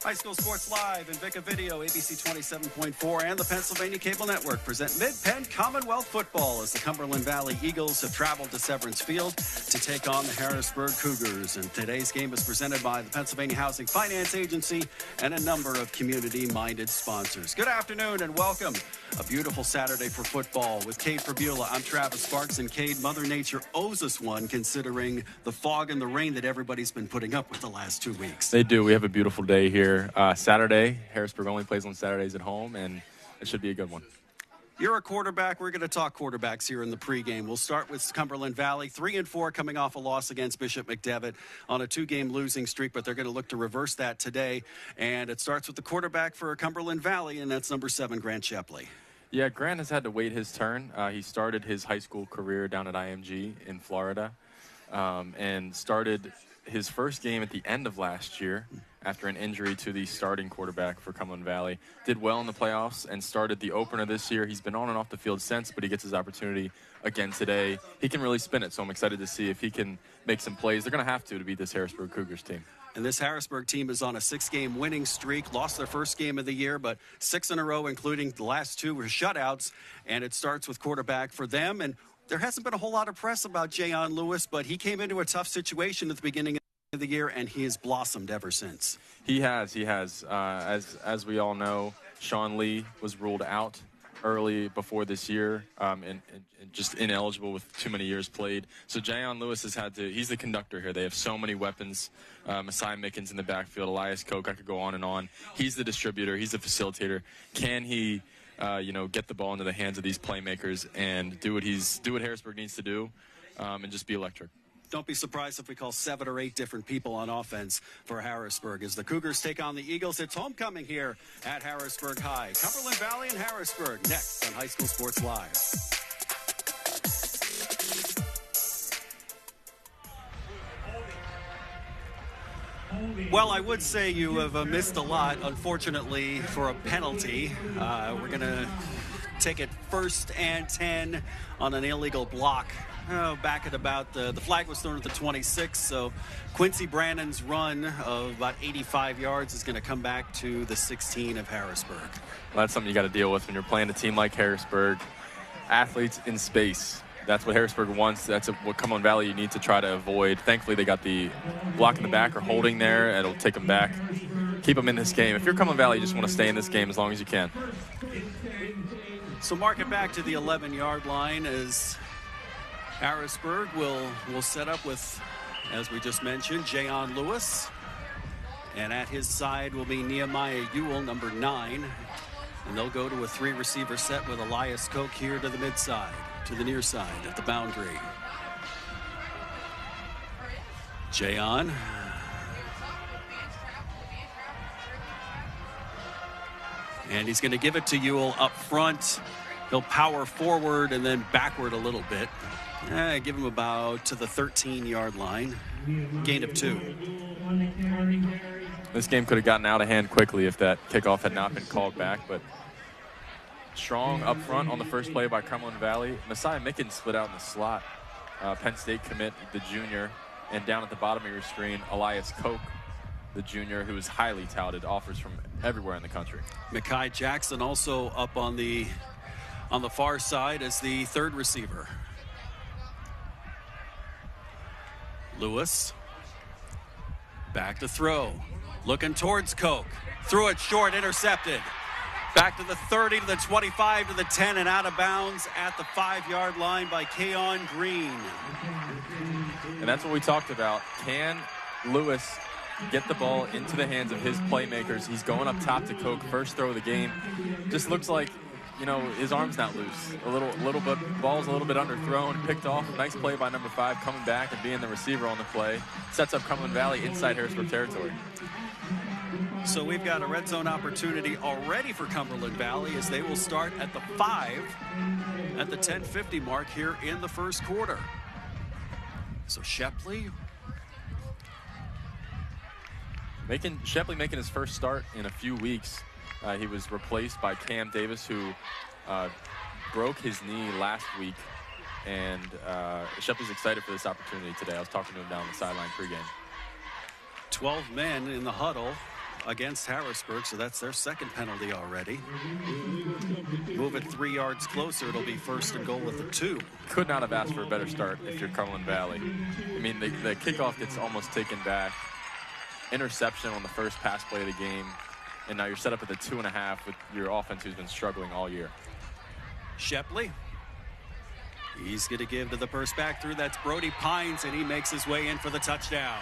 High School Sports Live, Invica Video, ABC 27.4, and the Pennsylvania Cable Network present Mid-Penn Commonwealth Football as the Cumberland Valley Eagles have traveled to Severance Field to take on the Harrisburg Cougars. And today's game is presented by the Pennsylvania Housing Finance Agency and a number of community-minded sponsors. Good afternoon and welcome. A beautiful Saturday for football with Cade Fabula. I'm Travis Sparks, and Cade, Mother Nature owes us one considering the fog and the rain that everybody's been putting up with the last 2 weeks. They do. We have a beautiful day here. Saturday, Harrisburg only plays on Saturdays at home, and it should be a good one. You're a quarterback. We're going to talk quarterbacks here in the pregame. We'll start with Cumberland Valley, 3-4, coming off a loss against Bishop McDevitt on a 2-game losing streak, but they're going to look to reverse that today. And it starts with the quarterback for Cumberland Valley, and that's number 7, Grant Shepley. Yeah, Grant has had to wait his turn. He started his high school career down at IMG in Florida and started his first game at the end of last year after an injury to the starting quarterback for Cumberland Valley. Did well in the playoffs and started the opener this year. He's been on and off the field since, but he gets his opportunity again today. He can really spin it, so I'm excited to see if he can make some plays. They're going to have to beat this Harrisburg Cougars team. And this Harrisburg team is on a 6-game winning streak, lost their first game of the year, but 6 in a row, including the last 2 were shutouts. And it starts with quarterback for them. And there hasn't been a whole lot of press about Jayon Lewis, but he came into a tough situation at the beginning of the year, and he has blossomed ever since. He has. As we all know, Sean Lee was ruled out early before this year and just ineligible with too many years played. So Jayon Lewis has had to, he's the conductor here. They have so many weapons. Messiah Mickens in the backfield, Elias Koch, I could go on and on. He's the distributor. He's the facilitator. Can he, get the ball into the hands of these playmakers and do what Harrisburg needs to do and just be electric? Don't be surprised if we call 7 or 8 different people on offense for Harrisburg. As the Cougars take on the Eagles, it's homecoming here at Harrisburg High. Cumberland Valley and Harrisburg next on High School Sports Live. Well, I would say you have missed a lot, unfortunately, for a penalty. We're going to take it 1st and 10 on an illegal block. Back at about the flag was thrown at the 26, so Quincy Brannon's run of about 85 yards is going to come back to the 16 of Harrisburg. Well, that's something you got to deal with when you're playing a team like Harrisburg. Athletes in space. That's what Harrisburg wants. That's what Cumberland Valley you need to try to avoid. Thankfully, they got the block in the back or holding there. It'll take them back. Keep them in this game. If you're Cumberland Valley, you just want to stay in this game as long as you can. So mark it back to the 11-yard line as Harrisburg will set up with, as we just mentioned, Jayon Lewis. And at his side will be Nehemiah Ewell, number 9. And they'll go to a 3-receiver set with Elias Koch here to the mid-side, to the near side at the boundary. Jayon. And he's going to give it to Ewell up front. He'll power forward and then backward a little bit. Give him about to the 13-yard line. Gain of 2. This game could have gotten out of hand quickly if that kickoff had not been called back, but strong up front on the first play by Cumberland Valley. Messiah Mickens split out in the slot. Penn State commit, the junior. And down at the bottom of your screen, Elias Koch, the junior, who is highly touted, offers from everywhere in the country. Mekhi Jackson also up on the far side as the 3rd receiver. Lewis, back to throw, looking towards Koch, threw it short, intercepted. Back to the 30, to the 25, to the 10, and out of bounds at the 5-yard line by Keon Green. And that's what we talked about. Can Lewis get the ball into the hands of his playmakers? He's going up top to Koch, first throw of the game. Just looks like, his arm's not loose. A little bit, ball's a little bit underthrown, picked off. Nice play by number 5, coming back and being the receiver on the play. Sets up Cumberland Valley inside Harrisburg territory. So we've got a red zone opportunity already for Cumberland Valley as they will start at the 5 at the 10:50 mark here in the first quarter. So Shepley. Shepley making his first start in a few weeks. He was replaced by Cam Davis, who broke his knee last week. And Shepley's excited for this opportunity today. I was talking to him down on the sideline pregame. 12 men in the huddle against Harrisburg, so that's their second penalty already. Move it 3 yards closer. It'll be 1st and goal at the 2. Could not have asked for a better start if you're Cumberland Valley. I mean, the kickoff gets almost taken back. Interception on the first pass play of the game. And now you're set up at the 2.5 with your offense who's been struggling all year. Shepley. He's going to give to the first back through. That's Brody Pines, and he makes his way in for the touchdown.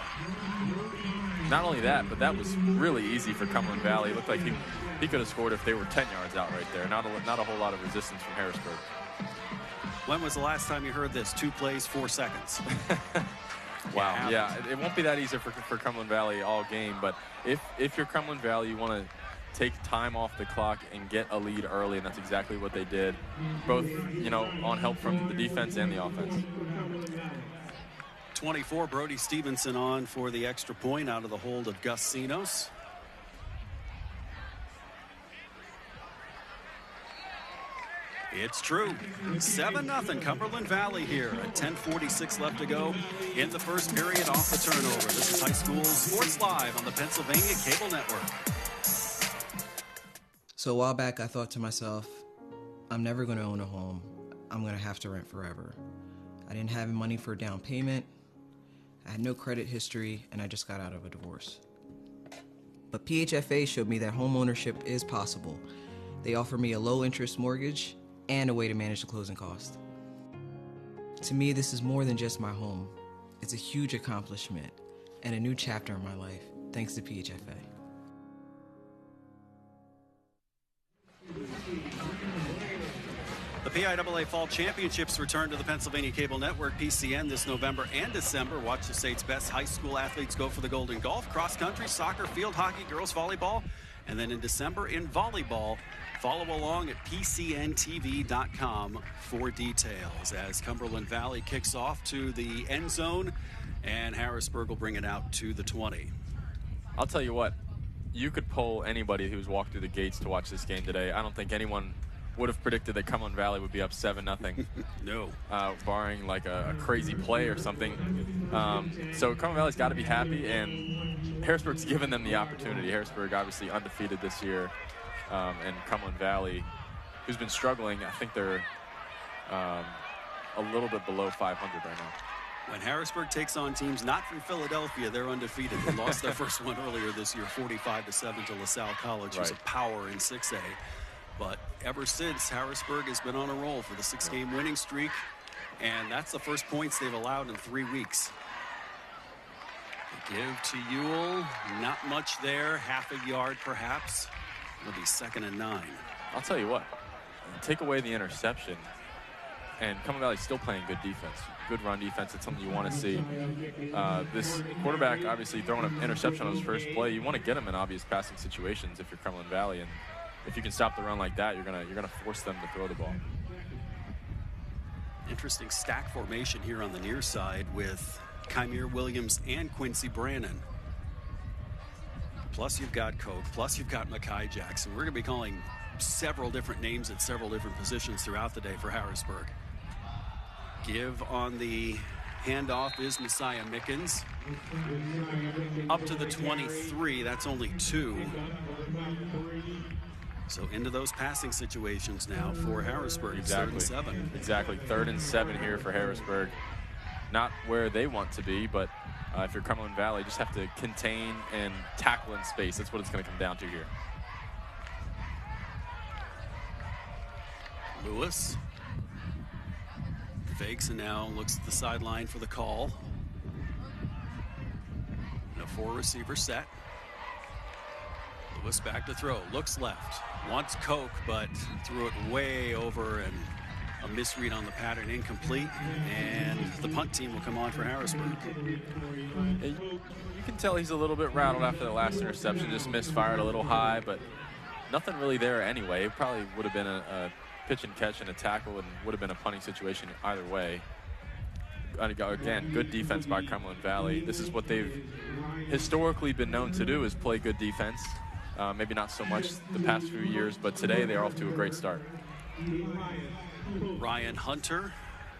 Not only that, but that was really easy for Cumberland Valley. It looked like he could have scored if they were 10 yards out right there. Not a whole lot of resistance from Harrisburg. When was the last time you heard this? 2 plays, 4 seconds. Wow. Yeah, it won't be that easy for Cumberland Valley all game, but if you're Cumberland Valley, you want to take time off the clock and get a lead early, and that's exactly what they did, both, you know, on help from the defense and the offense. 24, Brody Stevenson on for the extra point out of the hold of Gus Sinos. It's true. 7-0 Cumberland Valley here at 10:46 left to go in the first period off the turnover. This is High School Sports Live on the Pennsylvania Cable Network. So a while back, I thought to myself, I'm never going to own a home. I'm going to have to rent forever. I didn't have money for a down payment. I had no credit history, and I just got out of a divorce. But PHFA showed me that home ownership is possible. They offer me a low-interest mortgage and a way to manage the closing cost. To me, this is more than just my home. It's a huge accomplishment and a new chapter in my life, thanks to PHFA. The PIAA Fall Championships return to the Pennsylvania Cable Network, PCN, this November and December. Watch the state's best high school athletes go for the gold in golf, cross country, soccer, field hockey, girls volleyball, and then in December in volleyball. Follow along at PCNTV.com for details as Cumberland Valley kicks off to the end zone, and Harrisburg will bring it out to the 20. I'll tell you what, you could poll anybody who's walked through the gates to watch this game today. I don't think anyone would have predicted that Cumberland Valley would be up 7-0. No. Barring like a crazy play or something. So Cumberland Valley's got to be happy, and Harrisburg's given them the opportunity. Harrisburg obviously undefeated this year, and Cumberland Valley, who's been struggling, I think they're a little bit below 500 right now. When Harrisburg takes on teams not from Philadelphia, they're undefeated. They lost their first one earlier this year, 45-7 to LaSalle College, who's a power in 6A. But ever since, Harrisburg has been on a roll for the 6-game winning streak, and that's the first points they've allowed in 3 weeks. They give to Ewell, not much there, half a yard perhaps. It'll be 2nd and 9. I'll tell you what, take away the interception, and Cumberland Valley's still playing good defense. Good run defense. It's something you want to see. This quarterback obviously throwing an interception on his first play. You want to get him in obvious passing situations if you're Cumberland Valley, and if you can stop the run like that, you're gonna force them to throw the ball. Interesting stack formation here on the near side with Kymere Williams and Quincy Brannon. Plus you've got Koch, plus you've got Makai Jackson. We're gonna be calling several different names at several different positions throughout the day for Harrisburg. Give on the handoff is Messiah Mickens. Up to the 23, that's only 2. So into those passing situations now for Harrisburg. Exactly. 3rd and 7. Exactly. 3rd and 7 here for Harrisburg. Not where they want to be, but if you're Cumberland Valley, just have to contain and tackle in space. That's what it's going to come down to here. Lewis fakes and now looks at the sideline for the call. And a 4-receiver set. Lewis back to throw, looks left, wants Koch, but threw it way over, and a misread on the pattern, incomplete, and the punt team will come on for Harrisburg. You can tell he's a little bit rattled after the last interception, just misfired a little high, but nothing really there anyway. It probably would have been a pitch and catch and a tackle, and would have been a punting situation either way. Again, good defense by Cumberland Valley. This is what they've historically been known to do, is play good defense. Maybe not so much the past few years, but today they are off to a great start. Ryan Hunter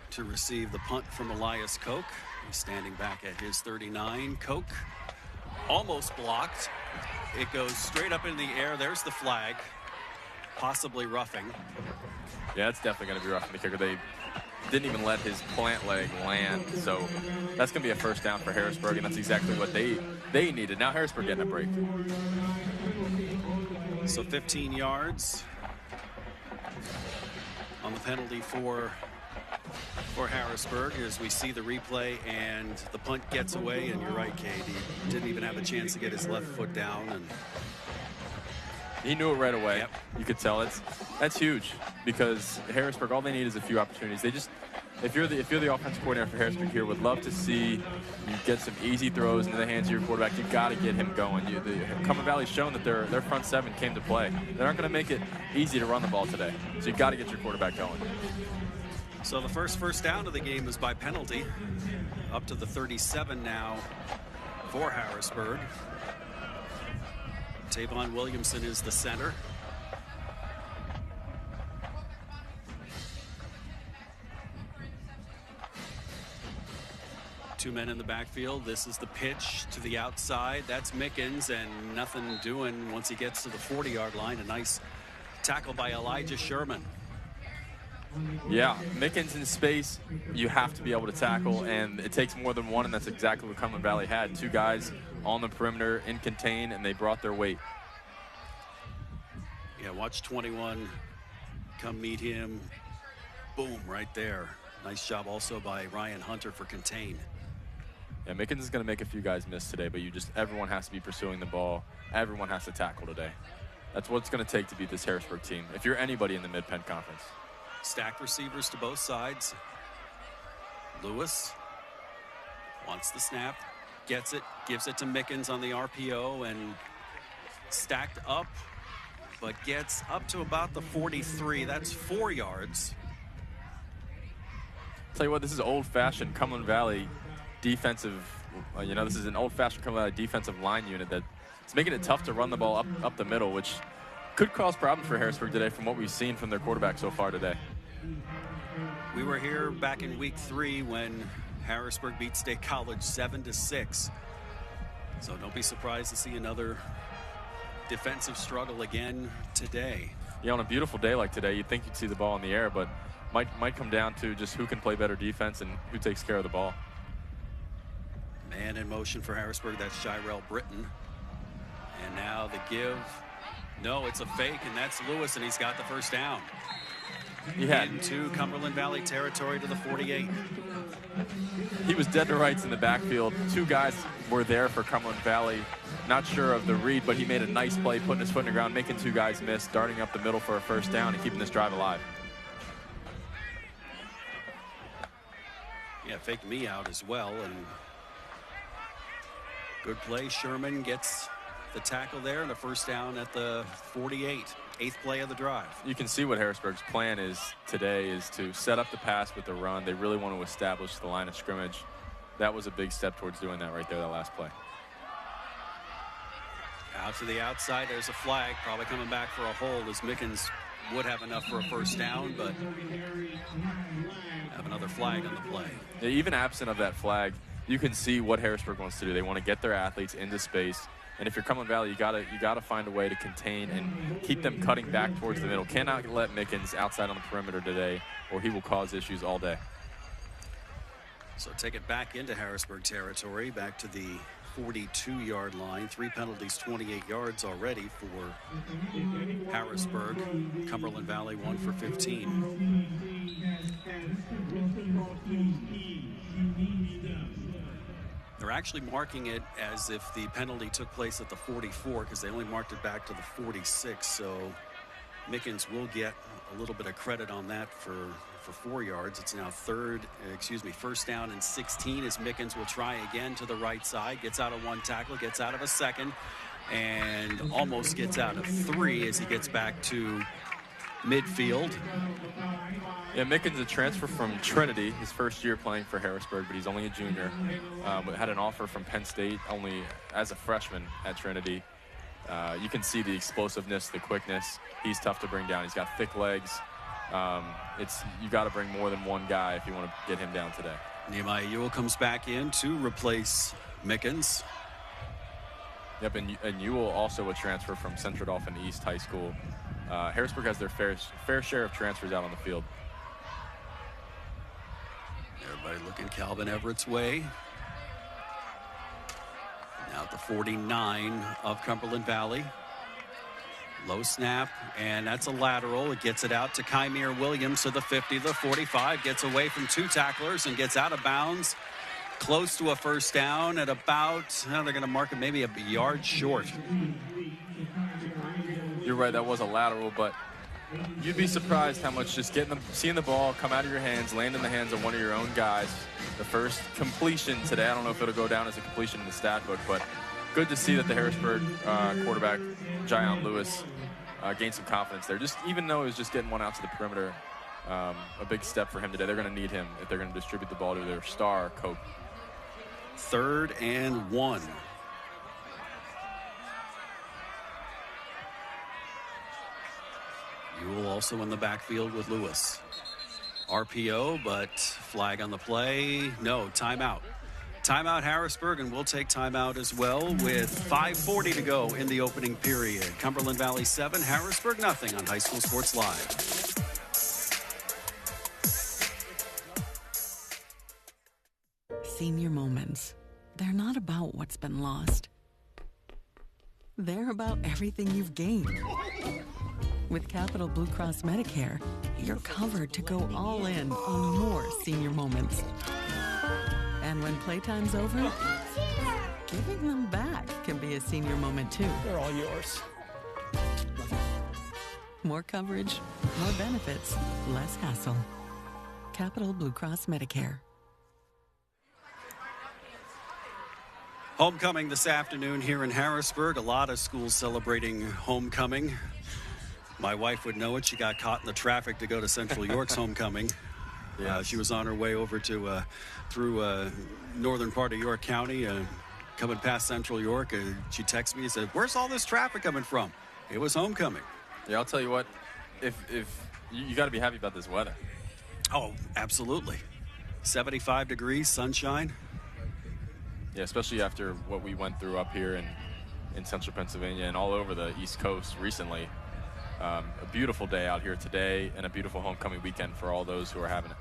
to receive the punt from Elias Koch. He's standing back at his 39. Koch Almost blocked. It goes straight up in the air. There's the flag. Possibly roughing. Yeah, it's definitely going to be roughing the kicker. They didn't even let his plant leg land, so that's going to be a first down for Harrisburg, and that's exactly what they needed. Now Harrisburg getting a break. So 15 yards on the penalty for Harrisburg as we see the replay, and the punt gets away. And you're right, Cade, he didn't even have a chance to get his left foot down, and he knew it right away. Yep. You could tell. That's huge, because Harrisburg, all they need is a few opportunities. They just, if you're the offensive coordinator for Harrisburg here, would love to see you get some easy throws into the hands of your quarterback. You've got to get him going. The Cumberland Valley's shown that their front seven came to play. They aren't going to make it easy to run the ball today, so you've got to get your quarterback going. So the first down of the game is by penalty, up to the 37 now for Harrisburg. Tavon Williamson is the center. Two men in the backfield. This is the pitch to the outside. That's Mickens, and nothing doing once he gets to the 40-yard line. A nice tackle by Elijah Sherman. Yeah, Mickens in space, you have to be able to tackle, and it takes more than one, and that's exactly what Cumberland Valley had. Two guys on the perimeter in contain, and they brought their weight. Yeah, watch 21 come meet him. Boom, right there. Nice job also by Ryan Hunter for contain. Yeah, Mickens is going to make a few guys miss today, but everyone has to be pursuing the ball. Everyone has to tackle today. That's what it's going to take to beat this Harrisburg team, if you're anybody in the Mid-Penn Conference. Stacked receivers to both sides. Lewis wants the snap, gets it, gives it to Mickens on the RPO, and stacked up, but gets up to about the 43. That's 4 yards. Tell you what, this is old-fashioned Cumberland Valley defensive. This is an old-fashioned Cumberland Valley defensive line unit that it's making it tough to run the ball up the middle, which could cause problems for Harrisburg today from what we've seen from their quarterback so far today. We were here back in week 3 when Harrisburg beat State College 7-6. So don't be surprised to see another defensive struggle again today. Yeah, on a beautiful day like today, you'd think you'd see the ball in the air, but might come down to just who can play better defense and who takes care of the ball. Man in motion for Harrisburg, that's Shirel Britton. And now the give. No, it's a fake, and that's Lewis, and he's got the first down. Into Cumberland Valley territory to the 48. He was dead to rights in the backfield. Two guys were there for Cumberland Valley. Not sure of the read, but he made a nice play, putting his foot in the ground, making two guys miss, darting up the middle for a first down and keeping this drive alive. Yeah, faked me out as well, and good play. Sherman gets the tackle there and a first down at the 48. 8th play of the drive. You can see what Harrisburg's plan is today is to set up the pass with the run. They really want to establish the line of scrimmage. That was a big step towards doing that right there, that last play. Out to the outside, there's a flag, probably coming back for a hold as Mickens would have enough for a first down, but have another flag on the play. Yeah, even absent of that flag, you can see what Harrisburg wants to do. They want to get their athletes into space. And if you're Cumberland Valley, you gotta find a way to contain and keep them cutting back towards the middle. Cannot let Mickens outside on the perimeter today, or he will cause issues all day. So take it back into Harrisburg territory, back to the 42-yard line. 3 penalties, 28 yards already for Harrisburg. Cumberland Valley 1 for 15. They're actually marking it as if the penalty took place at the 44 because they only marked it back to the 46. So Mickens will get a little bit of credit on that for 4 yards. It's now first down and 16 as Mickens will try again to the right side. Gets out of one tackle, gets out of a second, and almost gets out of 3 as he gets back to midfield. Yeah, Mickens, a transfer from Trinity, his first year playing for Harrisburg, but he's only a junior. Had an offer from Penn State only as a freshman at Trinity. You can see the explosiveness, the quickness. He's tough to bring down. He's got thick legs. You got to bring more than one guy if you want to get him down today. Nehemiah Ewell comes back in to replace Mickens. Yep, and Ewell also a transfer from Central Dauphin East High School. Harrisburg has their fair share of transfers out on the field. Everybody looking Calvin Everett's way. Now at the 49 of Cumberland Valley. Low snap, and that's a lateral. It gets it out to Kymere Williams to the 50, the 45. Gets away from 2 tacklers and gets out of bounds. Close to a first down at about, they're going to mark it maybe a yard short. You're right, that was a lateral, but you'd be surprised how much just seeing the ball come out of your hands, land in the hands of one of your own guys. The first completion today, I don't know if it'll go down as a completion in the stat book, but good to see that the Harrisburg quarterback, Jayon Lewis, gained some confidence there. Just even though he was just getting one out to the perimeter, a big step for him today. They're going to need him if they're going to distribute the ball to their star, Cope. 3rd and 1. Ewell also in the backfield with Lewis. RPO, but flag on the play. No, timeout. Timeout Harrisburg, and we'll take timeout as well with 5:40 to go in the opening period. Cumberland Valley 7, Harrisburg nothing on High School Sports Live. Senior moments. They're not about what's been lost. They're about everything you've gained. With Capital Blue Cross Medicare, you're covered to go all in on more senior moments. And when playtime's over, giving them back can be a senior moment too. They're all yours. More coverage, more benefits, less hassle. Capital Blue Cross Medicare. Homecoming this afternoon here in Harrisburg. A lot of schools celebrating homecoming. My wife would know it. She got caught in the traffic to go to Central York's homecoming. She was on her way over to through northern part of York County, coming past Central York. She texted me and said, "Where's all this traffic coming from?" It was homecoming. Yeah, I'll tell you what. If you got to be happy about this weather. Oh, absolutely. 75 degrees, sunshine. Yeah, especially after what we went through up here in central Pennsylvania and all over the East Coast recently. A beautiful day out here today and a beautiful homecoming weekend for all those who are having it.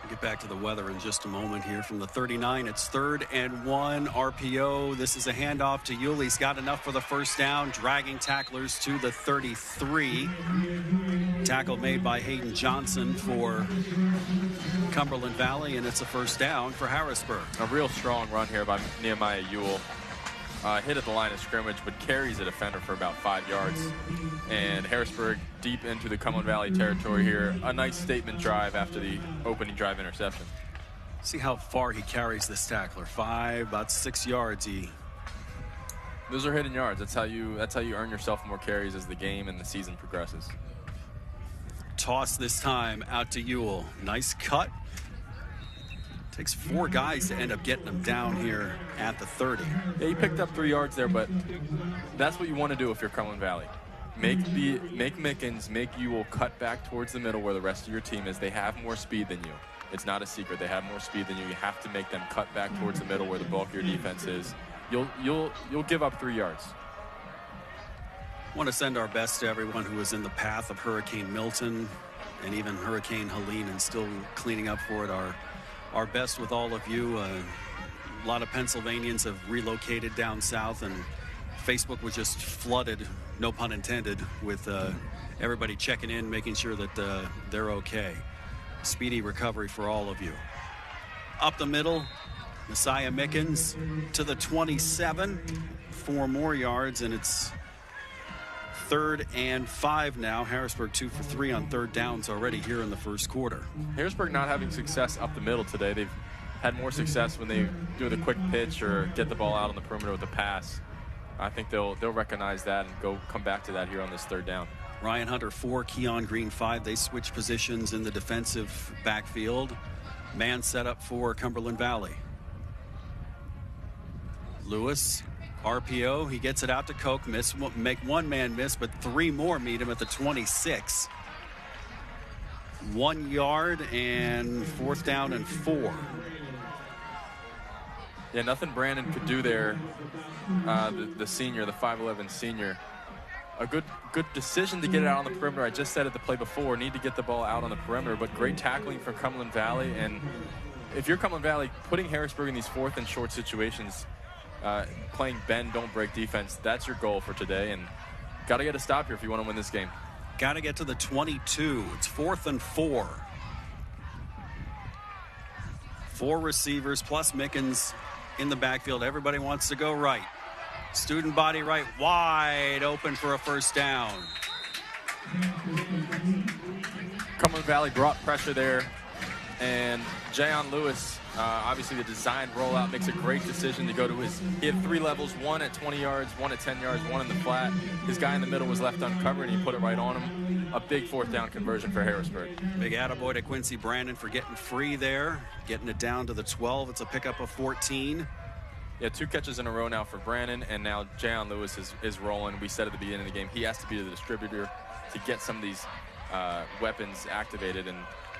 We'll get back to the weather in just a moment here from the 39. It's 3rd and 1 RPO. This is a handoff to Ewell. He's got enough for the first down, dragging tacklers to the 33. Tackle made by Hayden Johnson for Cumberland Valley, and it's a first down for Harrisburg. A real strong run here by Nehemiah Ewell. Hit at the line of scrimmage, but carries a defender for about 5 yards. And Harrisburg deep into the Cumberland Valley territory here. A nice statement drive after the opening drive interception. See how far he carries this tackler. About 6 yards. Those are hidden yards. That's how you earn yourself more carries as the game and the season progresses. Toss this time out to Ewell. Nice cut. Takes 4 guys to end up getting him down here at the 30. Yeah, he picked up 3 yards there, but that's what you want to do if you're Cumberland Valley. Make Mickens, make Ewell cut back towards the middle where the rest of your team is. They have more speed than you. It's not a secret. They have more speed than you. You have to make them cut back towards the middle where the bulk of your defense is. You'll give up 3 yards. Want to send our best to everyone who was in the path of Hurricane Milton and even Hurricane Helene and still cleaning up for it. Our best with all of you. A lot of Pennsylvanians have relocated down south, and Facebook was just flooded, no pun intended, with everybody checking in, making sure that they're okay. Speedy recovery for all of you. Up the middle, Messiah Mickens to the 27. 4 more yards, and it's 3rd and 5 now. Harrisburg 2 for 3 on 3rd downs already here in the first quarter. Harrisburg not having success up the middle today. They've had more success when they do the quick pitch or get the ball out on the perimeter with a pass. I think they'll recognize that and come back to that here on this 3rd down. Ryan Hunter 4, Keon Green 5. They switch positions in the defensive backfield. Man set up for Cumberland Valley. Lewis, RPO, he gets it out to Koch, make 1 man miss, but 3 more meet him at the 26. 1 yard and 4th down and 4. Yeah, nothing Brandon could do there the senior, the 5'11 senior. A good decision to get it out on the perimeter. I just said it the play before, need to get the ball out on the perimeter, but great tackling from Cumberland Valley. And if you're Cumberland Valley, putting Harrisburg in these 4th and short situations, playing bend, don't break defense, that's your goal for today. And got to get a stop here if you want to win this game. Got to get to the 22. It's 4th and 4. 4 receivers plus Mickens in the backfield. Everybody wants to go right. Student body right, wide open for a first down. Cumberland Valley brought pressure there, and Jayon Lewis, obviously the design rollout, makes a great decision to go to he had 3 levels, 1 at 20 yards, 1 at 10 yards, 1 in the flat. His guy in the middle was left uncovered, and he put it right on him. A big 4th down conversion for Harrisburg. Big attaboy to Quincy Brandon for getting free there, getting it down to the 12. It's a pickup of 14. Yeah, 2 catches in a row now for Brandon, and now Jayon Lewis is rolling. We said at the beginning of the game, he has to be the distributor to get some of these weapons activated, and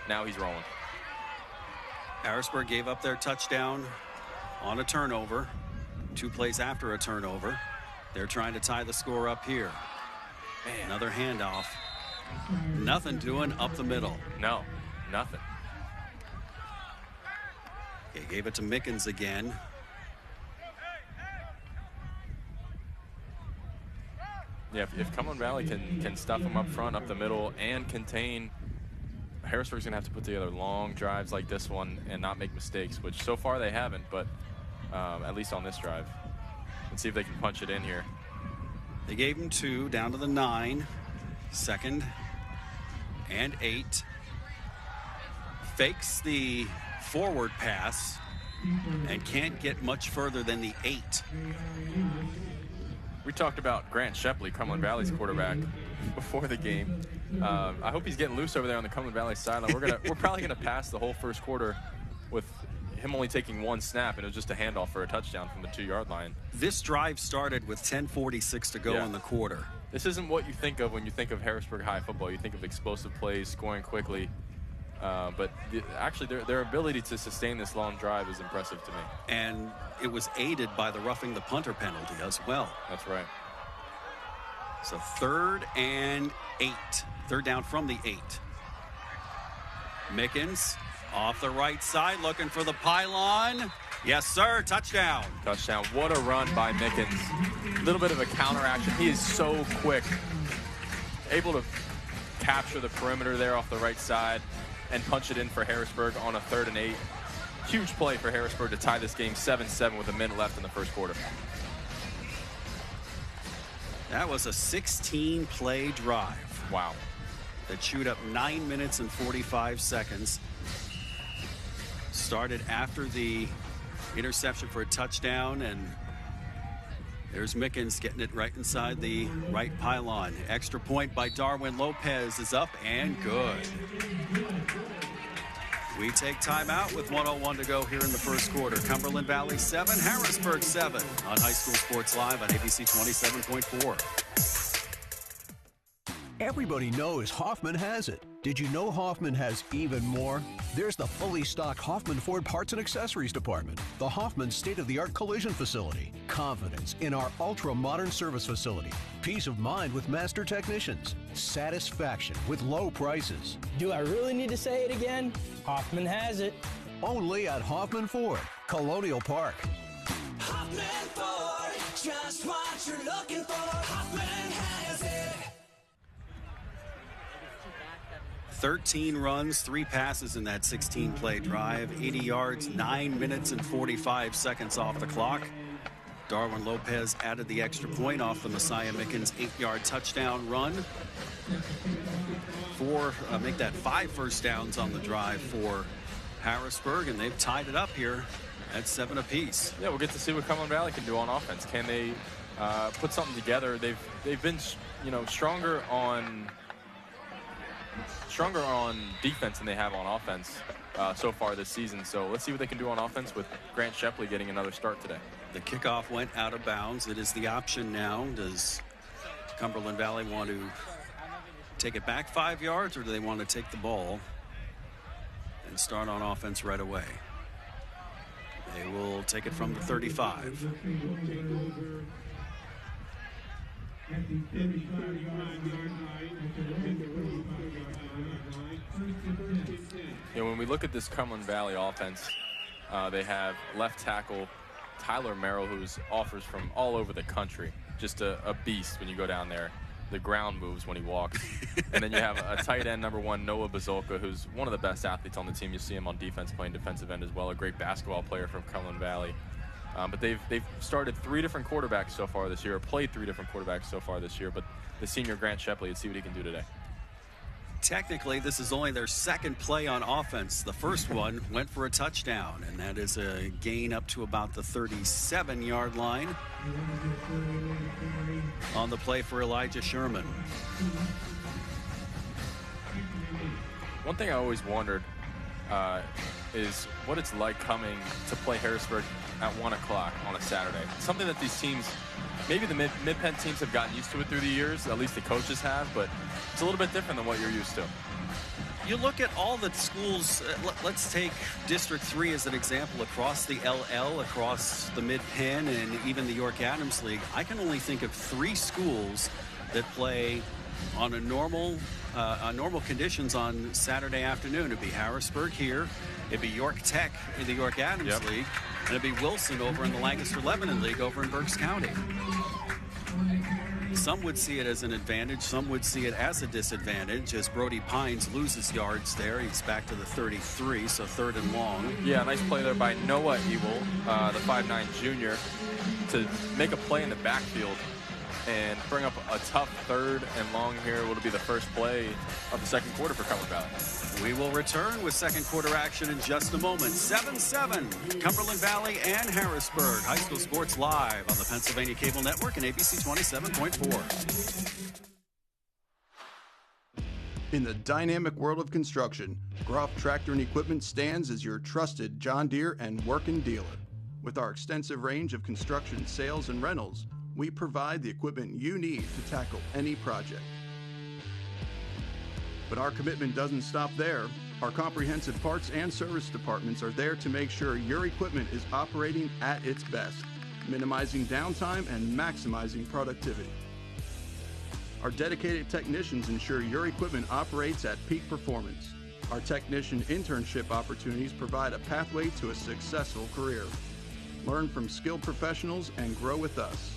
now he's rolling. Harrisburg gave up their touchdown on a turnover, 2 plays after a turnover. They're trying to tie the score up here. Man. Another handoff. Nothing doing up the middle. No, nothing. They gave it to Mickens again. Yeah, if Cumberland Valley can stuff them up front, up the middle, and contain, Harrisburg's going to have to put together long drives like this one and not make mistakes, which so far they haven't, but at least on this drive. Let's see if they can punch it in here. They gave him 2, down to the 9. 2nd and 8. Fakes the forward pass and can't get much further than the 8. We talked about Grant Shepley, Cumberland Valley's quarterback, before the game. I hope he's getting loose over there on the Cumberland Valley sideline. We're probably gonna pass the whole first quarter with him only taking 1 snap, and it was just a handoff for a touchdown from the 2-yard line. This drive started with 10:46 to go in the quarter. This isn't what you think of when you think of Harrisburg High football. You think of explosive plays, scoring quickly. But actually, their ability to sustain this long drive is impressive to me. And it was aided by the roughing the punter penalty as well. That's right. So 3rd and 8. 3rd down from the 8. Mickens off the right side, looking for the pylon. Yes, sir. Touchdown. Touchdown. What a run by Mickens. A little bit of a counter action. He is so quick. Able to capture the perimeter there off the right side and punch it in for Harrisburg on a 3rd and 8. Huge play for Harrisburg to tie this game 7-7 with a minute left in the first quarter. That was a 16-play drive. Wow. That chewed up 9 minutes and 45 seconds. Started after the interception for a touchdown, and there's Mickens getting it right inside the right pylon. Extra point by Darwin Lopez is up and good. We take timeout with 1:01 to go here in the first quarter. Cumberland Valley 7, Harrisburg 7 on High School Sports Live on ABC 27.4. Everybody knows Hoffman has it. Did you know Hoffman has even more? There's the fully stocked Hoffman Ford Parts and Accessories Department, the Hoffman state-of-the-art collision facility, confidence in our ultra-modern service facility, peace of mind with master technicians, satisfaction with low prices. Do I really need to say it again? Hoffman has it. Only at Hoffman Ford, Colonial Park. Hoffman Ford, just what you're looking for. Hoffman has it. 13 runs, 3 passes in that 16-play drive, 80 yards, 9 minutes and 45 seconds off the clock. Darwin Lopez added the extra point off the Messiah Mickens 8-yard touchdown run. Make that 5 first downs on the drive for Harrisburg, and they've tied it up here at 7 apiece. Yeah, we'll get to see what Cumberland Valley can do on offense. Can they put something together? They've been, stronger on defense than they have on offense so far this season. So let's see what they can do on offense with Grant Shepley getting another start today. The kickoff went out of bounds. It is the option now. Does Cumberland Valley want to take it back 5 yards, or do they want to take the ball and start on offense right away? They will take it from the 35. When we look at this Cumberland Valley offense, they have left tackle Tyler Merrill, who's offers from all over the country. Just a beast when you go down there. The ground moves when he walks. And then you have a tight end, number 1, Noah Bazolka, who's one of the best athletes on the team. You see him on defense playing defensive end as well, a great basketball player from Cumberland Valley. But they've started 3 different quarterbacks so far this year, or played 3 different quarterbacks so far this year. But the senior Grant Shepley, let's see what he can do today. Technically, this is only their second play on offense. The first one went for a touchdown, and that is a gain up to about the 37-yard line on the play for Elijah Sherman. One thing I always wondered is what it's like coming to play Harrisburg at 1 o'clock on a Saturday. Something that these teams, maybe the mid-Penn teams have gotten used to it through the years, at least the coaches have, but it's a little bit different than what you're used to. You look at all the schools, let's take District 3 as an example, across the LL, across the Mid-Penn, and even the York-Adams League. I can only think of 3 schools that play on a normal conditions on Saturday afternoon. It'd be Harrisburg here, it'd be York Tech in the York-Adams League, and it'd be Wilson over in the Lancaster-Lebanon League over in Berks County. Some would see it as an advantage, some would see it as a disadvantage, as Brody Pines loses yards there. He's back to the 33, so 3rd and long. Yeah, nice play there by Noah Ewell, the 5'9" junior, to make a play in the backfield and bring up a tough 3rd and long here. Will be the first play of the second quarter for Cumberland Valley. We will return with second quarter action in just a moment. 7-7, Cumberland Valley and Harrisburg. High school sports live on the Pennsylvania Cable Network and ABC 27.4. In the dynamic world of construction, Groff Tractor and Equipment stands as your trusted John Deere and working dealer. With our extensive range of construction sales and rentals, we provide the equipment you need to tackle any project. But our commitment doesn't stop there. Our comprehensive parts and service departments are there to make sure your equipment is operating at its best, minimizing downtime and maximizing productivity. Our dedicated technicians ensure your equipment operates at peak performance. Our technician internship opportunities provide a pathway to a successful career. Learn from skilled professionals and grow with us.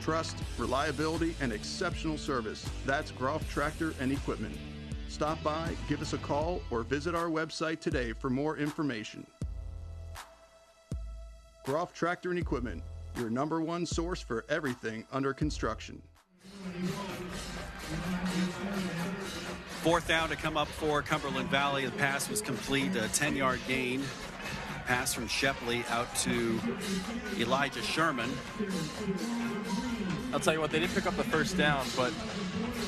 Trust, reliability, and exceptional service. That's Groff Tractor and Equipment. Stop by, give us a call, or visit our website today for more information. Groff Tractor and Equipment, your #1 source for everything under construction. 4th down to come up for Cumberland Valley. The pass was complete, a 10-yard gain. Pass from Shepley out to Elijah Sherman. I'll tell you what, they didn't pick up the first down, but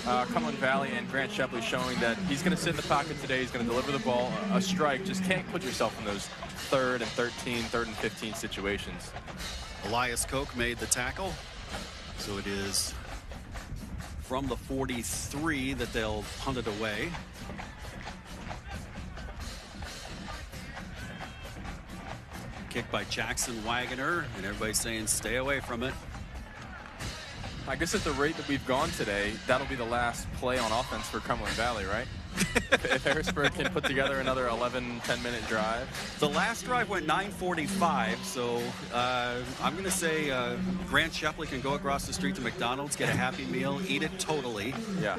Cumberland Valley and Grant Shepley showing that he's going to sit in the pocket today. He's going to deliver the ball. A strike. Just can't put yourself in those 3rd and 13, 3rd and 15 situations. Elias Koch made the tackle. So it is from the 43 that they'll punt it away. Kick by Jackson Wagoner, and everybody's saying stay away from it. I guess at the rate that we've gone today, that'll be the last play on offense for Cumberland Valley, right? If Harrisburg can put together another 11, 10-minute drive. The last drive went 9:45, so I'm going to say Grant Shepley can go across the street to McDonald's, get a Happy Meal, eat it totally. Yeah.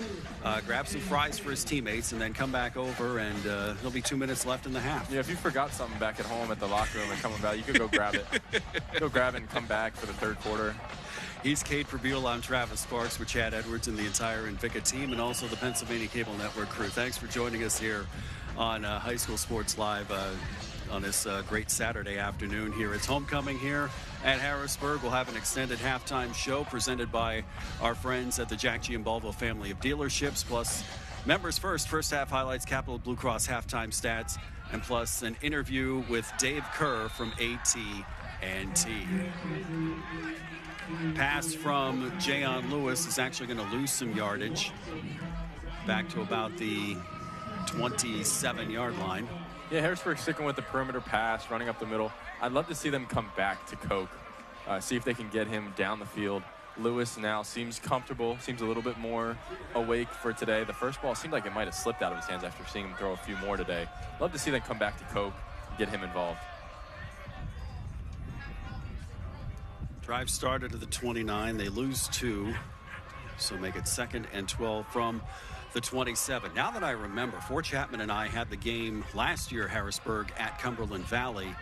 Grab some fries for his teammates, and then come back over, and there'll be 2 minutes left in the half. Yeah, if you forgot something back at home at the locker room at Cumberland Valley, you could go grab it. Go grab it and come back for the 3rd quarter. He's Cade Prabule. I'm Travis Sparks with Chad Edwards and the entire Invica team, and also the Pennsylvania Cable Network crew. Thanks for joining us here on High School Sports Live on this great Saturday afternoon here. It's homecoming here at Harrisburg. We'll have an extended halftime show presented by our friends at the Jack Giambalvo family of dealerships, plus members first half highlights, Capital Blue Cross halftime stats, and plus an interview with Dave Kerr from AT&T. Pass from Jayon Lewis is actually going to lose some yardage back to about the 27-yard line. Yeah, Harrisburg sticking with the perimeter pass, running up the middle. I'd love to see them come back to Koch, see if they can get him down the field. Lewis now seems comfortable, seems a little bit more awake for today. The first ball seemed like it might have slipped out of his hands after seeing him throw a few more today. Love to see them come back to Koch and get him involved. Drive started at the 29. They lose 2, so make it 2nd and 12 from the 27. Now that I remember, Fort Chapman and I had the game last year, Harrisburg at Cumberland Valley.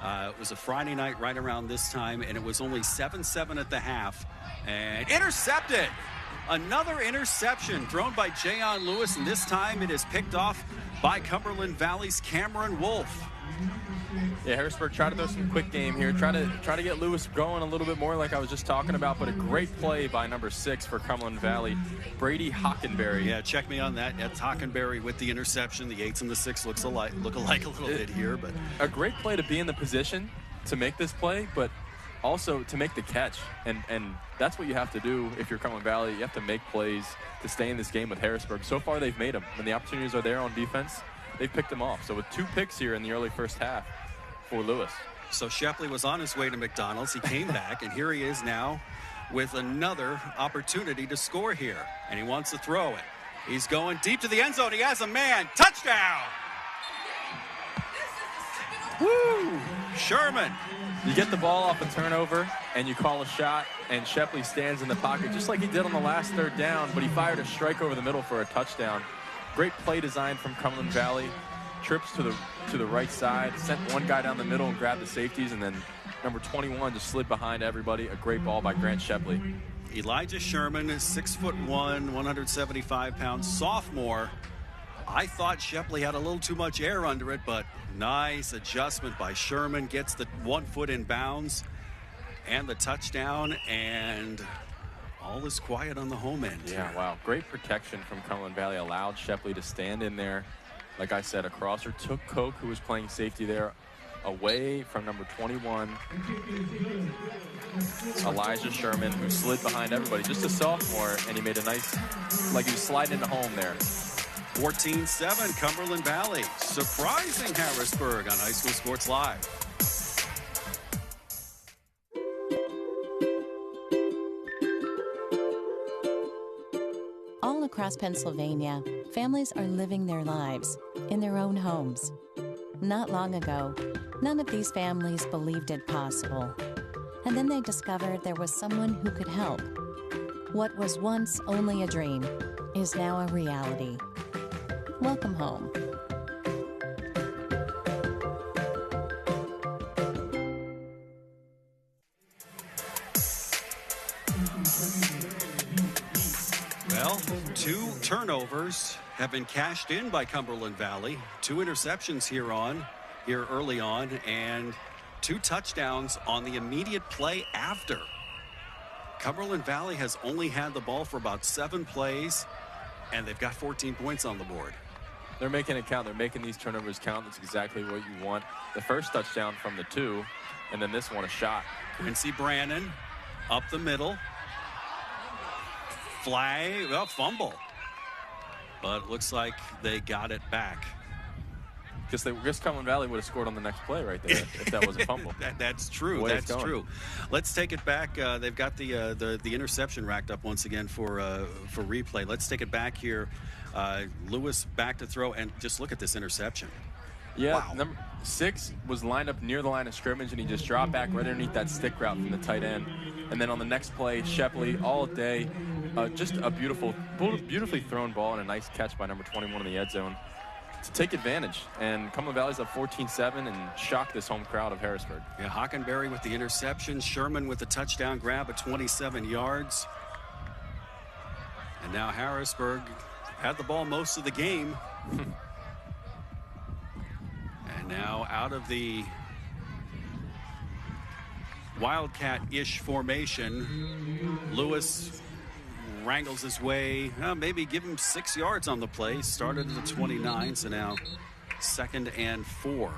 It was a Friday night right around this time, and it was only 7-7 at the half. And intercepted! Another interception thrown by Jayon Lewis, and this time it is picked off by Cumberland Valley's Cameron Wolf. Yeah, Harrisburg tried to throw some quick game here, try to get Lewis going a little bit more like I was just talking about, but a great play by number 6 for Cumberland Valley, Brady Hockenberry. Yeah, check me on that. That's Hockenberry with the interception. The 8s and the 6 look alike a little bit here, but a great play to be in the position to make this play, but also to make the catch. And that's what you have to do if you're Cumberland Valley. You have to make plays to stay in this game with Harrisburg. So far, they've made them. When the opportunities are there on defense, they've picked them off. So with 2 picks here in the early first half for Lewis. So Shepley was on his way to McDonald's. He came back, and here he is now with another opportunity to score here. And he wants to throw it. He's going deep to the end zone. He has a man. Touchdown! Woo! Sherman. You get the ball off a turnover, and you call a shot, and Shepley stands in the pocket just like he did on the last 3rd down, but he fired a strike over the middle for a touchdown. Great play design from Cumberland Valley. Trips to the right side, sent one guy down the middle and grabbed the safeties, and then number 21 just slid behind everybody. A great ball by Grant Shepley. Elijah Sherman is 6'1", 175 pounds, sophomore. I thought Shepley had a little too much air under it, but nice adjustment by Sherman. Gets the 1 foot in bounds and the touchdown, and all is quiet on the home end. Yeah, wow. Great protection from Cumberland Valley. Allowed Shepley to stand in there. Like I said, a crosser took Koch, who was playing safety there, away from number 21, Elijah Sherman, who slid behind everybody. Just a sophomore, and he made a nice, like he was sliding into home there. 14-7, Cumberland Valley, surprising Harrisburg on High School Sports Live. All across Pennsylvania, families are living their lives in their own homes. Not long ago, none of these families believed it possible. And then they discovered there was someone who could help. What was once only a dream is now a reality. Welcome home. Well, 2 turnovers have been cashed in by Cumberland Valley. 2 interceptions here early on, and 2 touchdowns on the immediate play after. Cumberland Valley has only had the ball for about 7 plays, and they've got 14 points on the board. They're making it count. They're making these turnovers count. That's exactly what you want. The first touchdown from the 2, and then this one a shot. Quincy Brannon up the middle. Flag, well, fumble. But it looks like they got it back. Guess Cumberland Valley would have scored on the next play right there if that was a fumble. That's true. That's true. Let's take it back. They've got the interception racked up once again for replay. Let's take it back here. Lewis back to throw, and just look at this interception. Yeah, wow. Number 6 was lined up near the line of scrimmage, and he just dropped back right underneath that stick route from the tight end. And then on the next play, Shepley all day, just a beautifully thrown ball and a nice catch by number 21 in the end zone to take advantage. And Cumberland Valley's up 14-7 and shock this home crowd of Harrisburg. Yeah, Hockenberry with the interception, Sherman with the touchdown grab at 27 yards. And now Harrisburg had the ball most of the game. And now out of the Wildcat-ish formation, Lewis wrangles his way, maybe give him 6 yards on the play. Started at the 29, so now 2nd and 4.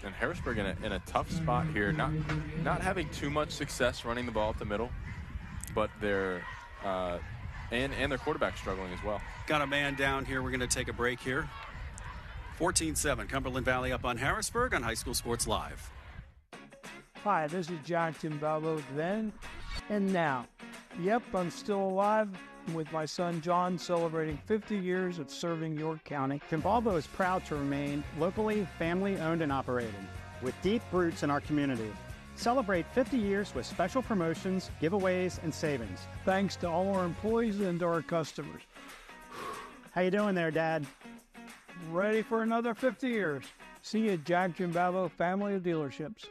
And Harrisburg in a tough spot here, not having too much success running the ball up the middle, but they're and their quarterback struggling as well. Got a man down here. We're going to take a break here. 14-7, Cumberland Valley up on Harrisburg on High School Sports Live. Hi, this is John Timbalbo then and now. Yep, I'm still alive with my son John celebrating 50 years of serving York County. Timbalbo is proud to remain locally family-owned and operated with deep roots in our community. Celebrate 50 years with special promotions, giveaways, and savings. Thanks to all our employees and our customers. How you doing there, Dad? Ready for another 50 years. See you at Jack Jimbalbo Family of Dealerships.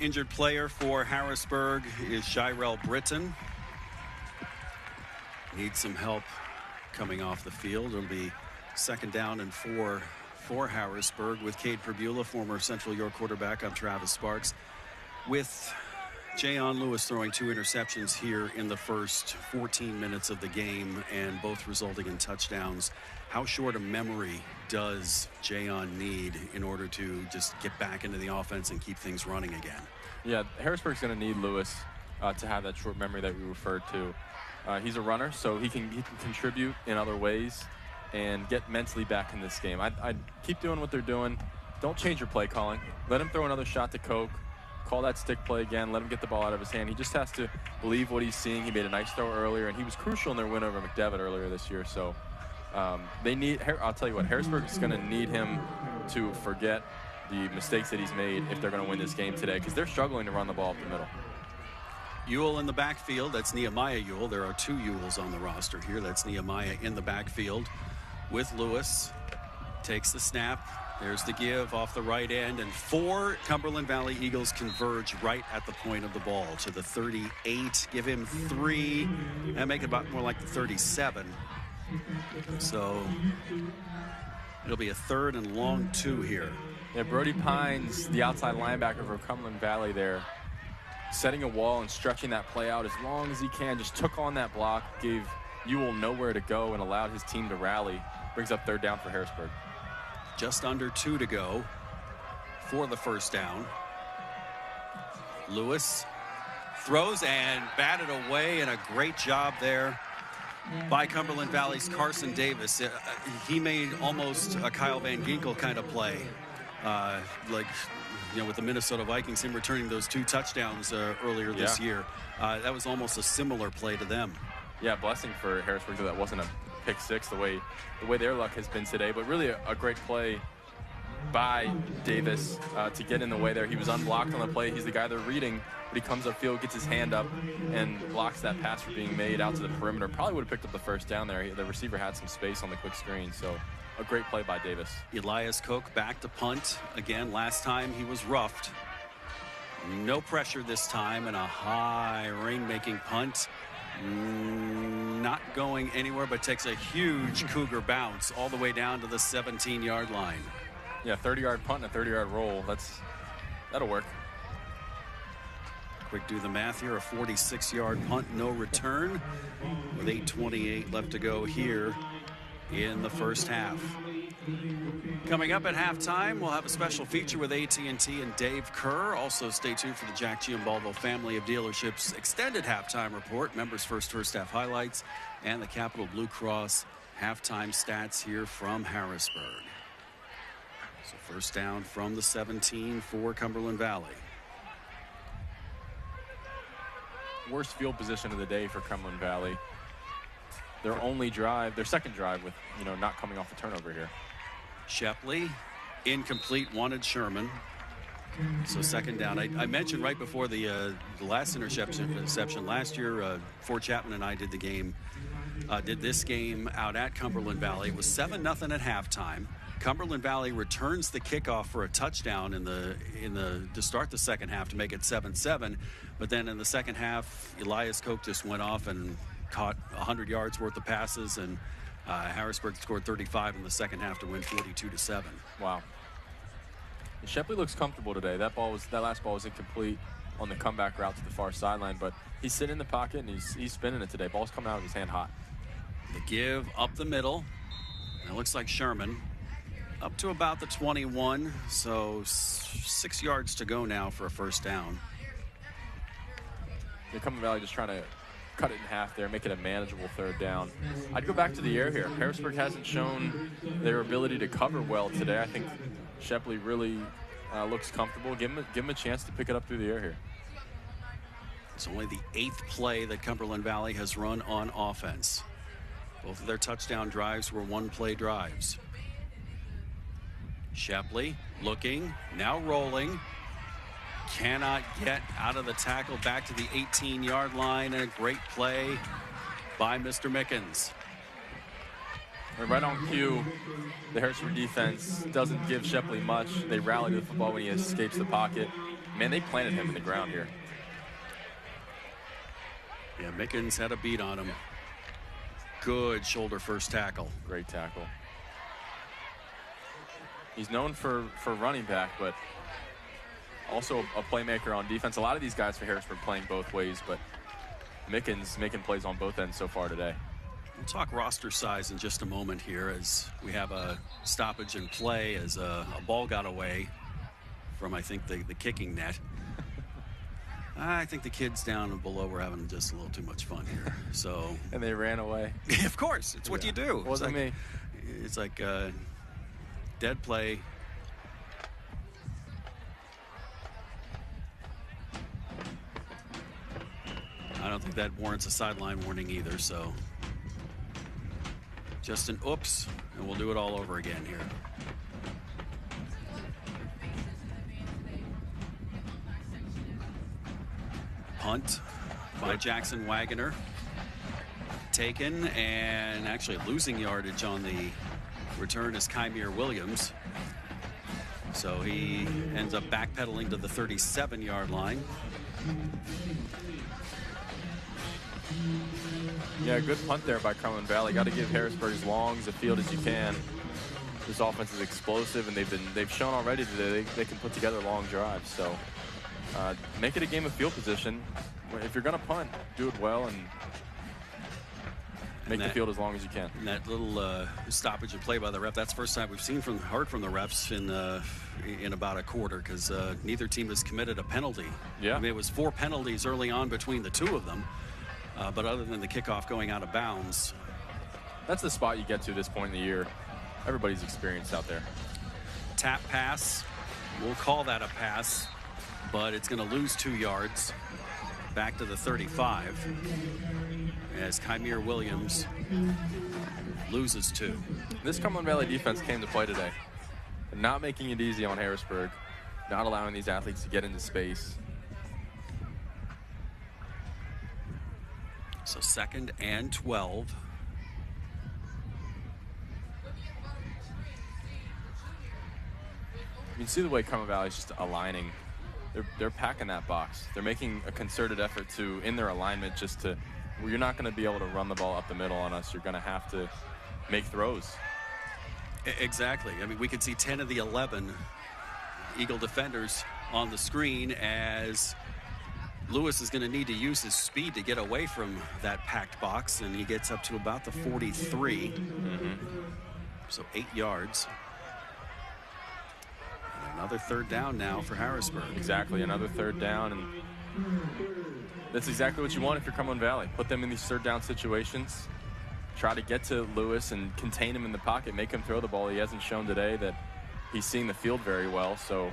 Injured player for Harrisburg is Shirel Britton. Needs some help coming off the field. It'll be 2nd down and 4 for Harrisburg with Cade Perbula, former Central York quarterback. I'm Travis Sparks. With Jayon Lewis throwing 2 interceptions here in the first 14 minutes of the game and both resulting in touchdowns, how short a memory does Jayon need in order to just get back into the offense and keep things running again? Yeah, Harrisburg's going to need Lewis to have that short memory that we referred to. He's a runner, so he can contribute in other ways and get mentally back in this game. I'd keep doing what they're doing. Don't change your play calling. Let him throw another shot to Koch. Call that stick play again. Let him get the ball out of his hand. He just has to believe what he's seeing. He made a nice throw earlier, and he was crucial in their win over McDevitt earlier this year. So they need, I'll tell you what, Harrisburg is going to need him to forget the mistakes that he's made if they're going to win this game today, because they're struggling to run the ball up the middle. Ewell in the backfield. That's Nehemiah Ewell. There are 2 Ewells on the roster here. That's Nehemiah in the backfield with Lewis. Takes the snap. There's the give off the right end, and 4 Cumberland Valley Eagles converge right at the point of the ball to the 38. Give him 3 and make it about more like the 37. So it'll be a 3rd and long 2 here. Yeah, Brody Pines, the outside linebacker for Cumberland Valley there, setting a wall and stretching that play out as long as he can. Just took on that block, gave Ewell nowhere to go, and allowed his team to rally. Brings up 3rd down for Harrisburg. Just under 2 to go for the first down. Lewis throws and batted away, and a great job there by Cumberland Valley's Carson Davis. He made almost a Kyle Van Ginkel kind of play, like, you know, with the Minnesota Vikings, him returning those 2 touchdowns earlier this year. That was almost a similar play to them. Yeah, blessing for Harrisburg that wasn't a pick 6 the way their luck has been today, but really a great play by Davis to get in the way there. He was unblocked on the play. He's the guy they're reading, but he comes upfield, gets his hand up, and blocks that pass from being made out to the perimeter. Probably would have picked up the first down there. The receiver had some space on the quick screen, so a great play by Davis. Elias Koch back to punt. Again, last time he was roughed. No pressure this time, and a high rain-making punt. Not going anywhere, but takes a huge Cougar bounce all the way down to the 17-yard line. Yeah, 30-yard punt and a 30-yard roll. That'll work. Quick do the math here. A 46-yard punt, no return, with 8:28 left to go here in the first half. Coming up at halftime, we'll have a special feature with AT&T and Dave Kerr. Also, stay tuned for the Jack Giambalvo Family of Dealerships extended halftime report, members first half highlights, and the Capital Blue Cross halftime stats here from Harrisburg. So first down from the 17 for Cumberland Valley. Worst field position of the day for Cumberland Valley. Their second drive with, not coming off a turnover here. Shepley, incomplete, wanted Sherman. So second down. I mentioned right before the last interception last year, Fort Chapman and I did this game out at Cumberland Valley. It was 7-0 at halftime. Cumberland Valley returns the kickoff for a touchdown to start the second half to make it 7-7. But then in the second half, Elias Koch just went off and caught 100 yards worth of passes, and Harrisburg scored 35 in the second half to win 42-7. Wow. And Shepley looks comfortable today. That last ball was incomplete on the comeback route to the far sideline, but he's sitting in the pocket and he's spinning it today. Ball's coming out of his hand hot. The give up the middle. And it looks like Sherman up to about the 21, so 6 yards to go now for a first down. Cumberland Valley just trying to cut it in half there, make it a manageable third down. I'd go back to the air here. Harrisburg hasn't shown their ability to cover well today. I think Shepley really looks comfortable. Give him a chance to pick it up through the air here. It's only the 8th play that Cumberland Valley has run on offense. Both of their touchdown drives were one-play drives. Shepley looking, now rolling. Cannot get out of the tackle back to the 18-yard line. A great play by Mr. Mickens. Right on cue, the Harrisburg defense doesn't give Shepley much. They rally to the football when he escapes the pocket. Man, they planted him in the ground here. Yeah, Mickens had a beat on him. Good shoulder first tackle. Great tackle. He's known for running back, but also a playmaker on defense. A lot of these guys for Harrisburg playing both ways, but Mickens making plays on both ends so far today. We'll talk roster size in just a moment here as we have a stoppage in play as a ball got away from, I think, the kicking net. I think the kids down and below were having just a little too much fun here. So and they ran away. Of course, it's what you do. It wasn't me. It's like dead play. I don't think that warrants a sideline warning either, so just an oops, and we'll do it all over again here. Punt by Jackson Wagoner. Taken, and actually losing yardage on the return is Kymere Williams. So he ends up backpedaling to the 37-yard line. Yeah, good punt there by Cumberland Valley. Got to give Harrisburg as long as a field as you can. This offense is explosive, and they've shown already that they can put together long drives. So make it a game of field position. If you're going to punt, do it well and make the field as long as you can. And that little stoppage and play by the ref, that's the first time we've seen heard from the refs in about a quarter, because neither team has committed a penalty. Yeah. I mean, it was 4 penalties early on between the two of them. But other than the kickoff going out of bounds. That's the spot you get to this point in the year. Everybody's experienced out there. Tap pass. We'll call that a pass, but it's going to lose 2 yards back to the 35 as Kymere Williams loses 2. This Cumberland Valley defense came to play today. They're not making it easy on Harrisburg, not allowing these athletes to get into space. So 2nd and 12. You can see the way Cumberland Valley is just aligning. They're packing that box. They're making a concerted effort to, in their alignment, just to, well, you're not going to be able to run the ball up the middle on us. You're going to have to make throws. Exactly. I mean, we can see 10 of the 11 Eagle defenders on the screen as Lewis is going to need to use his speed to get away from that packed box, and he gets up to about the 43. So 8 yards. And another third down now for Harrisburg. Exactly, another third down, and that's exactly what you want if you're Cumberland Valley. Put them in these third down situations. Try to get to Lewis and contain him in the pocket, make him throw the ball. He hasn't shown today that he's seeing the field very well, so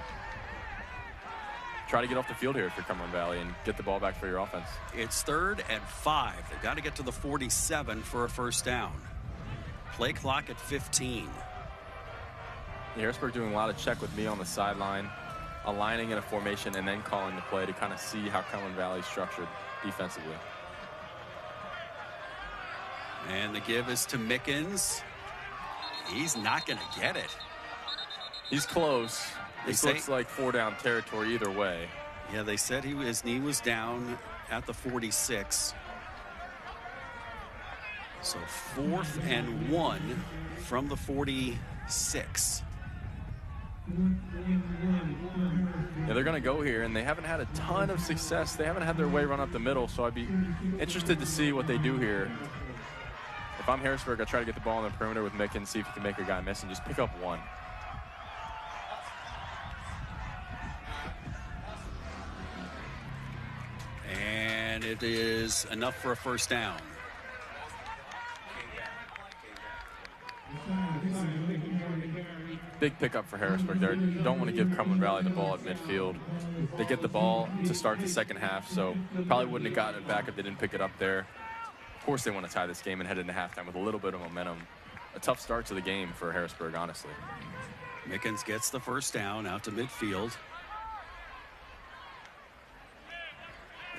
try to get off the field here if you're Cumberland Valley and get the ball back for your offense. It's 3rd and 5. They've got to get to the 47 for a first down. Play clock at 15. Harrisburg doing a lot of check with me on the sideline, aligning in a formation and then calling the play to kind of see how Cumberland Valley is structured defensively. And the give is to Mickens. He's not going to get it. He's close. This looks like 4-down territory either way. Yeah, they said his knee was down at the 46. So 4th and 1 from the 46. Yeah, they're going to go here, and they haven't had a ton of success. They haven't had their way run up the middle, so I'd be interested to see what they do here. If I'm Harrisburg, I try to get the ball on the perimeter with Mickens, see if he can make a guy miss and just pick up 1. it is enough for a first down. Big pickup for Harrisburg there. Don't want to give Cumberland Valley the ball at midfield. They get the ball to start the second half, so probably wouldn't have gotten it back if they didn't pick it up there. Of course they want to tie this game and head into halftime with a little bit of momentum. A tough start to the game for Harrisburg, honestly. Mickens gets the first down out to midfield.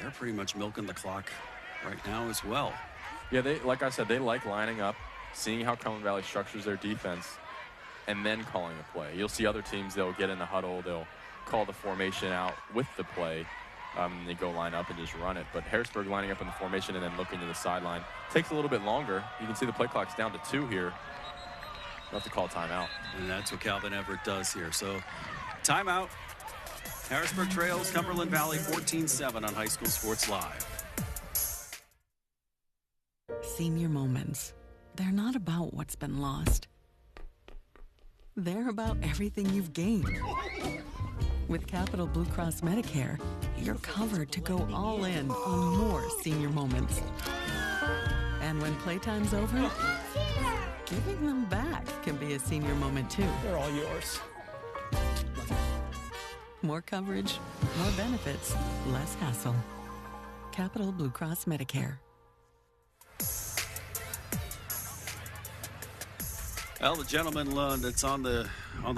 They're pretty much milking the clock right now as well. Yeah, like I said, they like lining up, seeing how Cumberland Valley structures their defense, and then calling a play. You'll see other teams, they'll get in the huddle, they'll call the formation out with the play. They go line up and just run it. But Harrisburg lining up in the formation and then looking to the sideline. Takes a little bit longer. You can see the play clock's down to 2 here. They'll have to call timeout. And that's what Calvin Everett does here. So timeout. Harrisburg trails Cumberland Valley 14-7 on High School Sports Live. Senior moments. They're not about what's been lost. They're about everything you've gained. With Capital Blue Cross Medicare, you're covered to go all in on more senior moments. And when playtime's over, giving them back can be a senior moment too. They're all yours. More coverage, more benefits, less hassle. Capital Blue Cross Medicare. Well, the gentleman that's on the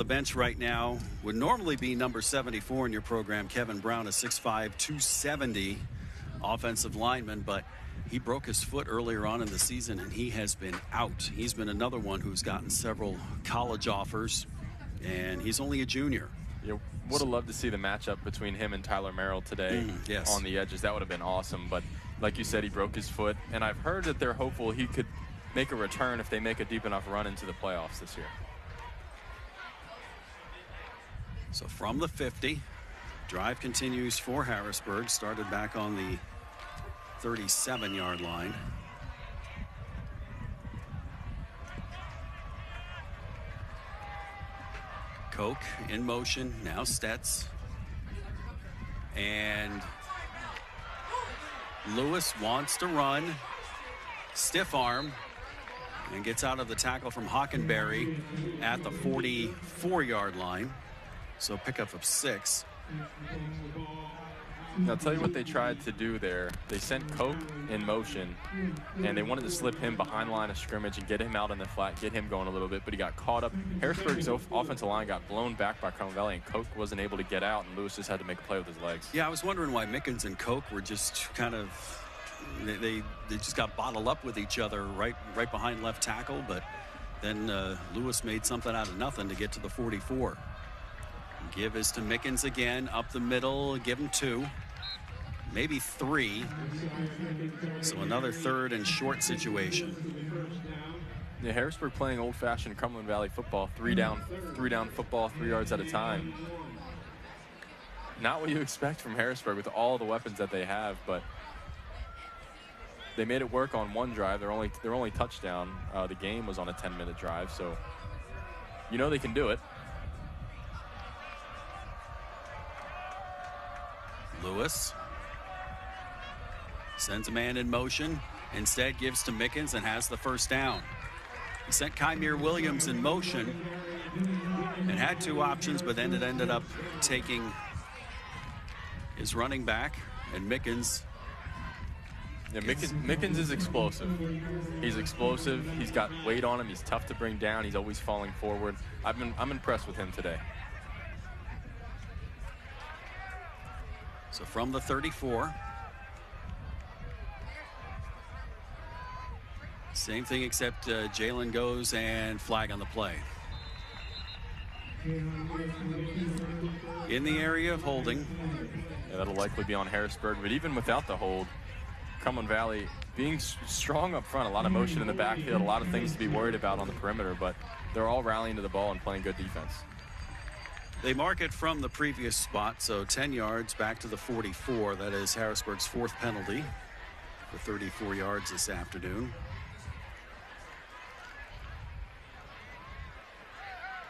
bench right now would normally be number 74 in your program. Kevin Brown, a 6'5", 270 offensive lineman, but he broke his foot earlier on in the season, and he has been out. He's been another one who's gotten several college offers, and he's only a junior. Yeah, would have loved to see the matchup between him and Tyler Merrill today yes. on the edges. That would have been awesome, but like you said, he broke his foot, and I've heard that they're hopeful he could make a return if they make a deep enough run into the playoffs this year. So from the 50, drive continues for Harrisburg, started back on the 37-yard line. Koch in motion, now Stetz. And Lewis wants to run, stiff arm, and gets out of the tackle from Hockenberry at the 44-yard line. So pickup of 6. I'll tell you what they tried to do there. They sent Koch in motion, and they wanted to slip him behind the line of scrimmage and get him out in the flat, get him going a little bit, but he got caught up. Harrisburg's offensive line got blown back by Cumberland Valley, and Koch wasn't able to get out, and Lewis just had to make a play with his legs. Yeah, I was wondering why Mickens and Koch were just kind of, they just got bottled up with each other right behind left tackle, but then Lewis made something out of nothing to get to the 44. Give is to Mickens again, up the middle, give him 2, maybe 3. So another third and short situation. Yeah, Harrisburg playing old-fashioned Cumberland Valley football, three down football, 3 yards at a time. Not what you expect from Harrisburg with all the weapons that they have, but they made it work on one drive. Their only touchdown, the game was on a 10-minute drive, so you know they can do it. Lewis sends a man in motion, instead gives to Mickens and has the first down. He sent Kymere Williams in motion and had 2 options, but then it ended up taking his running back, and Mickens. Yeah, Mickens is explosive. He's explosive. He's got weight on him. He's tough to bring down. He's always falling forward. I'm impressed with him today. So from the 34. Same thing except Jalen goes and flag on the play. In the area of holding. Yeah, that'll likely be on Harrisburg, but even without the hold, Cumberland Valley being strong up front, a lot of motion in the backfield, a lot of things to be worried about on the perimeter, but they're all rallying to the ball and playing good defense. They mark it from the previous spot, so 10 yards back to the 44. That is Harrisburg's 4th penalty for 34 yards this afternoon.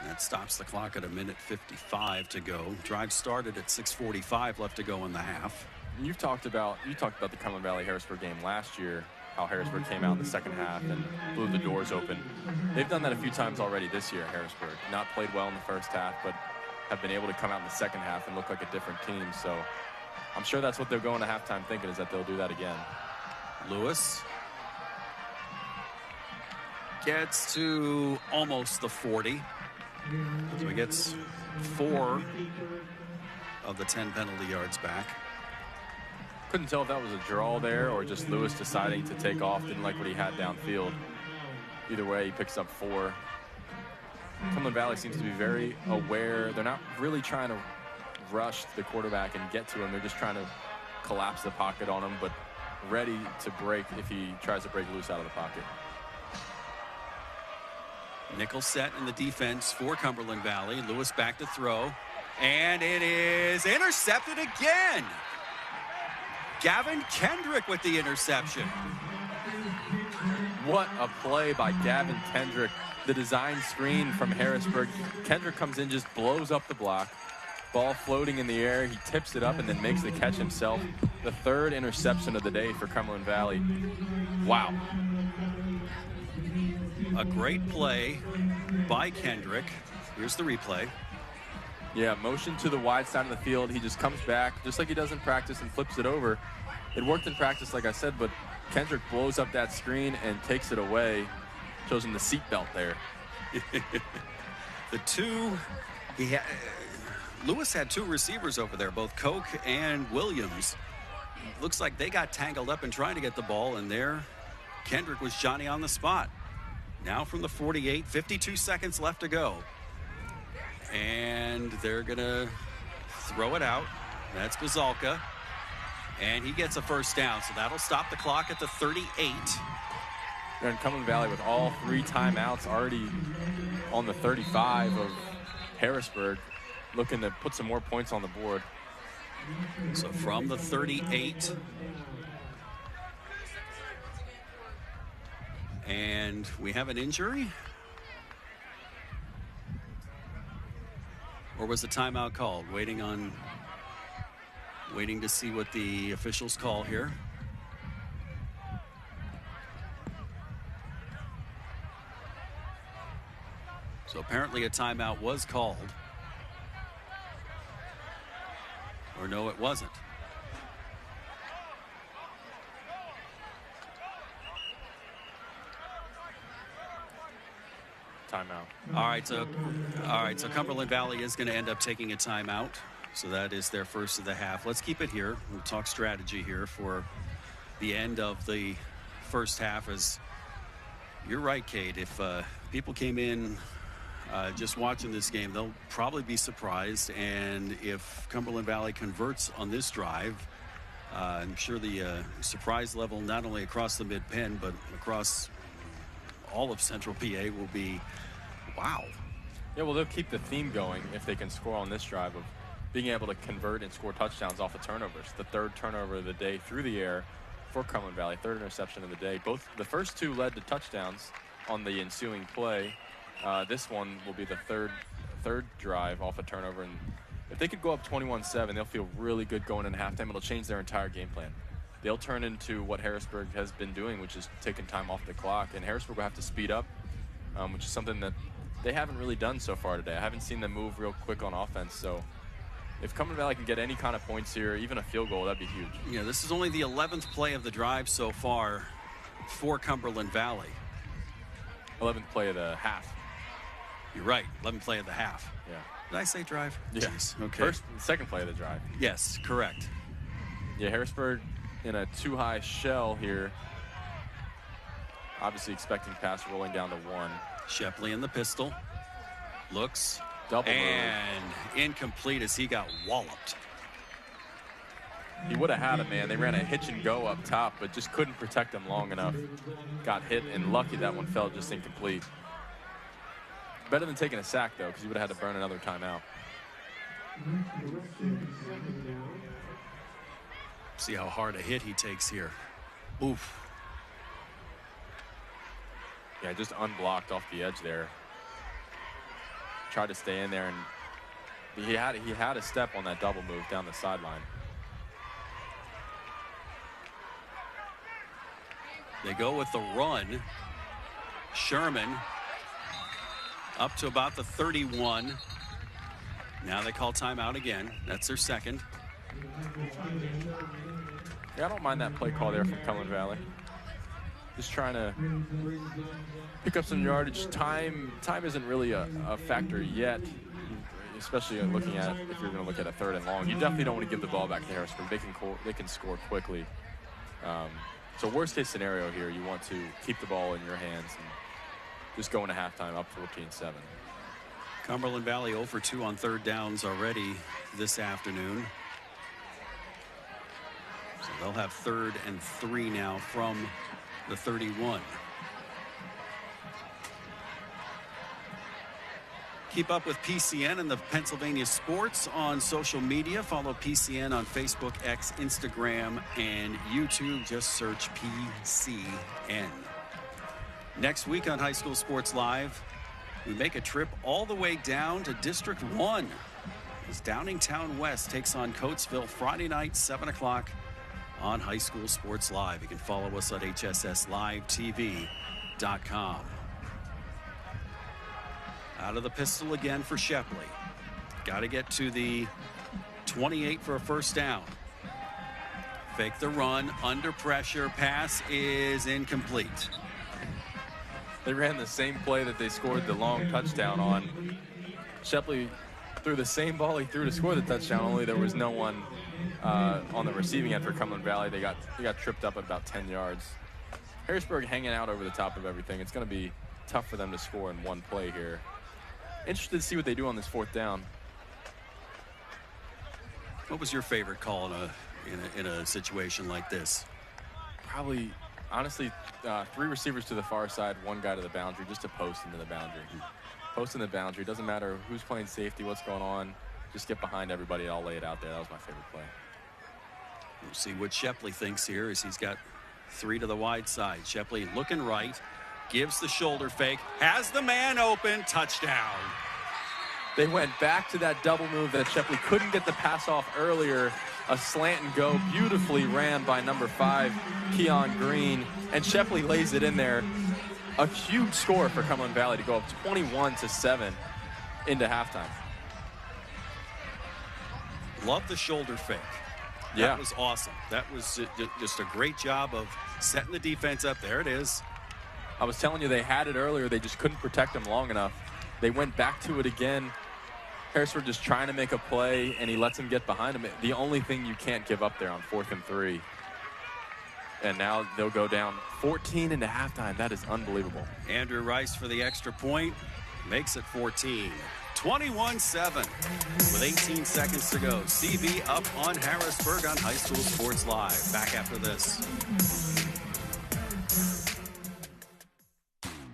That stops the clock at 1:55 to go. Drive started at 6:45 left to go in the half. You talked about the Cumberland Valley Harrisburg game last year, how Harrisburg came out in the second half and blew the doors open. They've done that a few times already this year, Harrisburg. Not played well in the first half, but have been able to come out in the second half and look like a different team. So I'm sure that's what they're going to halftime thinking, is that they'll do that again. Lewis gets to almost the 40. So he gets 4 of the 10 penalty yards back. Couldn't tell if that was a draw there or just Lewis deciding to take off. Didn't like what he had downfield. Either way, he picks up 4. Cumberland Valley seems to be very aware. They're not really trying to rush the quarterback and get to him. They're just trying to collapse the pocket on him, but ready to break if he tries to break loose out of the pocket. Nickel set in the defense for Cumberland Valley. Lewis back to throw, and it is intercepted again. Gavin Kendrick with the interception. What a play by Gavin Kendrick. The design screen from Harrisburg. Kendrick comes in, just blows up the block. Ball floating in the air. He tips it up and then makes the catch himself. The 3rd interception of the day for Cumberland Valley. Wow. A great play by Kendrick. Here's the replay. Yeah, motion to the wide side of the field. He just comes back, just like he does in practice, and flips it over. It worked in practice, like I said, but Kendrick blows up that screen and takes it away. Shows him the seatbelt there. The two, Lewis had 2 receivers over there, both Koch and Williams. Looks like they got tangled up in trying to get the ball, and there Kendrick was Johnny on the spot. Now from the 48, 52 seconds left to go. And they're going to throw it out. That's Bazalka. And he gets a first down, so that'll stop the clock at the 38. They're in Cumberland Valley with all 3 timeouts already on the 35 of Harrisburg, looking to put some more points on the board. So from the 38. And we have an injury? Or was the timeout called? Waiting to see what the officials call here. So apparently a timeout was called. Or no, it wasn't. Timeout. All right, so Cumberland Valley is going to end up taking a timeout. So that is their first of the half. Let's keep it here. We'll talk strategy here for the end of the first half. As you're right, Kate, if people came in just watching this game, they'll probably be surprised. And if Cumberland Valley converts on this drive, I'm sure the surprise level, not only across the mid-pen, but across all of Central PA will be, wow. Yeah, well, they'll keep the theme going if they can score on this drive of being able to convert and score touchdowns off of turnovers. The 3rd turnover of the day through the air for Cumberland Valley, 3rd interception of the day. Both the first 2 led to touchdowns on the ensuing play. This one will be the third drive off a turnover, and if they could go up 21-7, they'll feel really good going into halftime. It'll change their entire game plan. They'll turn into what Harrisburg has been doing, which is taking time off the clock, and Harrisburg will have to speed up, which is something that they haven't really done so far today. I haven't seen them move real quick on offense, so if Cumberland Valley can get any kind of points here, even a field goal, that'd be huge. Yeah, this is only the 11th play of the drive so far for Cumberland Valley. 11th play of the half. You're right, 11th play of the half. Yeah. Did I say drive? Yeah. Jeez. Okay. Second play of the drive. Yes, correct. Yeah, Harrisburg in a too high shell here. Obviously expecting pass rolling down to 1. Shepley in the pistol. Looks. Double and move. Incomplete as he got walloped. He would have had him, man. They ran a hitch and go up top, but just couldn't protect him long enough. Got hit, and lucky that one fell just incomplete. Better than taking a sack, though, because he would have had to burn another timeout. See how hard a hit he takes here. Oof. Yeah, just unblocked off the edge there. Tried to stay in there, and he had a step on that double move down the sideline. They go with the run. Sherman up to about the 31. Now they call timeout again. That's their second. Yeah, I don't mind that play call there from Cumberland Valley. Just trying to pick up some yardage. Time isn't really a factor yet, especially looking at if you're going to look at a 3rd and long. You definitely don't want to give the ball back to Harrisburg. They can score quickly. So worst case scenario here, you want to keep the ball in your hands and just go into halftime up 14-7. Cumberland Valley 0 for 2 on 3rd downs already this afternoon. So they'll have 3rd and 3 now from the 31. Keep up with PCN and the Pennsylvania sports on social media. Follow PCN on Facebook, X, Instagram, and YouTube. Just search PCN. Next week on High School Sports Live, we make a trip all the way down to District 1 as Downingtown West takes on Coatesville Friday night, 7 o'clock on High School Sports Live. You can follow us at hsslivetv.com. Out of the pistol again for Shepley. Got to get to the 28 for a first down. Fake the run, under pressure, pass is incomplete. They ran the same play that they scored the long touchdown on. Shepley threw the same ball he threw to score the touchdown, only there was no one on the receiving end for Cumberland Valley. They got tripped up at about 10 yards. Harrisburg hanging out over the top of everything. It's going to be tough for them to score in one play here. Interested to see what they do on this 4th down. What was your favorite call in a situation like this? Probably, honestly, 3 receivers to the far side, 1 guy to the boundary, just to post into the boundary. Post in the boundary. Doesn't matter who's playing safety, what's going on. Just get behind everybody. I'll lay it out there. That was my favorite play. We'll see what Shepley thinks here as he's got 3 to the wide side. Shepley looking right, gives the shoulder fake, has the man open, touchdown. They went back to that double move that Shepley couldn't get the pass off earlier. A slant and go, beautifully ran by number 5, Keon Green, and Shepley lays it in there. A huge score for Cumberland Valley to go up 21-7 into halftime. Love the shoulder fake. That was awesome. That was just a great job of setting the defense up. There it is. I was telling you they had it earlier. They just couldn't protect him long enough. They went back to it again. Harrisburg just trying to make a play, and he lets him get behind him. The only thing you can't give up there on 4th and 3. And now they'll go down 14 into halftime. That is unbelievable. Andrew Rice for the extra point. Makes it 14. 21-7 with 18 seconds to go. CB up on Harrisburg on High School Sports Live. Back after this.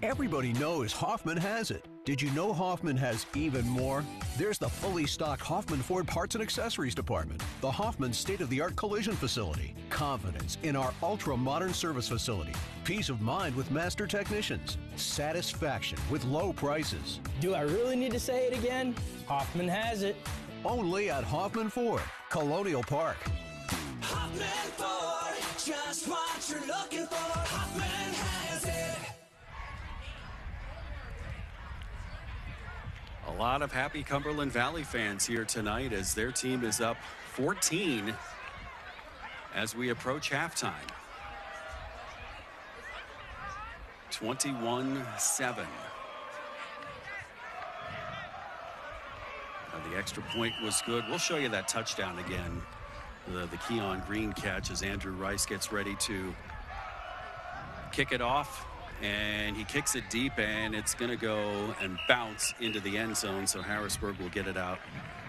Everybody knows Hoffman has it. Did you know Hoffman has even more? There's the fully stocked Hoffman Ford Parts and Accessories Department, the Hoffman state-of-the-art collision facility, confidence in our ultra-modern service facility, peace of mind with master technicians, satisfaction with low prices. Do I really need to say it again? Hoffman has it. Only at Hoffman Ford, Colonial Park. Hoffman Ford, just what you're looking for. Hoffman has it. A lot of happy Cumberland Valley fans here tonight as their team is up 14 as we approach halftime. 21-7. The extra point was good. We'll show you that touchdown again. The Keon Green catch as Andrew Rice gets ready to kick it off. And he kicks it deep, and it's going to go and bounce into the end zone. So Harrisburg will get it out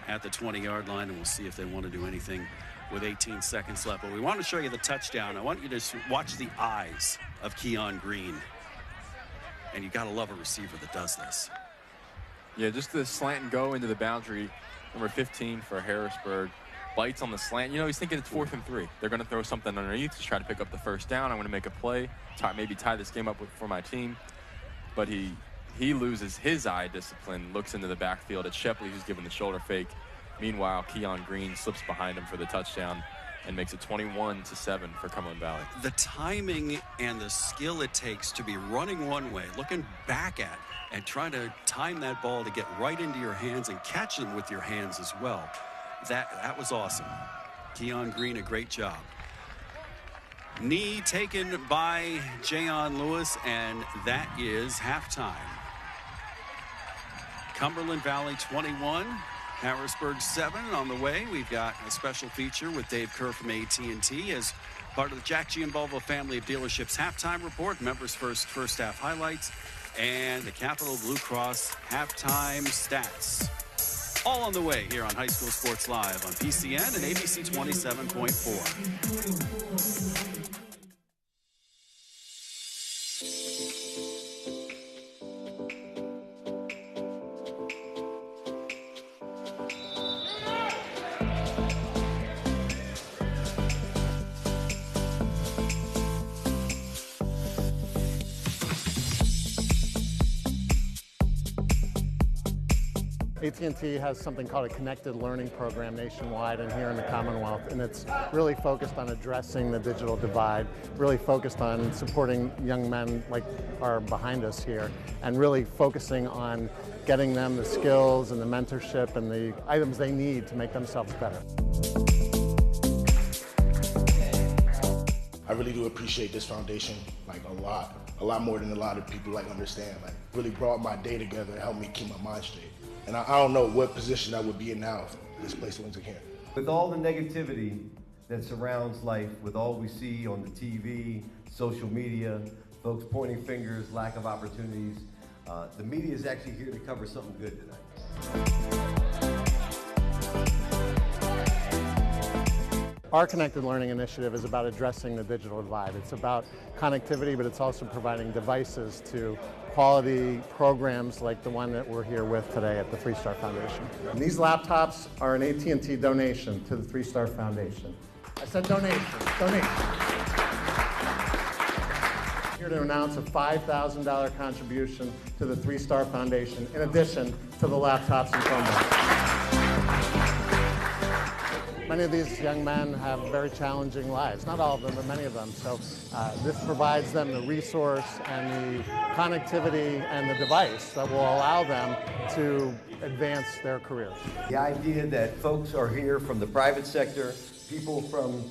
at the 20-yard line, and we'll see if they want to do anything with 18 seconds left. But we want to show you the touchdown. I want you to watch the eyes of Keon Green. And you got to love a receiver that does this. Yeah, just the slant and go into the boundary. Number 15 for Harrisburg. Bites on the slant. You know, he's thinking it's 4th and 3. They're going to throw something underneath to try to pick up the first down. I'm going to make a play, maybe tie this game up for my team. But he loses his eye discipline, looks into the backfield at Shepley, who's giving the shoulder fake. Meanwhile, Keon Green slips behind him for the touchdown. and makes it 21-7 for Cumberland Valley. The timing and the skill it takes to be running one way, looking back at, and trying to time that ball to get right into your hands and catch them with your hands as well. That was awesome. Keon Green, a great job. Knee taken by Jayon Lewis, and that is halftime. Cumberland Valley 21, Harrisburg 7 on the way. We've got a special feature with Dave Kerr from AT&T as part of the Jack Giambalvo family of dealerships halftime report, members first half highlights, and the Capital Blue Cross halftime stats. All on the way here on High School Sports Live on PCN and ABC 27.4. AT&T has something called a connected learning program nationwide and here in the Commonwealth, and it's really focused on addressing the digital divide, really focused on supporting young men like are behind us here, and really focusing on getting them the skills and the mentorship and the items they need to make themselves better. I really do appreciate this foundation, like a lot more than a lot of people understand. Like, really brought my day together and helped me keep my mind straight. And I don't know what position I would be in now if this place wasn't here. With all the negativity that surrounds life, with all we see on the TV, social media, folks pointing fingers, lack of opportunities, the media is actually here to cover something good tonight. Our Connected Learning Initiative is about addressing the digital divide. It's about connectivity, but it's also providing devices to quality programs like the one that we're here with today at the 3-Star Foundation. And these laptops are an AT&T donation to the 3-Star Foundation. I said donation. Here to announce a $5,000 contribution to the 3-Star Foundation, in addition to the laptops and Chromebooks. Many of these young men have very challenging lives. Not all of them, but many of them. So this provides them the resource and the connectivity and the device that will allow them to advance their careers. The idea that folks are here from the private sector, people from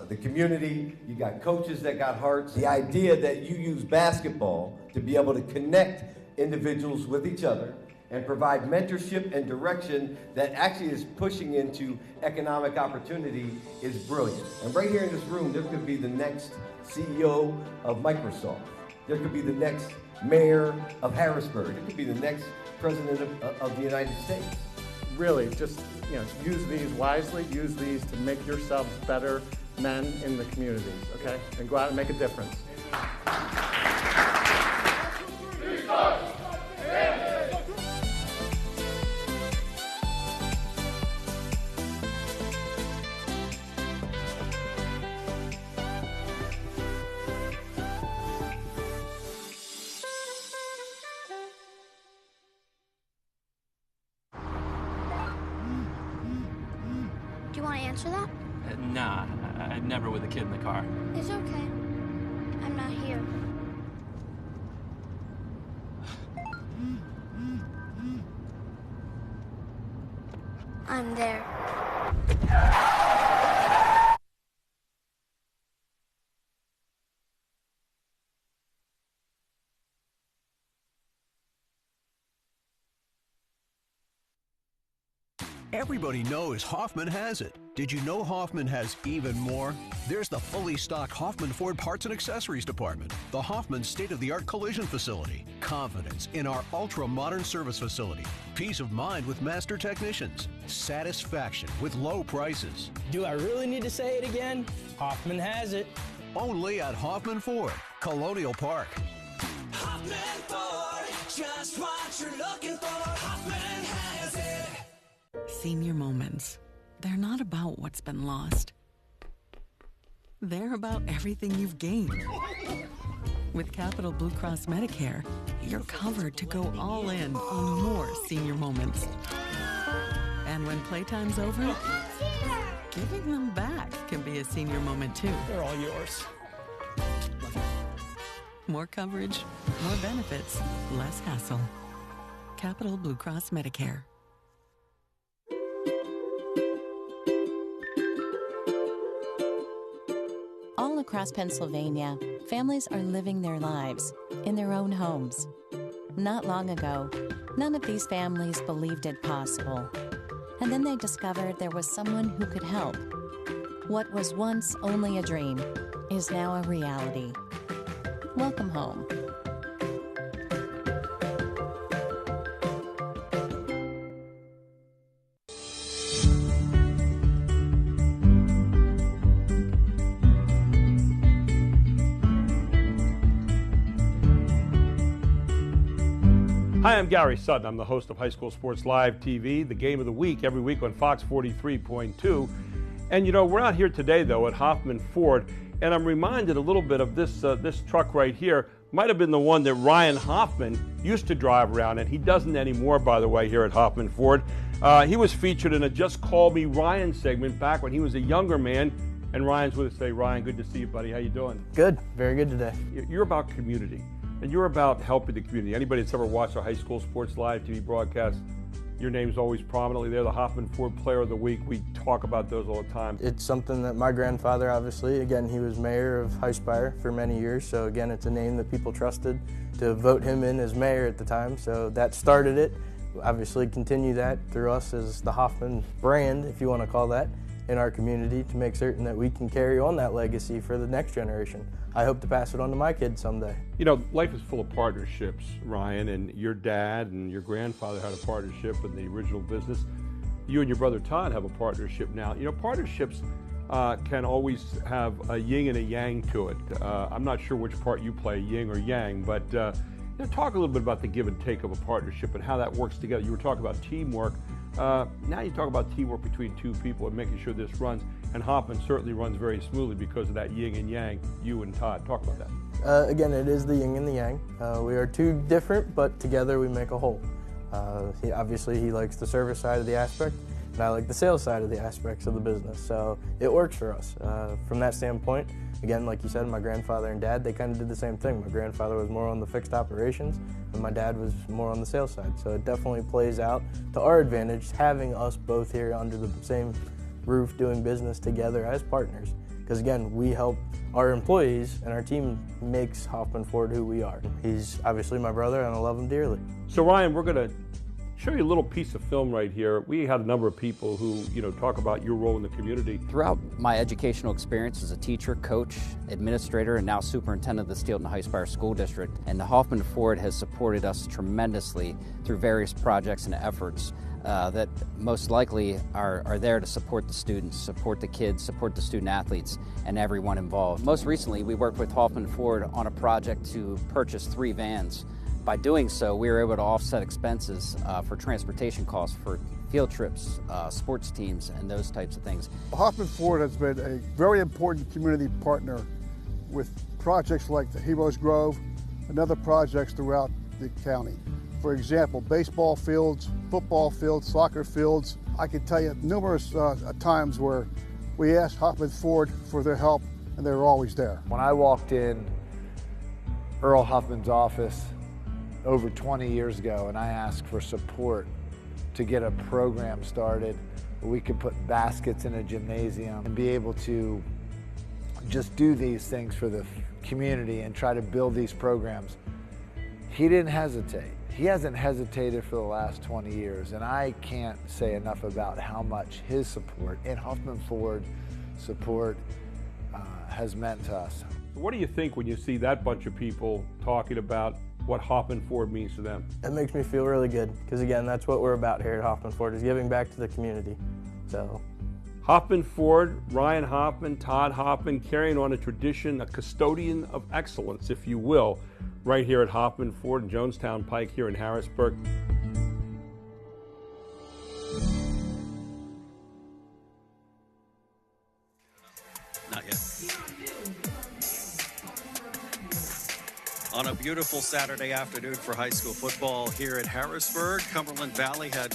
the community, you got coaches that got hearts. The idea that you use basketball to be able to connect individuals with each other and provide mentorship and direction that actually is pushing into economic opportunity is brilliant. And right here in this room, there could be the next CEO of Microsoft. There could be the next mayor of Harrisburg. There could be the next president of the United States. Really, just use these wisely, use these to make yourselves better men in the communities, okay? And go out and make a difference. Do you want to answer that? Nah, I'd never with a kid in the car. It's okay. I'm not here. I'm there. Everybody knows Hoffman has it. Did you know Hoffman has even more? There's the fully stocked Hoffman Ford Parts and Accessories Department, the Hoffman state-of-the-art collision facility, confidence in our ultra-modern service facility, peace of mind with master technicians, satisfaction with low prices. Do I really need to say it again? Hoffman has it. Only at Hoffman Ford, Colonial Park. Hoffman Ford, just what you're looking for. Hoffman has it. Senior moments. They're not about what's been lost. They're about everything you've gained. With Capital Blue Cross Medicare, you're covered to go all in on more senior moments. And when playtime's over, Giving them back can be a senior moment, too. They're all yours. More coverage, more benefits, less hassle. Capital Blue Cross Medicare. All across Pennsylvania, families are living their lives in their own homes. Not long ago, none of these families believed it possible. And then they discovered there was someone who could help. What was once only a dream is now a reality. Welcome home. Hi, I'm Gary Sutton. I'm the host of High School Sports Live TV, the game of the week, every week on Fox 43.2. And, you know, we're out here today, though, at Hoffman Ford, and I'm reminded a little bit of this truck right here. Might have been the one that Ryan Hoffman used to drive around in. He doesn't anymore, by the way, here at Hoffman Ford. He was featured in a Just Call Me Ryan segment back when he was a younger man. And Ryan's with us today. Ryan, good to see you, buddy. How you doing? Good. Very good today. You're about community. And you're about helping the community. Anybody that's ever watched our High School Sports Live TV broadcast, your name's always prominently there, the Hoffman Ford Player of the Week. We talk about those all the time. It's something that my grandfather, obviously, again, he was mayor of Highspire for many years, so again, it's a name that people trusted to vote him in as mayor at the time, so that started it. Obviously, continue that through us as the Hoffman brand, if you want to call that, in our community to make certain that we can carry on that legacy for the next generation. I hope to pass it on to my kids someday. You know, life is full of partnerships, Ryan, and your dad and your grandfather had a partnership in the original business. You and your brother Todd have a partnership now. You know, partnerships can always have a yin and a yang to it. I'm not sure which part you play, yin or yang, but you know, talk a little bit about the give and take of a partnership and how that works together. You were talking about teamwork. Now you talk about teamwork between two people and making sure this runs. And Hoffman certainly runs very smoothly because of that yin and yang, you and Todd. Talk about that. Again, it is the yin and the yang. We are two different, but together we make a whole. Obviously, he likes the service side of the aspect, and I like the sales side of the aspects of the business. So it works for us. From that standpoint, again, like you said, my grandfather and dad, they kind of did the same thing. My grandfather was more on the fixed operations, and my dad was more on the sales side. So it definitely plays out to our advantage, having us both here under the same roof doing business together as partners. Because again, we help our employees and our team makes Hoffman Ford who we are. He's obviously my brother and I love him dearly. So Ryan, we're going to show you a little piece of film right here. We had a number of people who, you know, talk about your role in the community. Throughout my educational experience as a teacher, coach, administrator, and now superintendent of the Steelton Highspire School District, and the Hoffman Ford has supported us tremendously through various projects and efforts that most likely are there to support the students, support the kids, support the student athletes, and everyone involved. Most recently, we worked with Hoffman Ford on a project to purchase 3 vans. By doing so, we were able to offset expenses for transportation costs for field trips, sports teams, and those types of things. Hoffman Ford has been a very important community partner with projects like the Heroes Grove and other projects throughout the county. For example, baseball fields, football fields, soccer fields. I can tell you numerous times where we asked Hoffman Ford for their help, and they were always there. When I walked in Earl Huffman's office over 20 years ago, and I asked for support to get a program started where we could put baskets in a gymnasium and be able to just do these things for the community and try to build these programs, he didn't hesitate. He hasn't hesitated for the last 20 years, and I can't say enough about how much his support and Hoffman Ford support has meant to us. What do you think when you see that bunch of people talking about what Hoffman Ford means to them? It makes me feel really good, because again, that's what we're about here at Hoffman Ford, is giving back to the community. So, Hoffman Ford, Ryan Hoffman, Todd Hoffman, carrying on a tradition, a custodian of excellence, if you will, right here at Hoffman Ford and Jonestown Pike here in Harrisburg. Not yet. On a beautiful Saturday afternoon for high school football here at Harrisburg, Cumberland Valley had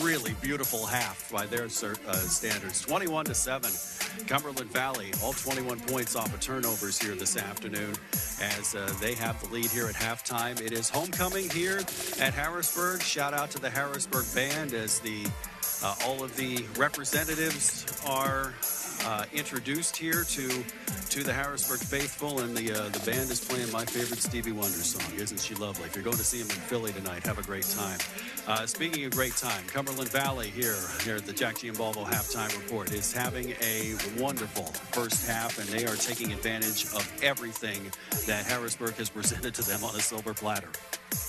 really beautiful half by their standards. 21-7. Cumberland Valley, all 21 points off of turnovers here this afternoon as they have the lead here at halftime. It is homecoming here at Harrisburg. Shout out to the Harrisburg band as all of the representatives are introduced here to the Harrisburg faithful, and the band is playing my favorite Stevie Wonder song, Isn't She Lovely? If you're going to see them in Philly tonight, have a great time. Speaking of great time, Cumberland Valley here at the Jack Giambalvo halftime report is having a wonderful first half, and they are taking advantage of everything that Harrisburg has presented to them on a silver platter.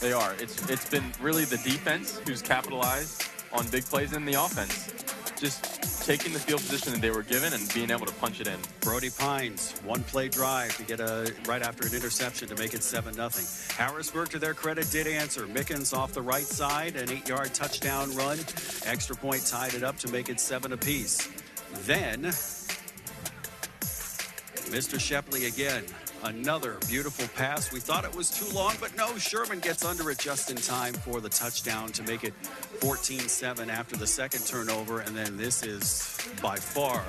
They are. It's been really the defense who's capitalized on big plays in the offense. Just taking the field position that they were given and being able to punch it in. Brody Pines, one-play drive to get right after an interception to make it 7-0. Harrisburg, to their credit, did answer. Mickens off the right side, an 8-yard touchdown run. Extra point tied it up to make it 7 apiece. Then, Mr. Shepley again. Another beautiful pass. We thought it was too long, but no, Sherman gets under it just in time for the touchdown to make it 14-7 after the second turnover. And then this is by far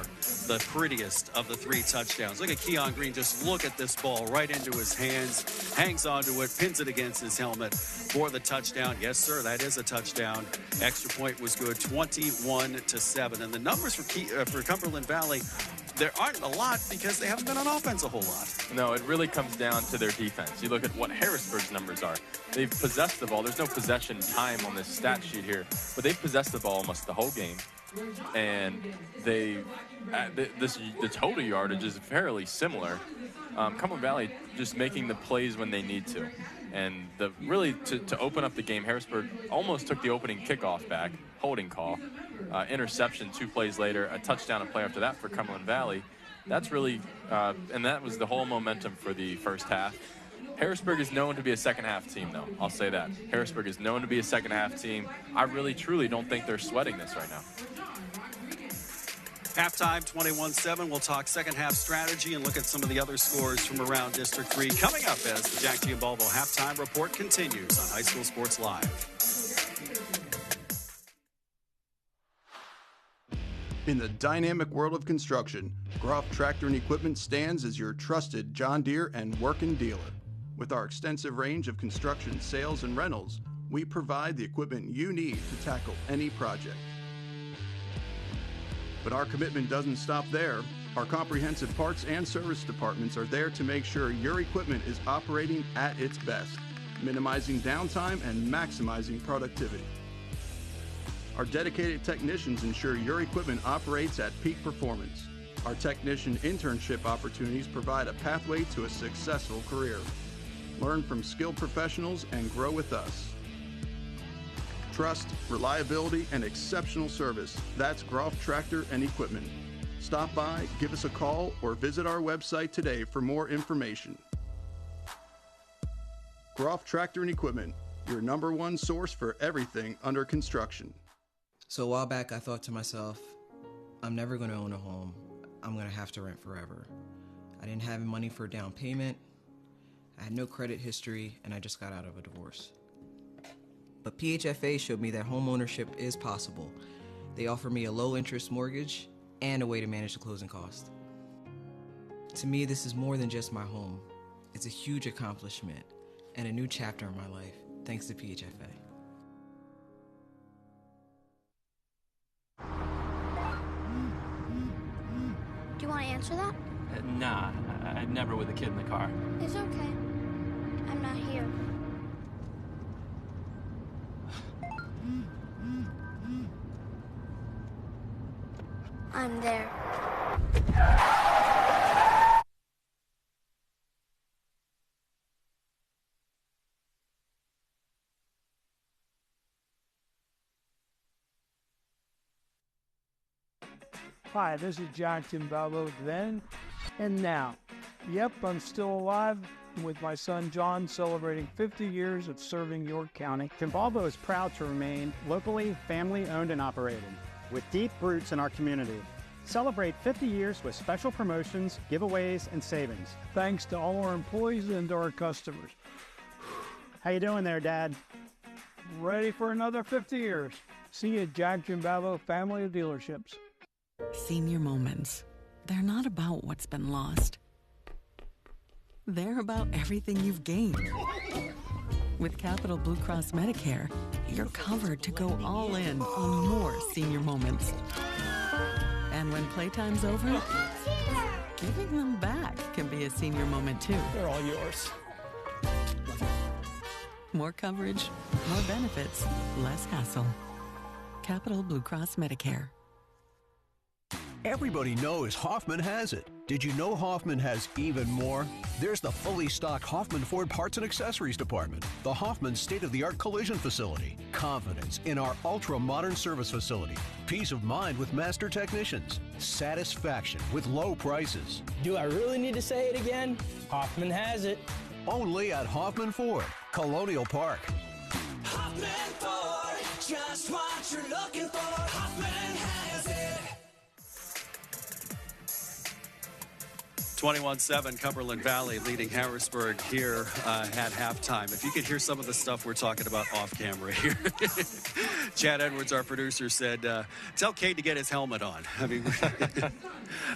the prettiest of the 3 touchdowns. Look at Keon Green. Just look at this ball right into his hands, hangs onto it, pins it against his helmet for the touchdown. Yes, sir, that is a touchdown. Extra point was good, 21-7. And the numbers for Cumberland Valley, there aren't a lot because they haven't been on offense a whole lot. No, it really comes down to their defense. You look at what Harrisburg's numbers are. They've possessed the ball. There's no possession time on this stat sheet here, but they've possessed the ball almost the whole game. And the total yardage is fairly similar. Cumberland Valley just making the plays when they need to. And really to open up the game, Harrisburg almost took the opening kickoff back, holding call. Interception 2 plays later, a touchdown a play after that for Cumberland Valley. That's really, and that was the whole momentum for the first half. Harrisburg is known to be a second-half team, though. I'll say that. Harrisburg is known to be a second-half team. I really, truly don't think they're sweating this right now. Halftime, 21-7. We'll talk second-half strategy and look at some of the other scores from around District 3 coming up as the Jack Giambalvo halftime report continues on High School Sports Live. In the dynamic world of construction, Groff Tractor and Equipment stands as your trusted John Deere and working dealer. With our extensive range of construction sales and rentals, we provide the equipment you need to tackle any project. But our commitment doesn't stop there. Our comprehensive parts and service departments are there to make sure your equipment is operating at its best, minimizing downtime and maximizing productivity. Our dedicated technicians ensure your equipment operates at peak performance. Our technician internship opportunities provide a pathway to a successful career. Learn from skilled professionals and grow with us. Trust, reliability, and exceptional service. That's Groff Tractor and Equipment. Stop by, give us a call, or visit our website today for more information. Groff Tractor and Equipment, your #1 source for everything under construction. So a while back, I thought to myself, I'm never going to own a home. I'm going to have to rent forever. I didn't have money for a down payment. I had no credit history, and I just got out of a divorce. But PHFA showed me that home ownership is possible. They offer me a low-interest mortgage and a way to manage the closing cost. To me, this is more than just my home. It's a huge accomplishment and a new chapter in my life, thanks to PHFA. Do you want to answer that? Nah, I'd never with a kid in the car. It's okay. I'm not here. I'm there. Hi, this is John Giambalvo then and now. Yep, I'm still alive with my son John celebrating 50 years of serving York County. Giambalvo is proud to remain locally family-owned and operated with deep roots in our community. Celebrate 50 years with special promotions, giveaways, and savings. Thanks to all our employees and our customers. How you doing there, Dad? Ready for another 50 years. See you at Jackson Bravo Family of Dealerships. Senior moments. They're not about what's been lost. They're about everything you've gained. With Capital Blue Cross Medicare, you're covered to go all in on more senior moments. And when playtime's over, giving them back can be a senior moment too. They're all yours. More coverage, more benefits, less hassle. Capital Blue Cross Medicare. Everybody knows Hoffman has it. Did you know Hoffman has even more? There's the fully stocked Hoffman Ford Parts and Accessories Department, the Hoffman state-of-the-art collision facility, confidence in our ultra-modern service facility, peace of mind with master technicians, satisfaction with low prices. Do I really need to say it again? Hoffman has it. Only at Hoffman Ford, Colonial Park. Hoffman Ford, just what you're looking for. Hoffman has it. 21-7, Cumberland Valley leading Harrisburg here at halftime. If you could hear some of the stuff we're talking about off camera here. Chad Edwards, our producer, said, tell Cade to get his helmet on. I mean,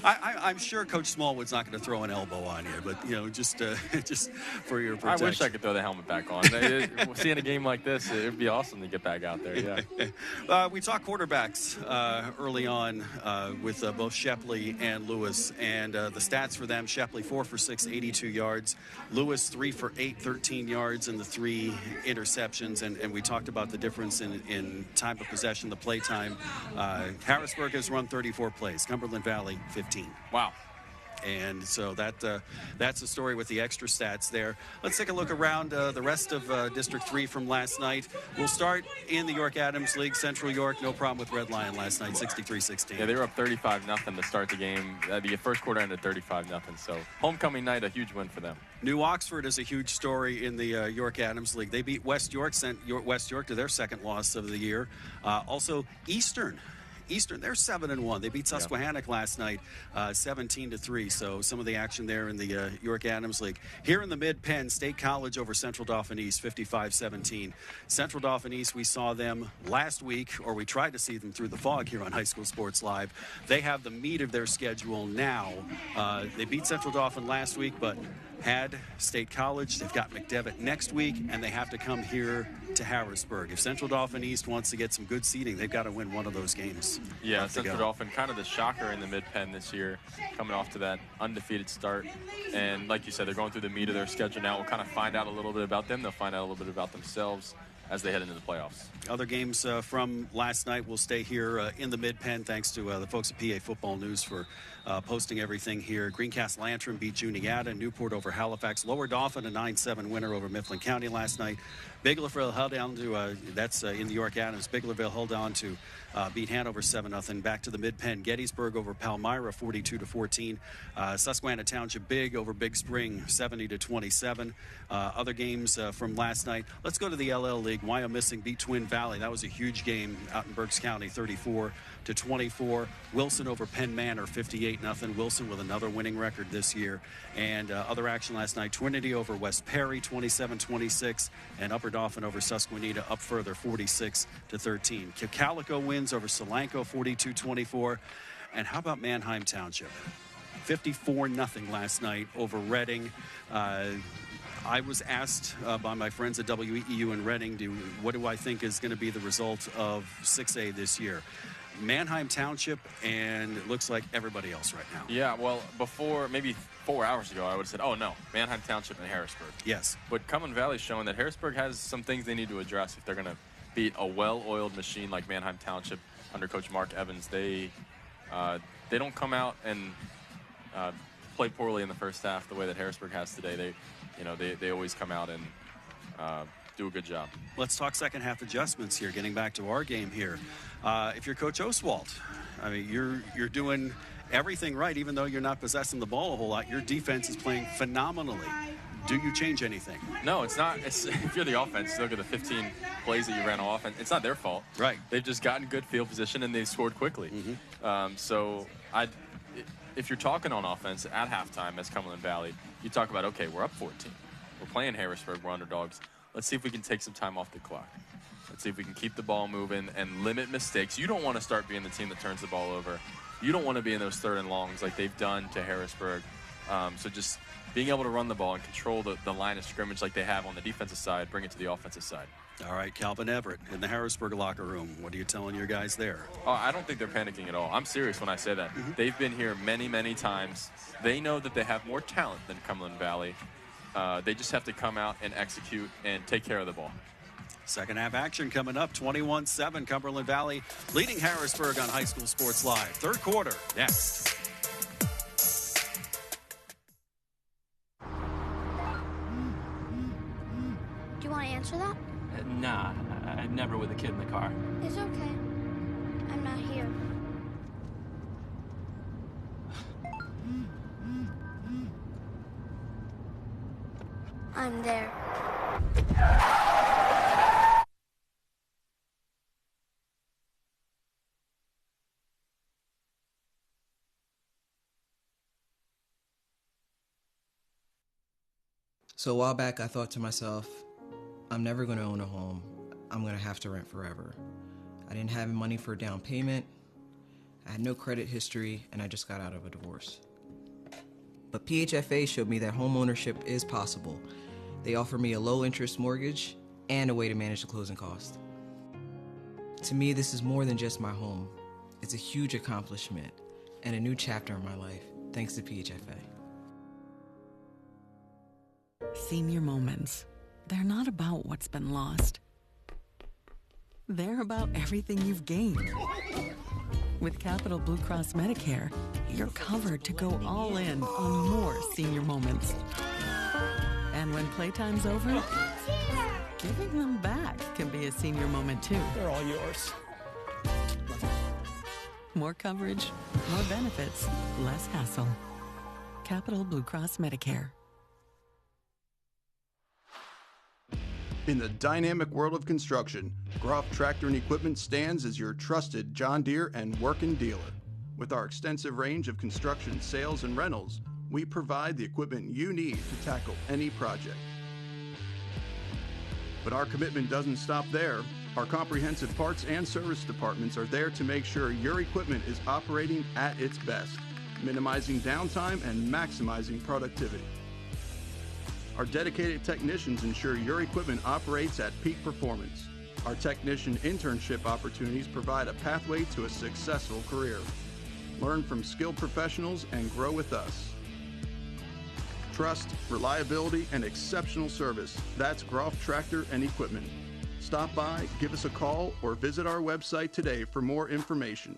I'm sure Coach Smallwood's not going to throw an elbow on you, but, you know, just for your protection. I wish I could throw the helmet back on. Seeing a game like this, it would be awesome to get back out there, yeah. We talked quarterbacks early on with both Shepley and Lewis, and the stats for them: Shepley 4 for 6, 82 yards. Lewis 3 for 8, 13 yards, and the 3 interceptions. And we talked about the difference in time of possession, the play time. Harrisburg has run 34 plays. Cumberland Valley 15. Wow. And so that's the story with the extra stats there. Let's take a look around the rest of District 3 from last night. We'll start in the York-Adams League. Central York, no problem with Red Lion last night, 63-16. Yeah, they were up 35-0 to start the game. The first quarter ended 35-0, so homecoming night, a huge win for them. New Oxford is a huge story in the York-Adams League. They beat West York, sent West York to their second loss of the year. Also, Eastern, they're 7-1. They beat Susquehannock last night, 17-3. So some of the action there in the York-Adams League. Here in the Mid-Penn, State College over Central Dauphin East, 55-17. Central Dauphin East, we saw them last week, or we tried to see them through the fog here on High School Sports Live. They have the meat of their schedule now. They beat Central Dauphin last week, but had State College. They've got McDevitt next week, and they have to come here to Harrisburg. If Central Dauphin East wants to get some good seeding, they've got to win one of those games. Yeah, Central Dauphin, kind of the shocker in the Mid-Penn this year, coming off to that undefeated start. And like you said, they're going through the meat of their schedule now. We'll kind of find out a little bit about them. They'll find out a little bit about themselves as they head into the playoffs. Other games from last night will stay here in the Mid-Penn, thanks to the folks at PA Football News for posting everything here. Greencastle Antrim beat Juniata. Newport over Halifax. Lower Dauphin, a 9-7 winner over Mifflin County last night. Biglerville held down to, that's in the York-Adams. Biglerville held on to beat Hanover 7-0. Back to the Mid-Penn. Gettysburg over Palmyra, 42-14. Susquehanna Township Big over Big Spring, 70-27. Other games from last night. Let's go to the LL League. Wyomissing beat Twin Valley. That was a huge game out in Berks County, 34-24. Wilson over Penn Manor, 58-0. Wilson with another winning record this year. And other action last night: Trinity over West Perry, 27-26. And Upper Dauphin over Susquehanna up further, 46-13. Calico wins over Solanco, 42-24. And how about Manheim Township? 54-0 last night over Reading. I was asked by my friends at WEEU in Reading, what do I think is going to be the result of 6A this year? Manheim Township, and it looks like everybody else right now. Yeah, well, before, maybe 4 hours ago, I would have said, oh, no, Manheim Township and Harrisburg. Yes. But Cumberland Valley's showing that Harrisburg has some things they need to address if they're going to beat a well-oiled machine like Manheim Township under Coach Mark Evans. They don't come out and play poorly in the first half the way that Harrisburg has today. They always come out and do a good job. Let's talk second half adjustments here, getting back to our game here. If you're Coach Oswald, I mean, you're doing everything right, even though you're not possessing the ball a whole lot. Your defense is playing phenomenally. Do you change anything? No, it's not. If you're the offense, look at the 15 plays that you ran on offense. It's not their fault. Right. They've just gotten good field position and they've scored quickly. So if you're talking on offense at halftime as Cumberland Valley, you talk about, okay, we're up 14. We're playing Harrisburg. We're underdogs. Let's see if we can take some time off the clock. Let's see if we can keep the ball moving and limit mistakes. You don't want to start being the team that turns the ball over. You don't want to be in those third and longs like they've done to Harrisburg. So just being able to run the ball and control the line of scrimmage like they have on the defensive side, bring it to the offensive side. All right, Calvin Everett in the Harrisburg locker room. What are you telling your guys there? Oh, I don't think they're panicking at all. I'm serious when I say that. They've been here many, many times. They know that they have more talent than Cumberland Valley. They just have to come out and execute and take care of the ball. Second half action coming up, 21-7, Cumberland Valley leading Harrisburg on High School Sports Live. Third quarter, next. Do you want to answer that? Nah, I'd never with a kid in the car. It's okay. I'm not here. I'm there. So a while back, I thought to myself, I'm never going to own a home. I'm going to have to rent forever. I didn't have money for a down payment. I had no credit history, and I just got out of a divorce. But PHFA showed me that home ownership is possible. They offer me a low-interest mortgage and a way to manage the closing cost. To me, this is more than just my home. It's a huge accomplishment and a new chapter in my life, thanks to PHFA. Senior moments. They're not about what's been lost. They're about everything you've gained. With Capital Blue Cross Medicare, you're covered to go all in on more senior moments. And when playtime's over, giving them back can be a senior moment too. They're all yours. More coverage, more benefits, less hassle. Capital Blue Cross Medicare. In the dynamic world of construction, Groff Tractor and Equipment stands as your trusted John Deere and working dealer. With our extensive range of construction sales and rentals, we provide the equipment you need to tackle any project. But our commitment doesn't stop there. Our comprehensive parts and service departments are there to make sure your equipment is operating at its best, minimizing downtime and maximizing productivity. Our dedicated technicians ensure your equipment operates at peak performance. Our technician internship opportunities provide a pathway to a successful career. Learn from skilled professionals and grow with us. Trust, reliability, and exceptional service. That's Groff Tractor and Equipment. Stop by, give us a call, or visit our website today for more information.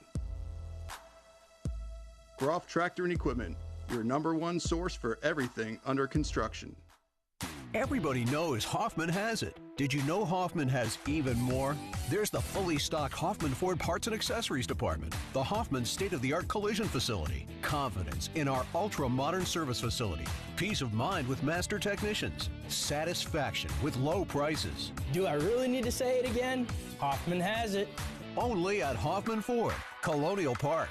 Groff Tractor and Equipment, your #1 source for everything under construction. Everybody knows Hoffman has it. Did you know Hoffman has even more? There's the fully stocked Hoffman Ford Parts and Accessories Department, the Hoffman state-of-the-art collision facility, confidence in our ultra-modern service facility, peace of mind with master technicians, satisfaction with low prices. Do I really need to say it again? Hoffman has it. Only at Hoffman Ford, Colonial Park.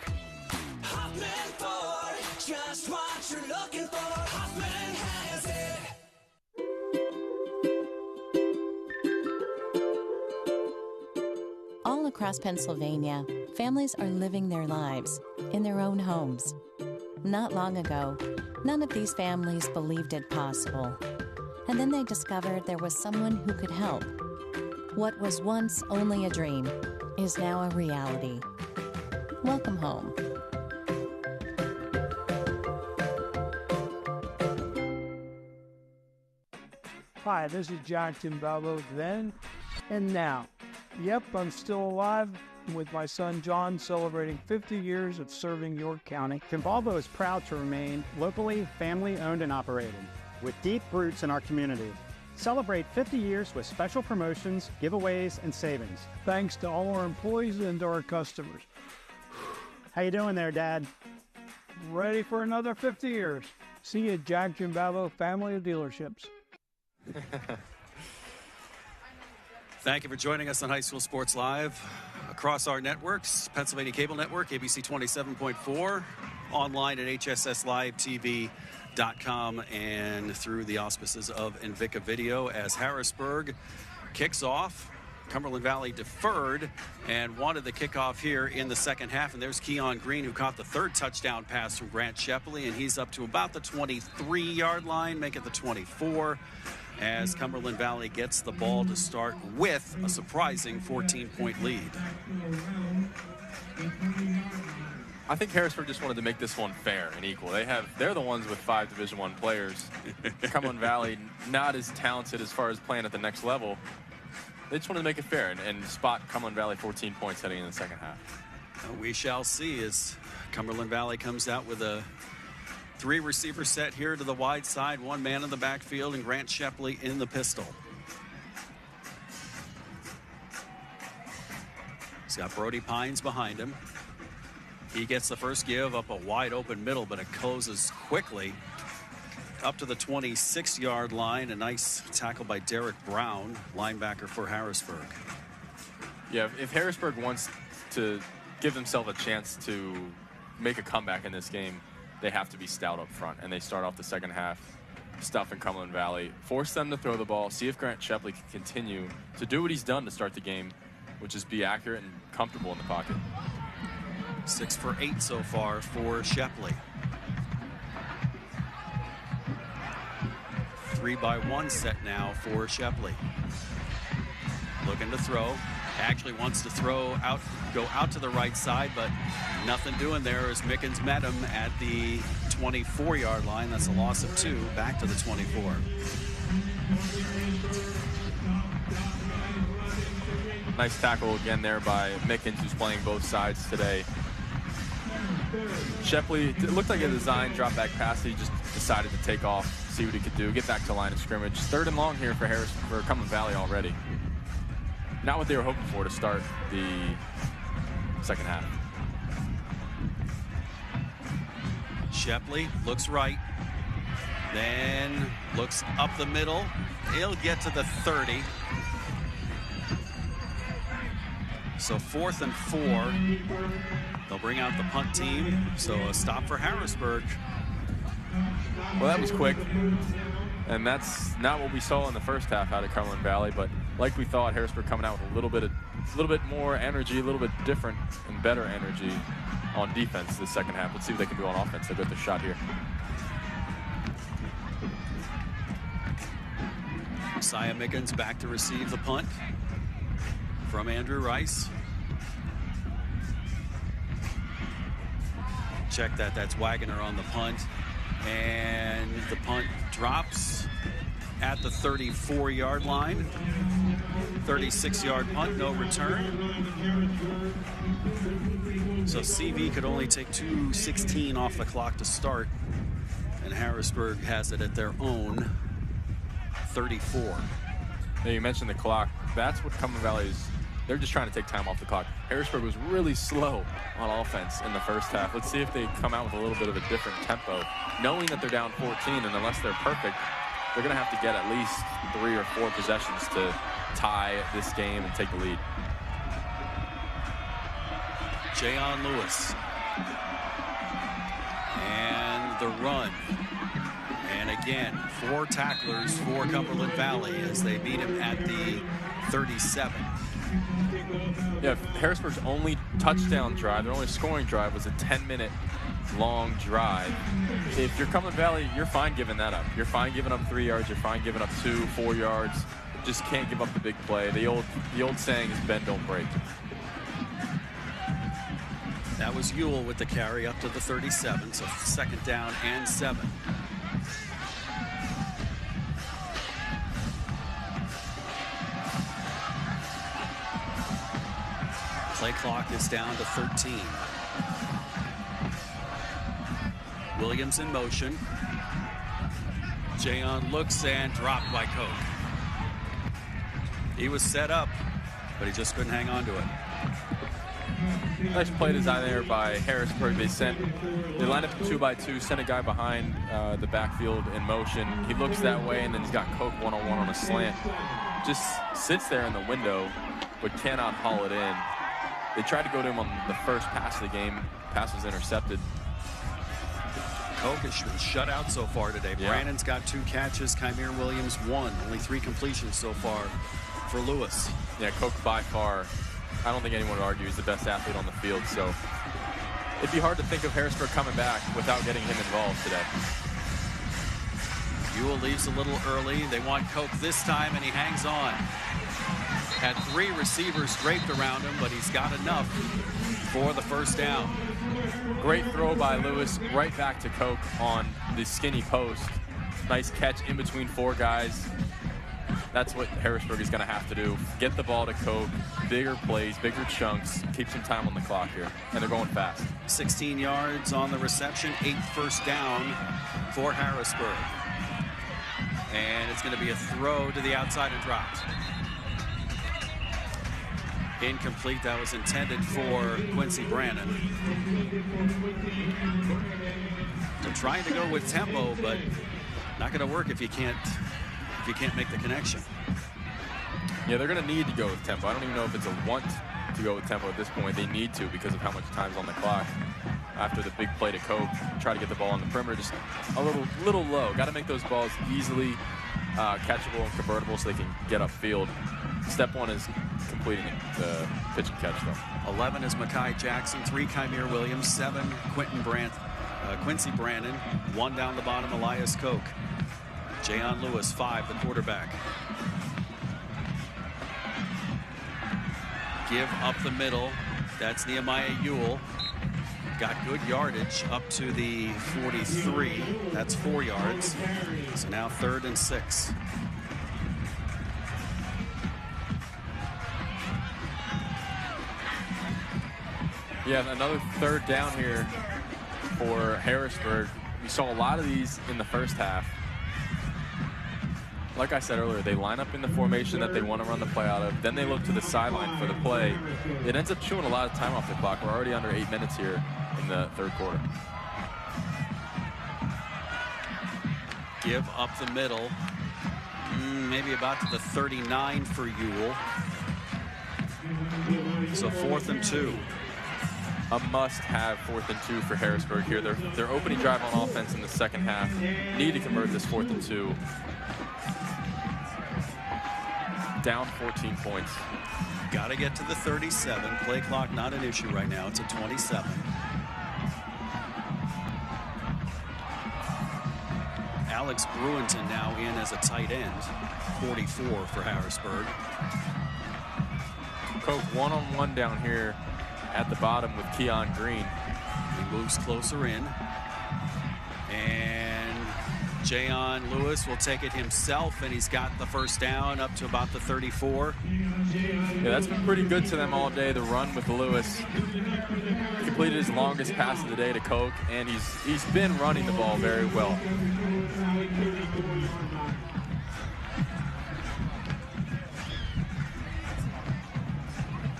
Hoffman Ford, just what you're looking for. Hoffman has it. All across Pennsylvania, families are living their lives in their own homes. Not long ago, none of these families believed it possible. And then they discovered there was someone who could help. What was once only a dream is now a reality. Welcome home. Hi, this is John Timbalbo then and now. Yep, I'm still alive with my son John celebrating 50 years of serving York County. Timbalbo is proud to remain locally family-owned and operated with deep roots in our community. Celebrate 50 years with special promotions, giveaways, and savings. Thanks to all our employees and our customers. How you doing there, Dad? Ready for another 50 years. See you at Jack Timbalbo Family of Dealerships. Thank you for joining us on High School Sports Live across our networks, Pennsylvania Cable Network, ABC 27.4, online at hsslivetv.com, and through the auspices of Invica Video as Harrisburg kicks off Cumberland Valley deferred and wanted the kickoff here in the second half. And there's Keon Green, who caught the third touchdown pass from Grant Shepley, and he's up to about the 23-yard line, make it the 24, as Cumberland Valley gets the ball to start with a surprising 14-point lead. I think Harrisburg just wanted to make this one fair and equal. They're the ones with 5 Division I players. Cumberland Valley not as talented as far as playing at the next level. They just wanted to make it fair and spot Cumberland Valley 14 points heading in the second half. We shall see as Cumberland Valley comes out with a 3-receiver set here to the wide side, 1 man in the backfield, and Grant Shepley in the pistol. He's got Brody Pines behind him. He gets the first give up a wide open middle, but it closes quickly up to the 26-yard line. A nice tackle by Derek Brown, linebacker for Harrisburg. Yeah, if Harrisburg wants to give themselves a chance to make a comeback in this game, they have to be stout up front, and they start off the second half stuffing Cumberland Valley. Force them to throw the ball, see if Grant Shepley can continue to do what he's done to start the game, which is be accurate and comfortable in the pocket. 6 for 8 so far for Shepley. 3-by-1 set now for Shepley. Looking to throw. Actually wants to throw out, go out to the right side, but nothing doing there as Mickens met him at the 24-yard line. That's a loss of 2, back to the 24. Nice tackle again there by Mickens, who's playing both sides today. Shepley, it looked like a design drop back pass. He just decided to take off, see what he could do, get back to line of scrimmage. 3rd and long here for Cumberland Valley already. Not what they were hoping for to start the second half. Shepley looks right, then looks up the middle. He'll get to the 30. So 4th and 4. They'll bring out the punt team. So a stop for Harrisburg. Well, that was quick. And that's not what we saw in the first half out of Cumberland Valley. But like we thought, Harrisburg coming out with a little bit more energy, a little bit different and better energy on defense this second half. Let's see what they can do on offense. They've got the shot here. Messiah Mickens back to receive the punt from Andrew Rice. Check that, that's Wagner on the punt. And the punt drops at the 34-yard line. 36-yard punt, no return. So CV could only take 2:16 off the clock to start. And Harrisburg has it at their own 34. Now you mentioned the clock. That's what Cumberland Valley is. They're just trying to take time off the clock. Harrisburg was really slow on offense in the first half. Let's see if they come out with a little bit of a different tempo, knowing that they're down 14, and unless they're perfect, they're going to have to get at least 3 or 4 possessions to tie this game and take the lead. Jayon Lewis. And the run. And again, 4 tacklers for Cumberland Valley as they beat him at the 37. Yeah, Harrisburg's only touchdown drive, their only scoring drive, was a 10-minute long drive. If you're Cumberland Valley, you're fine giving that up. You're fine giving up 3 yards. You're fine giving up 2, 4 yards. Just can't give up the big play. The old saying is bend, don't break. That was Ewell with the carry up to the 37, so 2nd down and 7. Play clock is down to 13. Williams in motion. Jayon looks and dropped by Koch. He was set up, but he just couldn't hang on to it. Nice play design there by Harrisburg. They line up 2-by-2, sent a guy behind the backfield in motion. He looks that way, and then he's got Koch one-on-one on a slant. Just sits there in the window, but cannot haul it in. They tried to go to him on the first pass of the game. Pass was intercepted. Koch has been shut out so far today. Yeah. Brandon's got 2 catches. Kymere Williams 1. Only 3 completions so far for Lewis. Yeah, Koch by far, I don't think anyone would argue he's the best athlete on the field, so it'd be hard to think of Harrisburg coming back without getting him involved today. Ewell leaves a little early. They want Koch this time, and he hangs on. Had 3 receivers draped around him, but he's got enough for the first down. Great throw by Lewis, right back to Koch on the skinny post. Nice catch in between 4 guys. That's what Harrisburg is going to have to do. Get the ball to Koch, bigger plays, bigger chunks, keep some time on the clock here, and they're going fast. 16 yards on the reception, 8th first down for Harrisburg. And it's going to be a throw to the outside and dropped. Incomplete. That was intended for Quincy Brannon. They're trying to go with tempo, but not going to work if you can't make the connection. Yeah, they're going to need to go with tempo. I don't even know if it's a want to go with tempo at this point. They need to because of how much time's on the clock. After the big play to Koch, try to get the ball on the perimeter, just a little low. Got to make those balls easily catchable and convertible so they can get upfield. Step 1 is completing the pitch and catch, though. 11 is Mekhi Jackson, 3 Kymere Williams, 7 Quincy Brannon, 1 down the bottom Elias Koch. Jayon Lewis, 5, the quarterback. Give up the middle. That's Nehemiah Ewell. Got good yardage up to the 43. That's 4 yards. So now 3rd and 6. Yeah, another 3rd down here for Harrisburg. We saw a lot of these in the first half. Like I said earlier, they line up in the formation that they want to run the play out of. Then they look to the sideline for the play. It ends up chewing a lot of time off the clock. We're already under 8 minutes here in the 3rd quarter. Give up the middle. Maybe about to the 39 for Ewell. So 4th and 2. A must-have 4th and 2 for Harrisburg here. Their opening drive on offense in the second half. Need to convert this 4th and 2. Down 14 points. Got to get to the 37. Play clock not an issue right now. It's a 27. Alex Bruinton now in as a tight end. 44 for Harrisburg. Koch one-on-one down here at the bottom with Keon Green. He moves closer in. And Jayon Lewis will take it himself, and he's got the first down up to about the 34. Yeah, that's been pretty good to them all day, the run with Lewis. Completed his longest pass of the day to Koch, and he's been running the ball very well.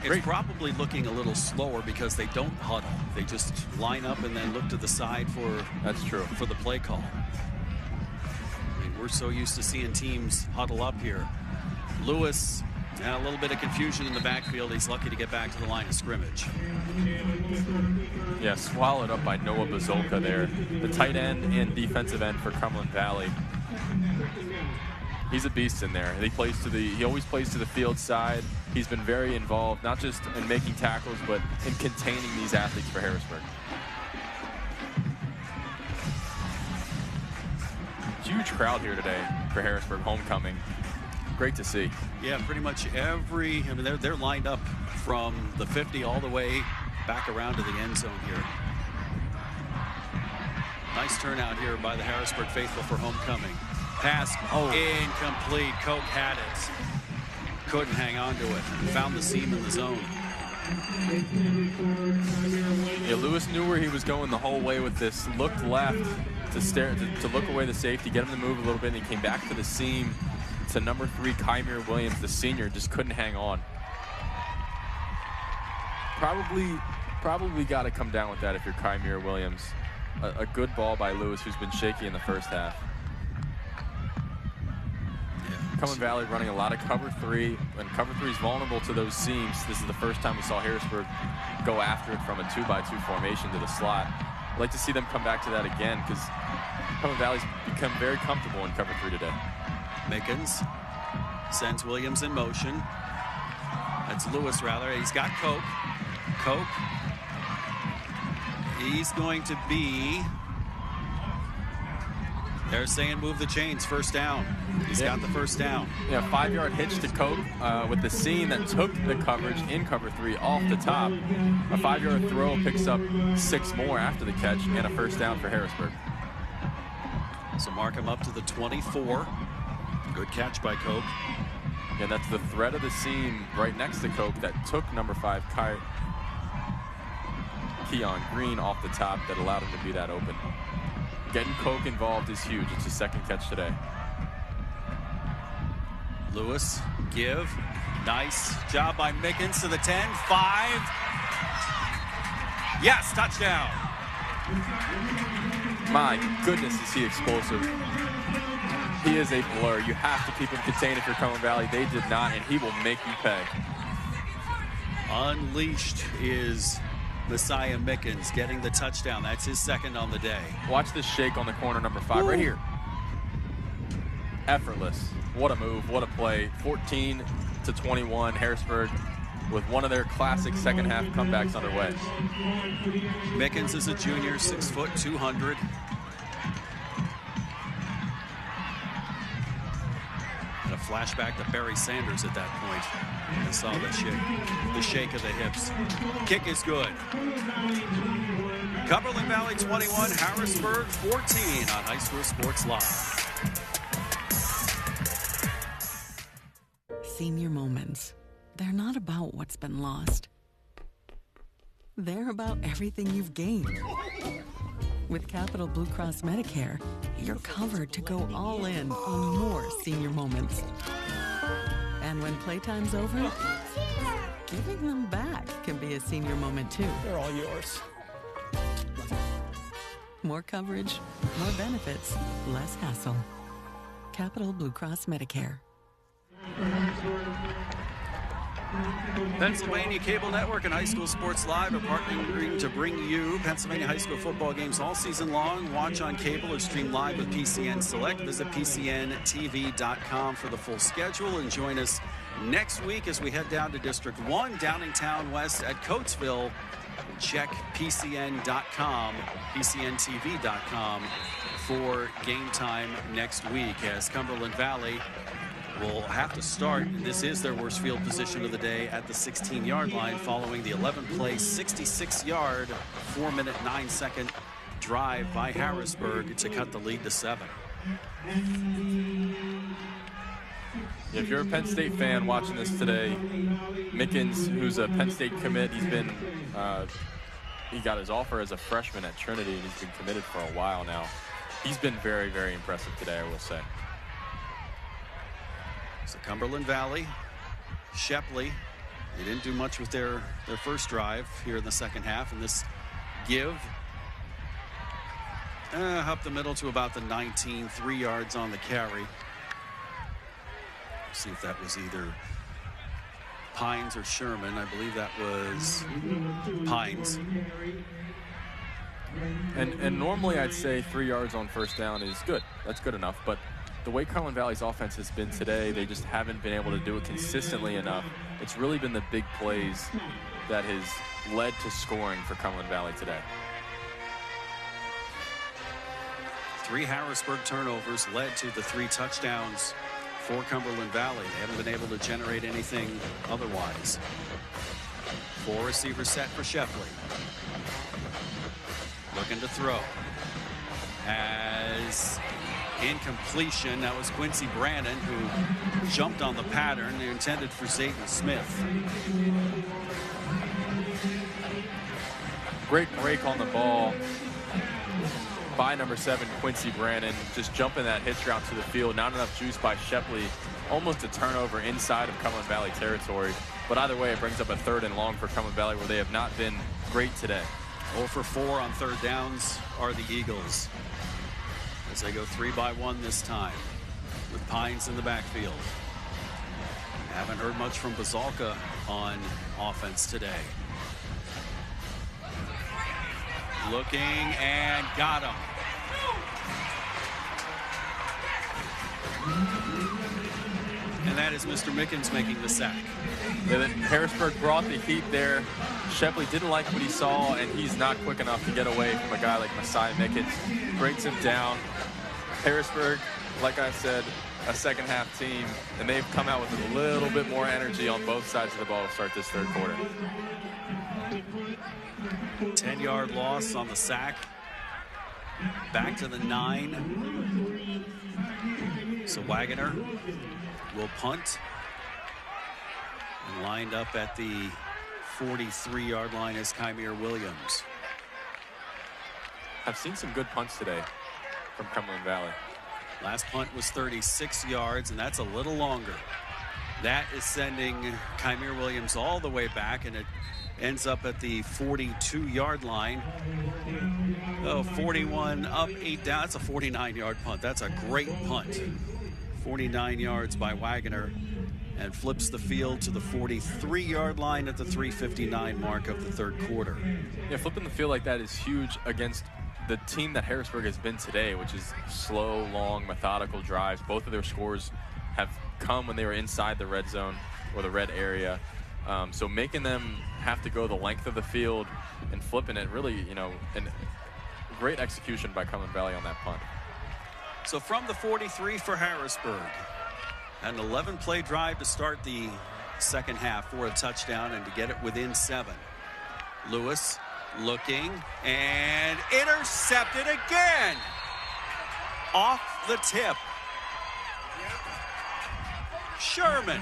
It's probably looking a little slower because they don't huddle. They just line up and then look to the side for the play call. I mean, we're so used to seeing teams huddle up here. Lewis, a little bit of confusion in the backfield. He's lucky to get back to the line of scrimmage. Yeah, swallowed up by Noah Bazolka there. The tight end and defensive end for Cumberland Valley. He's a beast in there. He always plays to the field side. He's been very involved, not just in making tackles, but in containing these athletes for Harrisburg. Huge crowd here today for Harrisburg homecoming. Great to see. Yeah, pretty much they're lined up from the 50 all the way back around to the end zone here. Nice turnout here by the Harrisburg faithful for homecoming. Pass incomplete. Koch had it. Couldn't hang on to it. Found the seam in the zone. Yeah, Lewis knew where he was going the whole way with this. Looked left to look away the safety, get him to move a little bit, and he came back to the seam to number 3, Kymere Williams, the senior, just couldn't hang on. Probably got to come down with that if you're Kymere Williams. A good ball by Lewis, who's been shaky in the first half. Cumberland Valley running a lot of cover 3, and cover 3 is vulnerable to those seams. This is the first time we saw Harrisburg go after it from a 2-by-2 formation to the slot. I'd like to see them come back to that again because Cumberland Valley's become very comfortable in cover 3 today. Mickens Sends Williams in motion. That's Lewis, rather. He's got Koch. Koch. He's going to be... They're saying move the chains, first down. He's got the first down. Yeah, 5-yard hitch to Koch with the seam that took the coverage in cover 3 off the top. A 5-yard throw picks up 6 more after the catch and a first down for Harrisburg. So mark him up to the 24. Good catch by Koch. And that's the thread of the seam right next to Koch that took number 5, Keon Green, off the top that allowed him to be that open. Getting Koch involved is huge. It's his second catch today. Lewis, give. Nice job by Mickens to the 10, 5. Yes, touchdown. My goodness, is he explosive. He is a blur. You have to keep him contained if you're Cumberland Valley. They did not, and he will make you pay. Unleashed is Messiah Mickens getting the touchdown. That's his second on the day. Watch this shake on the corner, number 5, right here. Effortless. What a move, what a play. 14-21, Harrisburg with one of their classic second half comebacks underway. Mickens is a junior, 6 foot, 200. And a flashback to Barry Sanders at that point. I saw the shake of the hips. Kick is good. Cumberland Valley 21, Harrisburg 14 on High School Sports Live. Senior moments. They're not about what's been lost. They're about everything you've gained. With Capital Blue Cross Medicare, you're covered to go all in on more senior moments. And when playtime's over, giving them back can be a senior moment too. They're all yours. More coverage, more benefits, less hassle. Capital Blue Cross Medicare. Pennsylvania Cable Network and High School Sports Live are partnering to bring you Pennsylvania high school football games all season long. Watch on cable or stream live with PCN Select. Visit PCNTV.com for the full schedule and join us next week as we head down to District 1, Downingtown West at Coatesville. Check PCN.com, PCNTV.com for game time next week as Cumberland Valley will have to start. This is their worst field position of the day at the 16-yard line following the 11-play, 66-yard, 4-minute, 9-second drive by Harrisburg to cut the lead to 7. If you're a Penn State fan watching this today, Mickens, who's a Penn State commit, he got his offer as a freshman at Trinity, and he's been committed for a while now. He's been very, very impressive today, I will say. So Cumberland Valley, Shepley, they didn't do much with their first drive here in the second half, and this give up the middle to about the 19, 3 yards on the carry. See if that was either Pines or Sherman. I believe that was Pines. And normally I'd say 3 yards on first down is good. That's good enough. But the way Cumberland Valley's offense has been today, they just haven't been able to do it consistently enough. It's really been the big plays that has led to scoring for Cumberland Valley today. 3 Harrisburg turnovers led to the 3 touchdowns for Cumberland Valley. They haven't been able to generate anything otherwise. 4 receivers set for Shepley. Looking to throw. As incompletion, that was Quincy Brannon who jumped on the pattern. They intended for Zayden Smith. Great break on the ball by number 7, Quincy Brannon, just jumping that hitch route to the field. Not enough juice by Shepley. Almost a turnover inside of Cumberland Valley territory. But either way, it brings up a 3rd and long for Cumberland Valley, where they have not been great today. 0 for 4 on 3rd downs are the Eagles, as they go 3 by 1 this time with Pines in the backfield. Haven't heard much from Bazalka on offense today. Looking and got him. And that is Mr. Mickens making the sack. Yeah, Harrisburg brought the heat there. Shepley didn't like what he saw, and he's not quick enough to get away from a guy like Messiah Mickens. Breaks him down. Harrisburg, like I said, a second half team, and they've come out with a little bit more energy on both sides of the ball to start this third quarter. 10-yard loss on the sack. Back to the 9. So Wagoner will punt. And lined up at the 43-yard line is Kymere Williams. I've seen some good punts today from Cumberland Valley. Last punt was 36 yards, and that's a little longer. That is sending Kymere Williams all the way back, and it ends up at the 42-yard line. Oh, 41 up, 8 down. That's a 49-yard punt. That's a great punt. 49 yards by Wagoner, and flips the field to the 43-yard line at the 3:59 mark of the third quarter. Yeah, flipping the field like that is huge against the team that Harrisburg has been today, which is slow, long, methodical drives. Both of their scores have come when they were inside the red zone or the red area. So making them have to go the length of the field and flipping it, really, you know, and great execution by Cumberland Valley on that punt. So from the 43 for Harrisburg, an 11-play drive to start the second half for a touchdown and to get it within 7. Lewis looking and intercepted again. Off the tip. Sherman.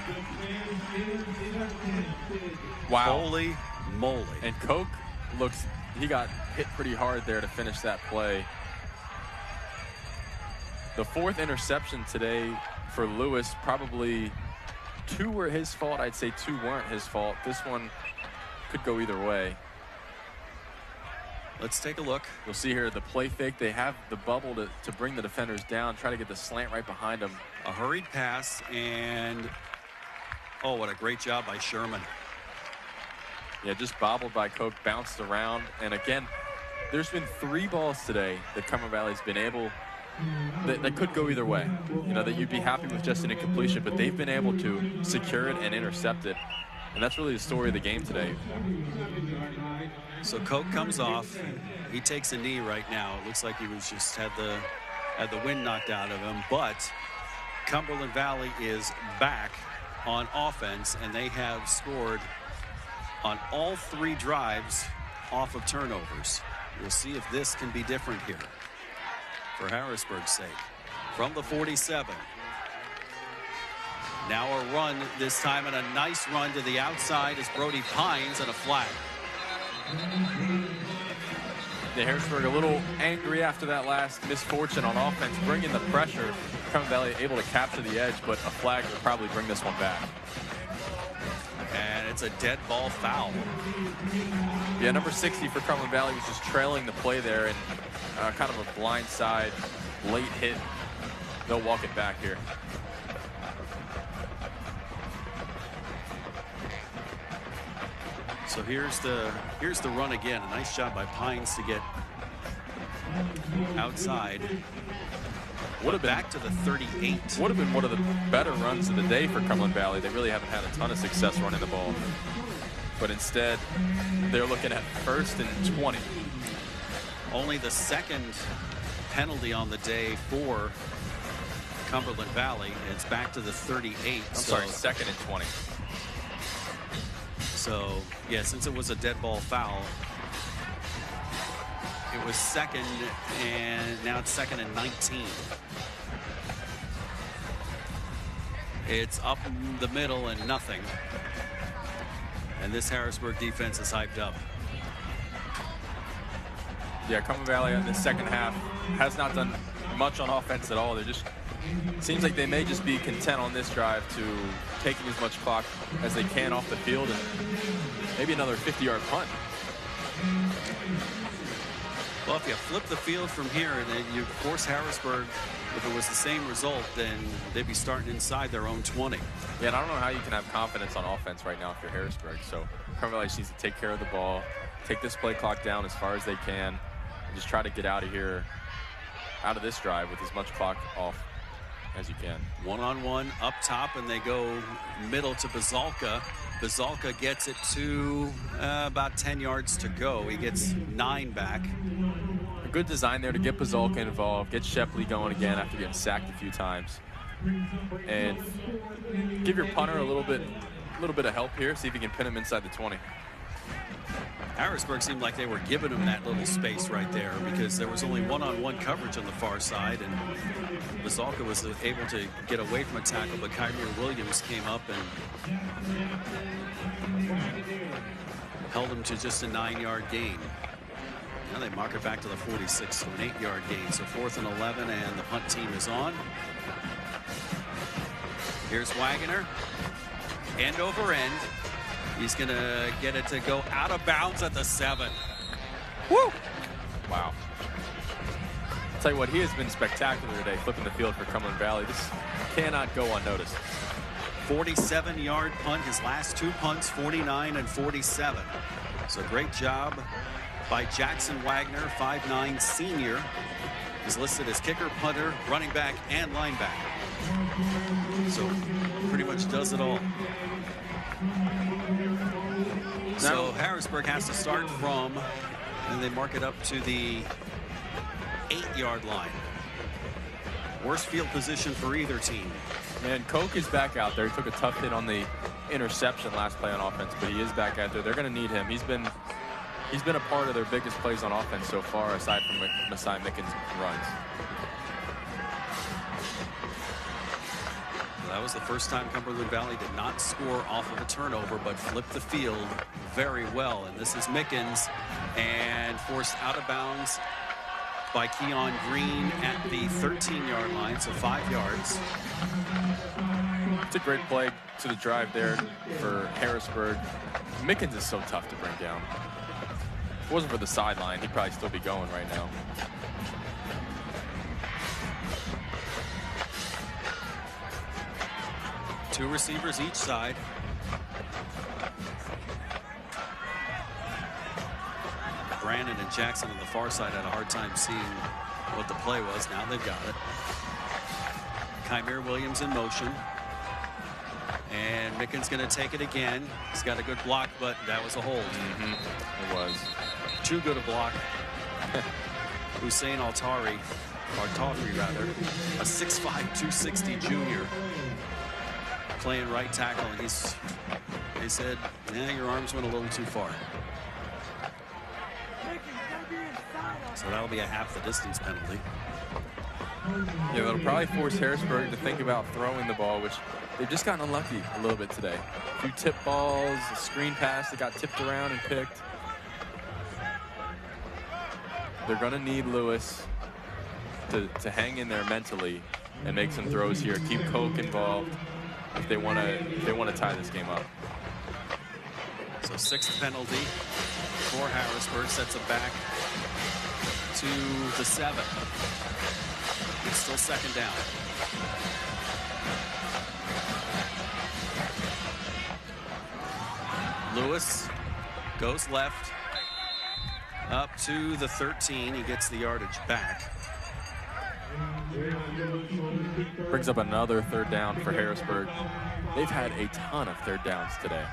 Wow. Holy moly. And Koch looks, he got hit pretty hard there to finish that play. The 4th interception today for Lewis, probably 2 were his fault. I'd say 2 weren't his fault. This one could go either way. Let's take a look. You'll see here the play fake. They have the bubble to bring the defenders down, try to get the slant right behind them. A hurried pass, and oh, what a great job by Sherman. Yeah, just bobbled by Koch, bounced around. And again, there's been 3 balls today that Cumberland Valley's been able, that could go either way. You know, that you'd be happy with just an incompletion, but they've been able to secure it and intercept it. And that's really the story of the game today. So Koch comes off. He takes a knee right now. It looks like he was just had the wind knocked out of him. But Cumberland Valley is back on offense, and they have scored on all 3 drives off of turnovers. We'll see if this can be different here for Harrisburg's sake. From the 47. Now a run this time, and a nice run to the outside is Brody Pines, and a flag. Yeah, Harrisburg a little angry after that last misfortune on offense, bringing the pressure. Cumberland Valley able to capture the edge, but a flag will probably bring this one back. And it's a dead ball foul. Yeah, number 60 for Cumberland Valley was just trailing the play there, and kind of a blind side late hit. They'll walk it back here. So here's the run again. A nice job by Pines to get outside. Would have back to the 38. Would have been one of the better runs of the day for Cumberland Valley. They really haven't had a ton of success running the ball. But instead, they're looking at 1st and 20. Only the 2nd penalty on the day for Cumberland Valley. It's back to the 38. I'm sorry, 2nd and 20. So, yeah, since it was a dead ball foul, it was 2nd, and now it's 2nd and 19. It's up in the middle and nothing. And this Harrisburg defense is hyped up. Yeah, Cumberland Valley in the second half has not done much on offense at all. They're just, seems like they may just be content on this drive to taking as much clock as they can off the field and maybe another 50-yard punt. Well, if you flip the field from here and then you force Harrisburg, if it was the same result, then they'd be starting inside their own 20. Yeah, and I don't know how you can have confidence on offense right now if you're Harrisburg. So Cumberland Valley just needs to take care of the ball, take this play clock down as far as they can, and just try to get out of here, out of this drive with as much clock off as you can. One-on-one up top, and they go middle to Bazalka. Bazalka gets it to about 10 yards to go. He gets 9 back. A good design there to get Bazalka involved, get Shepley going again after getting sacked a few times, and give your punter a little bit of help here. See if you can pin him inside the 20. Harrisburg seemed like they were giving him that little space right there because there was only one-on-one coverage on the far side, and Bazalka was able to get away from a tackle, but Kymir Williams came up and held him to just a 9-yard gain. Now they mark it back to the 46, so an 8-yard gain. So 4th and 11, and the punt team is on. Here's Wagner, end over end. He's going to get it to go out of bounds at the 7. Woo! Wow. I'll tell you what, he has been spectacular today, flipping the field for Cumberland Valley. This cannot go unnoticed. 47-yard punt. His last 2 punts, 49 and 47. So great job by Jackson Wagner, 5'9" senior. He's listed as kicker, punter, running back, and linebacker. So pretty much does it all. So Harrisburg has to start from, and they mark it up to the 8-yard line. Worst field position for either team. And Koch is back out there. He took a tough hit on the interception last play on offense, but he is back out there. They're going to need him. He's been a part of their biggest plays on offense so far, aside from Messiah Mickens' runs. That was the first time Cumberland Valley did not score off of a turnover, but flipped the field very well. And this is Mickens, and forced out of bounds by Keon Green at the 13-yard line, so 5 yards. It's a great play to the drive there for Harrisburg. Mickens is so tough to bring down. If it wasn't for the sideline, he'd probably still be going right now. Two receivers each side. Brandon and Jackson on the far side had a hard time seeing what the play was. Now they've got it. Kymir Williams in motion. And Mickens going to take it again. He's got a good block, but that was a hold. It was. Too good a block. Hussein Altari rather, a 6'5", 260 junior, playing right tackle, and they said, yeah, your arms went a little too far. So that'll be a half the distance penalty. Yeah, that'll probably force Harrisburg to think about throwing the ball, which they've just gotten unlucky a little bit today. A few tip balls, a screen pass that got tipped around and picked. They're going to need Lewis to hang in there mentally and make some throws here. Keep Koch involved if they want to tie this game up. So 6th penalty for Harrisburg, sets it back to the 7. It's still 2nd down. Lewis goes left up to the 13. He gets the yardage back. Brings up another 3rd down for Harrisburg. They've had a ton of 3rd downs today.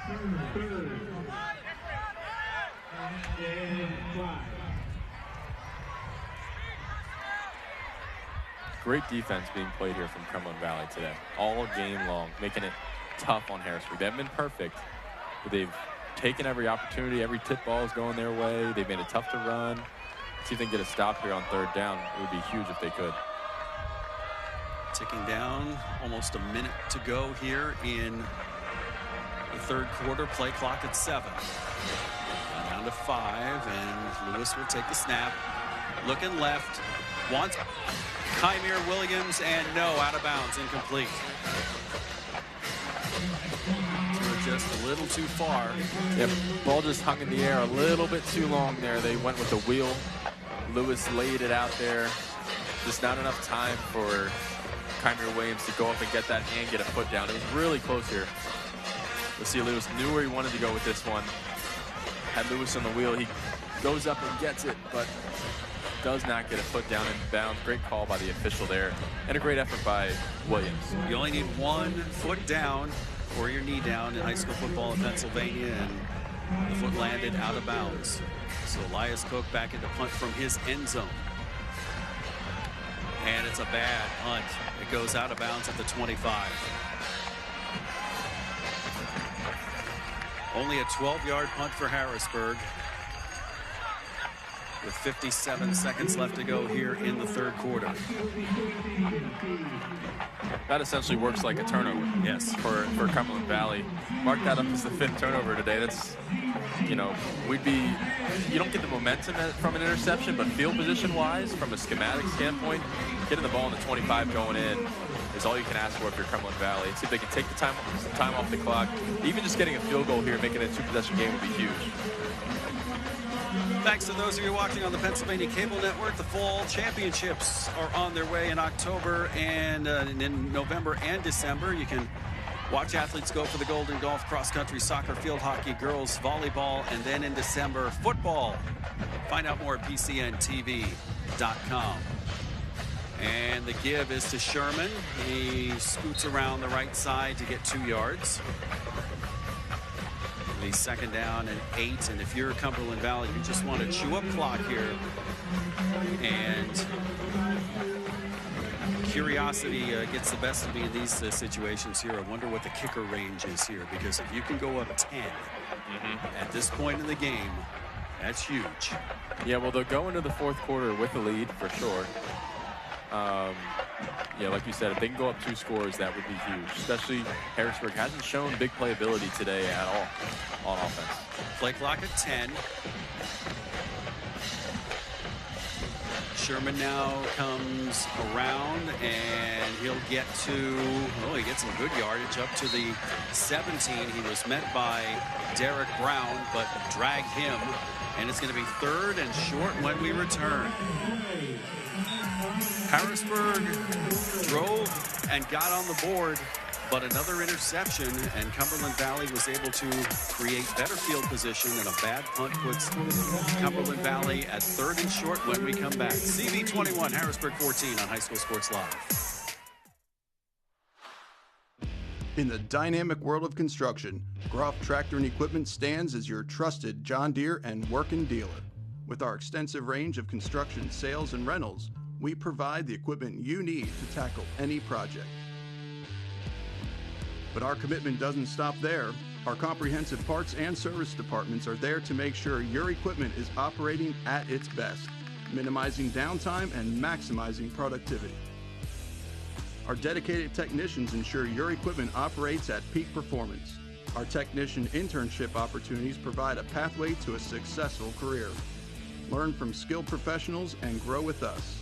Great defense being played here from Cumberland Valley today, all game long, making it tough on Harrisburg. They haven't been perfect, but they've taken every opportunity. Every tip ball is going their way. They've made it tough to run. See if they can get a stop here on 3rd down. It would be huge if they could. Ticking down, almost a minute to go here in the 3rd quarter. Play clock at 7. Down to 5, and Lewis will take the snap. Looking left, wants Kymir Williams, and no, out of bounds, incomplete. Just a little too far. Yep, ball just hung in the air a little bit too long there. They went with the wheel. Lewis laid it out there. Just not enough time for Kymir Williams to go up and get that and get a foot down. It was really close here. Let's see, Lewis knew where he wanted to go with this one. Had Lewis on the wheel. He goes up and gets it, but does not get a foot down in bounds. Great call by the official there, and a great effort by Williams. You only need 1 foot down or your knee down in high school football in Pennsylvania, and the foot landed out of bounds. So Elias Cook back into punt from his end zone. And it's a bad punt. It goes out of bounds at the 25. Only a 12-yard punt for Harrisburg, with 57 seconds left to go here in the third quarter. That essentially works like a turnover. Yes. For Cumberland Valley. Mark that up as the 5th turnover today. That's, you know, you don't get the momentum from an interception, but field position-wise, from a schematic standpoint, getting the ball in the 25 going in is all you can ask for if you're Cumberland Valley. See if they can take some time off the clock. Even just getting a field goal here, making it a 2-possession game would be huge. Thanks to those of you watching on the Pennsylvania Cable Network. The fall championships are on their way in October and in November and December. You can watch athletes go for the Golden Golf, cross-country, soccer, field hockey, girls volleyball, and then in December, football. Find out more at PCNTV.com. And the give is to Sherman. He scoots around the right side to get 2 yards. He's 2nd down and 8, and if you're Cumberland Valley, you just want to chew up clock here. And curiosity gets the best of me in these situations here. I wonder what the kicker range is here, because if you can go up 10 at this point in the game, that's huge. Yeah, well, they'll go into the 4th quarter with a lead for sure. Yeah, like you said, if they can go up 2 scores, that would be huge. Especially Harrisburg hasn't shown big playability today at all on offense. Play clock at 10. Sherman now comes around, and he'll get to, he gets some good yardage up to the 17. He was met by Derek Brown, but dragged him, and it's going to be 3rd and short when we return. Harrisburg drove and got on the board, but another interception, and Cumberland Valley was able to create better field position, and a bad punt puts Cumberland Valley at 3rd and short when we come back. CV21, Harrisburg 14 on High School Sports Live. In the dynamic world of construction, Groff Tractor and Equipment stands as your trusted John Deere and working dealer. With our extensive range of construction sales and rentals, we provide the equipment you need to tackle any project. But our commitment doesn't stop there. Our comprehensive parts and service departments are there to make sure your equipment is operating at its best, minimizing downtime and maximizing productivity. Our dedicated technicians ensure your equipment operates at peak performance. Our technician internship opportunities provide a pathway to a successful career. Learn from skilled professionals and grow with us.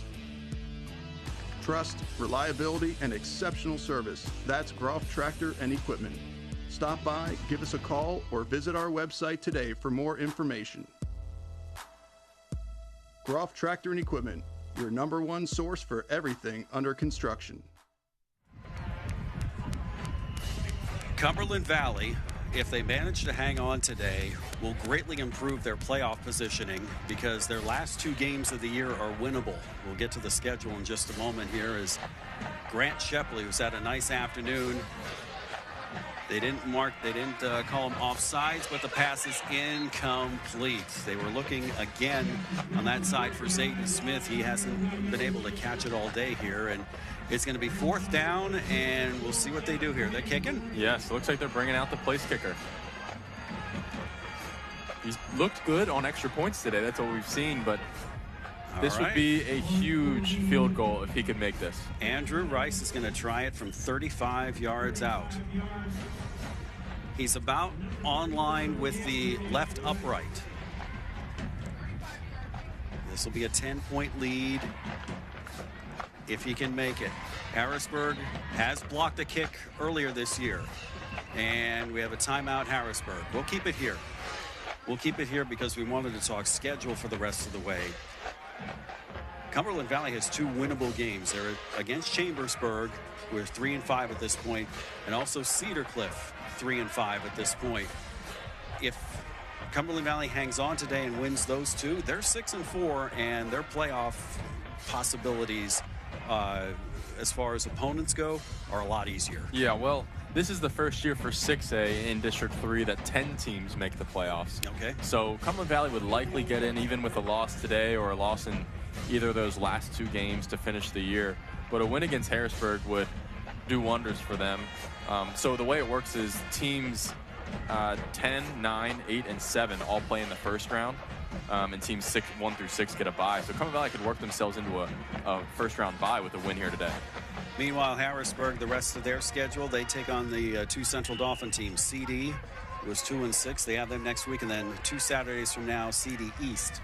Trust, reliability, and exceptional service. That's Groff Tractor and Equipment. Stop by, give us a call, or visit our website today for more information. Groff Tractor and Equipment, your #1 source for everything under construction. Cumberland Valley, if they manage to hang on today, will greatly improve their playoff positioning, because their last 2 games of the year are winnable. We'll get to the schedule in just a moment here as Grant Shepley, who's had a nice afternoon. They didn't call him offsides, but the pass is incomplete. They were looking again on that side for Zayden Smith. He hasn't been able to catch it all day here, and it's going to be 4th down, and we'll see what they do here. They're kicking? Yes, looks like they're bringing out the place kicker. He's looked good on extra points today. That's what we've seen, but this would be a huge field goal if he could make this. Andrew Rice is going to try it from 35 yards out. He's about on line with the left upright. This will be a 10-point lead if he can make it. Harrisburg has blocked a kick earlier this year, and we have a timeout, Harrisburg. We'll keep it here. We'll keep it here because we wanted to talk schedule for the rest of the way. Cumberland Valley has 2 winnable games. They're against Chambersburg, who are 3-5 at this point, and also Cedar Cliff, 3-5 at this point. If Cumberland Valley hangs on today and wins those two, they're 6-4, and their playoff possibilities as far as opponents go are a lot easier. Yeah, well, this is the first year for 6A in District 3 that 10 teams make the playoffs. Okay. So Cumberland Valley would likely get in even with a loss today or a loss in either of those last 2 games to finish the year. But a win against Harrisburg would do wonders for them. So the way it works is teams 10, 9, 8, and 7 all play in the first round. And teams 1 through 6 get a bye. So Cumberland Valley could work themselves into a first-round bye with a win here today. Meanwhile, Harrisburg, the rest of their schedule, they take on the 2 Central Dauphin teams. CD was 2-6. They have them next week. And then 2 Saturdays from now, CD East,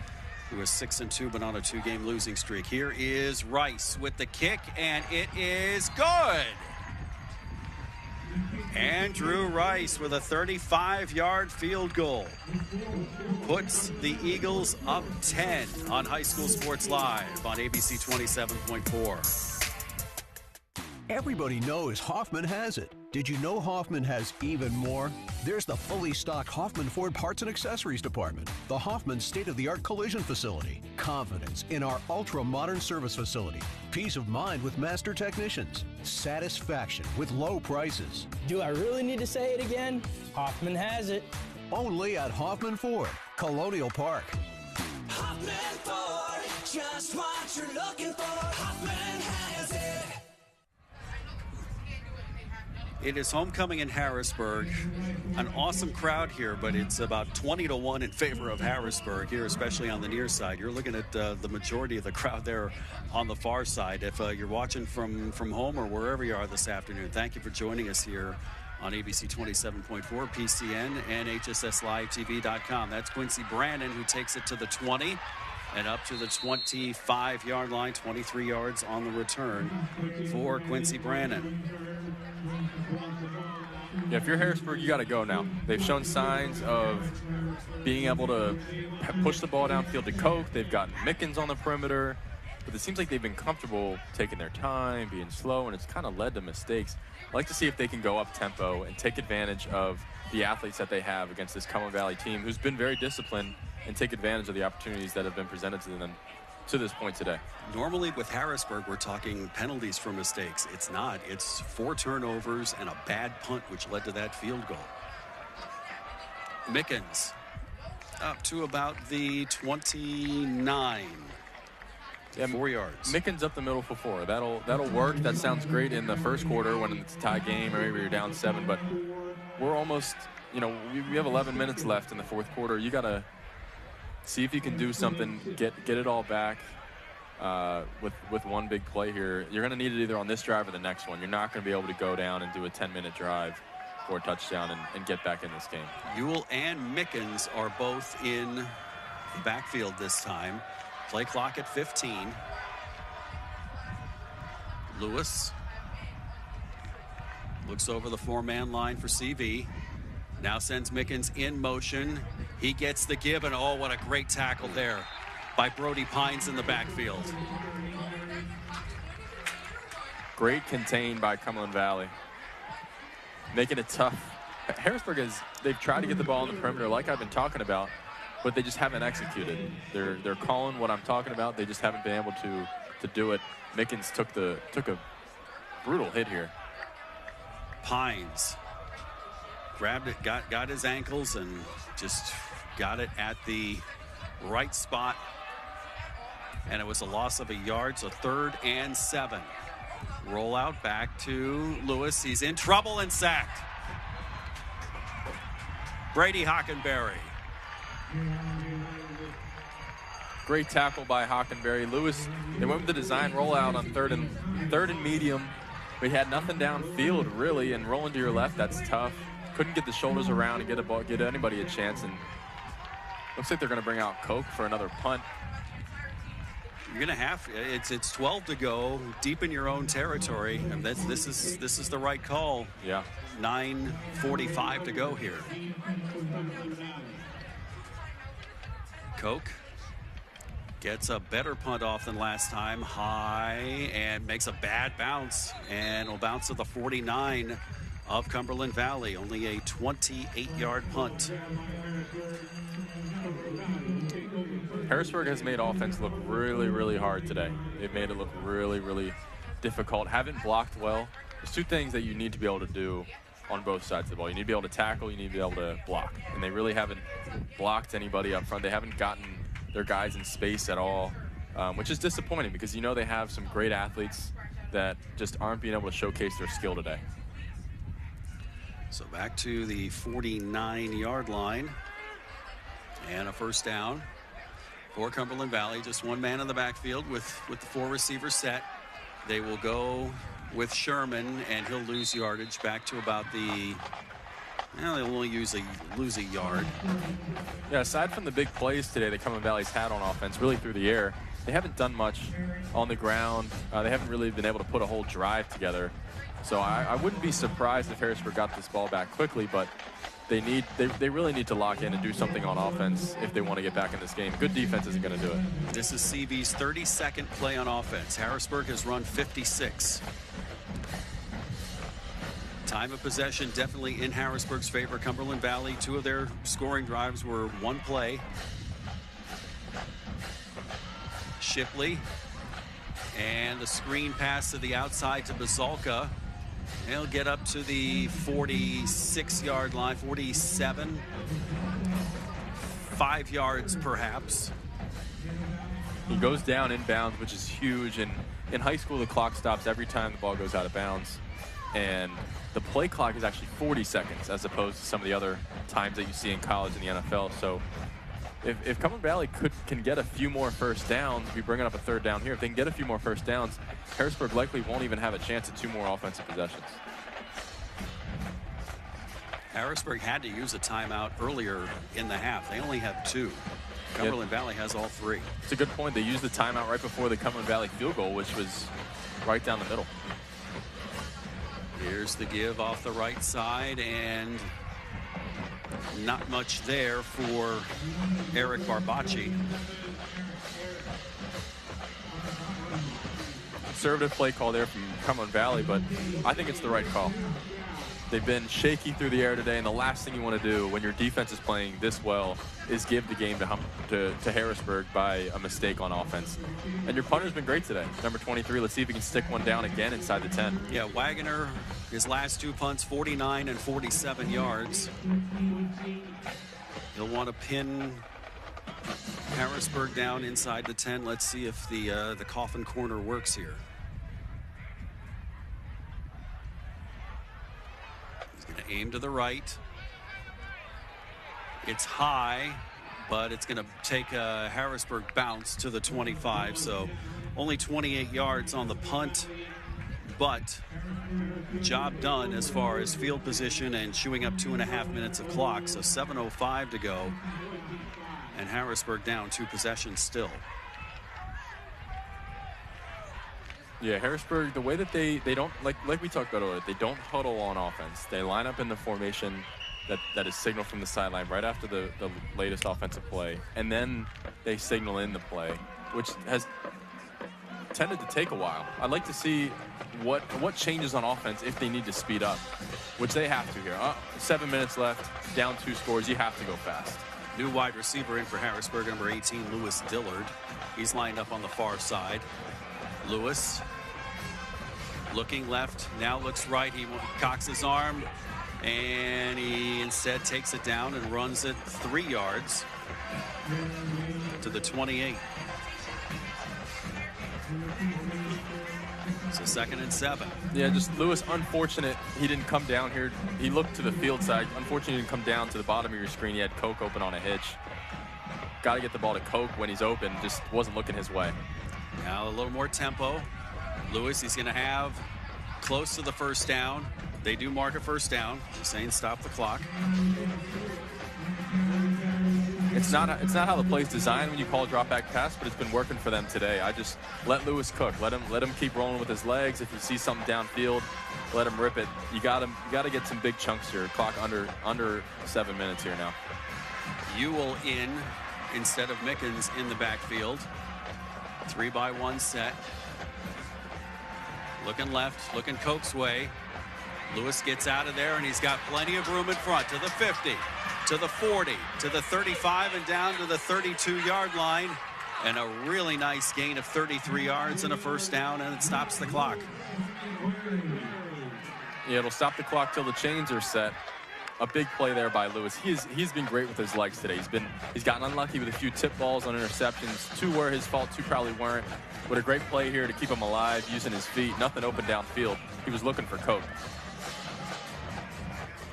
who is 6-2 but on a 2-game losing streak. Here is Rice with the kick, and it is good. Andrew Rice with a 35-yard field goal puts the Eagles up 10 on High School Sports Live on ABC 27.4. Everybody knows Hoffman has it. Did you know Hoffman has even more? There's the fully stocked Hoffman Ford Parts and Accessories Department, the Hoffman state-of-the-art collision facility, confidence in our ultra-modern service facility, peace of mind with master technicians, satisfaction with low prices. Do I really need to say it again? Hoffman has it. Only at Hoffman Ford, Colonial Park. Hoffman Ford, just what you're looking for. Hoffman has it. It is homecoming in Harrisburg. An awesome crowd here, but it's about 20-1 in favor of Harrisburg here, especially on the near side. You're looking at the majority of the crowd there on the far side. If you're watching from home or wherever you are this afternoon, thank you for joining us here on ABC 27.4, PCN, and HSSLiveTV.com. That's Quincy Brannon, who takes it to the 20 and up to the 25-yard line, 23 yards on the return for Quincy Brannon. Yeah, if you're Harrisburg, you got to go now. They've shown signs of being able to push the ball downfield to Koch. They've got Mickens on the perimeter. But it seems like they've been comfortable taking their time, being slow, and it's kind of led to mistakes. I'd like to see if they can go up-tempo and take advantage of the athletes that they have against this Cumberland Valley team, who's been very disciplined, and take advantage of the opportunities that have been presented to them to this point today. Normally with Harrisburg, we're talking penalties for mistakes. It's not. It's 4 turnovers and a bad punt, which led to that field goal. Mickens up to about the 29. Yeah, 4 yards. Mickens up the middle for 4. That'll work. That sounds great in the first quarter when it's a tie game or maybe you're down 7. But we're almost, we have 11 minutes left in the fourth quarter. You got to see if you can do something, get it all back with one big play here. You're going to need it either on this drive or the next one. You're not going to be able to go down and do a 10-minute drive for a touchdown and get back in this game. Ewell and Mickens are both in the backfield this time. Play clock at 15. Lewis looks over the 4-man line for CV. Now sends Mickens in motion. He gets the give, and oh, what a great tackle there by Brody Pines in the backfield. Great contained by Cumberland Valley. Making it tough. Harrisburg they've tried to get the ball on the perimeter like I've been talking about, but they just haven't executed. They're calling what I'm talking about. They just haven't been able to do it. Mickens took a brutal hit here. Pines grabbed it, got his ankles, and just got it at the right spot. And it was a loss of a yard, so 3rd and 7. Roll out back to Lewis. He's in trouble and sacked. Brady Hockenberry. Great tackle by Hockenberry. Lewis, they went with the design rollout on third and medium. We had nothing downfield really, and rolling to your left, that's tough. Couldn't get the shoulders around and get anybody a chance, and looks like they're going to bring out Koch for another punt. You're going to have it's 12 to go, deep in your own territory, and this is the right call. Yeah. 9:45 to go here. Koch gets a better punt off than last time, high, and makes a bad bounce, and will bounce to the 49 of Cumberland Valley. Only a 28-yard punt. Harrisburg has made offense look really, really hard today. They've made it look really, really difficult. Haven't blocked well. There's two things that you need to be able to do on both sides of the ball. You need to be able to tackle, you need to be able to block. And they really haven't blocked anybody up front. They haven't gotten their guys in space at all, which is disappointing because you know they have some great athletes that just aren't being able to showcase their skill today. So back to the 49-yard line. And a first down for Cumberland Valley. Just one man in the backfield with the 4 receivers set. They will go with Sherman, and he'll lose yardage back to about the, they'll only lose a yard. Yeah, aside from the big plays today that Cumberland Valley's had on offense, really through the air, they haven't done much on the ground. They haven't really been able to put a whole drive together. So I wouldn't be surprised if Harrisburg got this ball back quickly, but they really need to lock in and do something on offense if they want to get back in this game. Good defense isn't going to do it. This is CV's 32nd play on offense. Harrisburg has run 56. Time of possession definitely in Harrisburg's favor. Cumberland Valley, 2 of their scoring drives were 1 play. Shipley, and the screen pass to the outside to Basalka. He'll get up to the 46-yard line, 47. 5 yards perhaps. He goes down inbounds, which is huge. And in high school, the clock stops every time the ball goes out of bounds. And the play clock is actually 40 seconds as opposed to some of the other times that you see in college and the NFL. So if Cumberland Valley can get a few more first downs, we bring it up a 3rd down here. If they can get a few more first downs, Harrisburg likely won't even have a chance at 2 more offensive possessions. Harrisburg had to use a timeout earlier in the half. They only had 2. Cumberland Valley has all 3. It's a good point. They used the timeout right before the Cumberland Valley field goal, which was right down the middle. Here's the give off the right side, and not much there for Eric Barbacci. Conservative play call there from Cumberland Valley, but I think it's the right call. They've been shaky through the air today, and the last thing you want to do when your defense is playing this well is give the game to Harrisburg by a mistake on offense. And your punter's been great today. Number 23, let's see if he can stick one down again inside the 10. Yeah, Wagoner, his last 2 punts, 49 and 47 yards. He'll want to pin Harrisburg down inside the 10. Let's see if the coffin corner works here. Aim to the right. It's high, but it's going to take a Harrisburg bounce to the 25. So only 28 yards on the punt, but job done as far as field position and chewing up 2.5 minutes of clock. So 7:05 to go, and Harrisburg down 2 possessions still. Yeah, Harrisburg, the way that they don't, like we talked about earlier, they don't huddle on offense. They line up in the formation that is signaled from the sideline right after the latest offensive play, and then they signal in the play, which has tended to take a while. I'd like to see what changes on offense if they need to speed up, which they have to here. 7 minutes left, down 2 scores, you have to go fast. New wide receiver in for Harrisburg, number 18, Lewis Dillard. He's lined up on the far side. Lewis looking left, now looks right. He cocks his arm, and he instead takes it down and runs it 3 yards to the 28. So 2nd and 7. Yeah, just Lewis, unfortunate he didn't come down here. He looked to the field side. Unfortunately, he didn't come down to the bottom of your screen. He had Coke open on a hitch. Got to get the ball to Coke when he's open. Just wasn't looking his way. Now a little more tempo. Lewis, he's going to have close to the first down. They do mark a first down. Just saying stop the clock. It's not how the play's designed when you call a drop back pass, but it's been working for them today. I just let Lewis cook. Let him keep rolling with his legs. If you see something downfield, let him rip it. You got to get some big chunks here. Clock under 7 minutes here now. Ewell in instead of Mickens in the backfield. 3-by-1 set. Looking left, looking Coke's way. Lewis gets out of there, and he's got plenty of room in front to the 50, to the 40, to the 35, and down to the 32-yard line. And a really nice gain of 33 yards and a first down, and it stops the clock. Yeah, it'll stop the clock till the chains are set. A big play there by Lewis. He's been great with his legs today. He's gotten unlucky with a few tip balls on interceptions. 2 were his fault, 2 probably weren't. But a great play here to keep him alive, using his feet. Nothing open downfield. He was looking for Coke.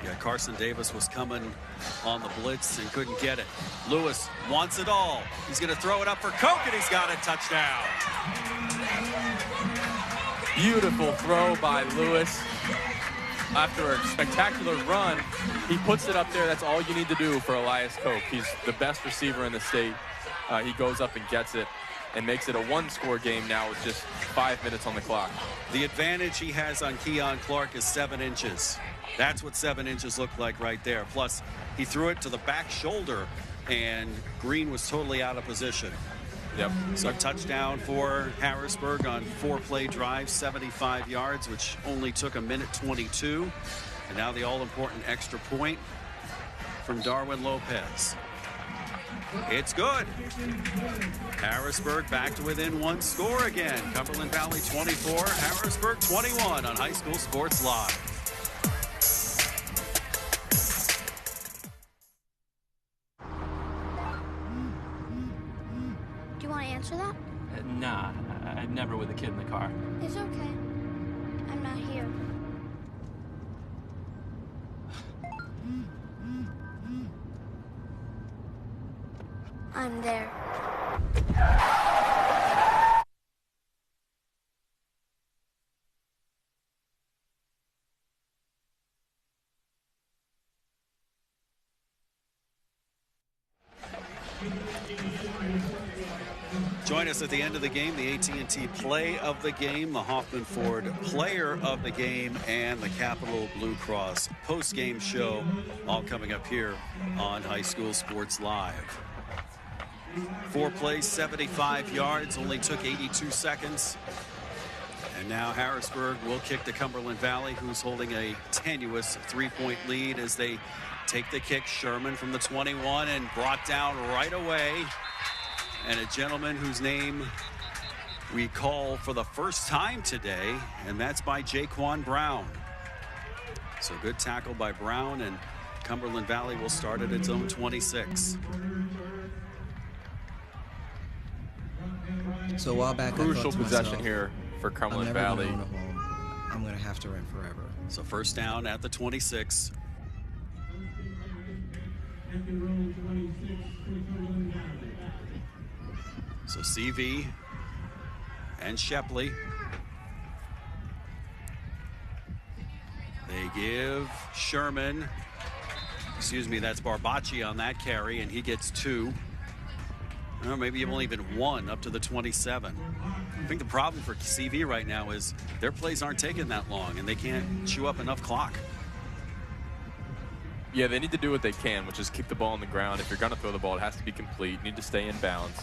Yeah, Carson Davis was coming on the blitz and couldn't get it. Lewis wants it all. He's going to throw it up for Coke, and he's got a touchdown. Beautiful throw by Lewis. After a spectacular run, he puts it up there. That's all you need to do for Elias Coke. He's the best receiver in the state. He goes up and gets it and makes it a 1-score game now with just 5 minutes on the clock. The advantage he has on Keon Clark is 7 inches. That's what 7 inches look like right there. Plus, he threw it to the back shoulder, and Green was totally out of position. Yep. So touchdown for Harrisburg on 4-play drive, 75 yards, which only took a minute 22. And now the all-important extra point from Darwin Lopez. It's good. Harrisburg back to within 1 score again. Cumberland Valley 24, Harrisburg 21 on High School Sports Live. Do you want to answer that? Nah, I'd never with a kid in the car. It's okay. I'm not here. I'm there. Join us at the end of the game, the AT&T play of the game, the Hoffman Ford player of the game, and the Capital Blue Cross post-game show, all coming up here on High School Sports Live. 4 plays, 75 yards, only took 82 seconds. And now Harrisburg will kick to Cumberland Valley, who's holding a tenuous 3-point lead as they take the kick. Sherman from the 21 and brought down right away. And a gentleman whose name we call for the first time today, and that's by Jaquan Brown. So good tackle by Brown, and Cumberland Valley will start at its own 26. So a while back, Crucial possession myself, here for Cumberland I'm Valley. Never gonna own a home. I'm going to have to rent forever. So first down at the 26. So CV and Shepley. They give Sherman, that's Barbacci on that carry, and he gets 2. Or maybe only even 1 up to the 27. I think the problem for CV right now is their plays aren't taking that long, and they can't chew up enough clock. Yeah, they need to do what they can, which is keep the ball on the ground. If you're going to throw the ball, it has to be complete. You need to stay in bounds.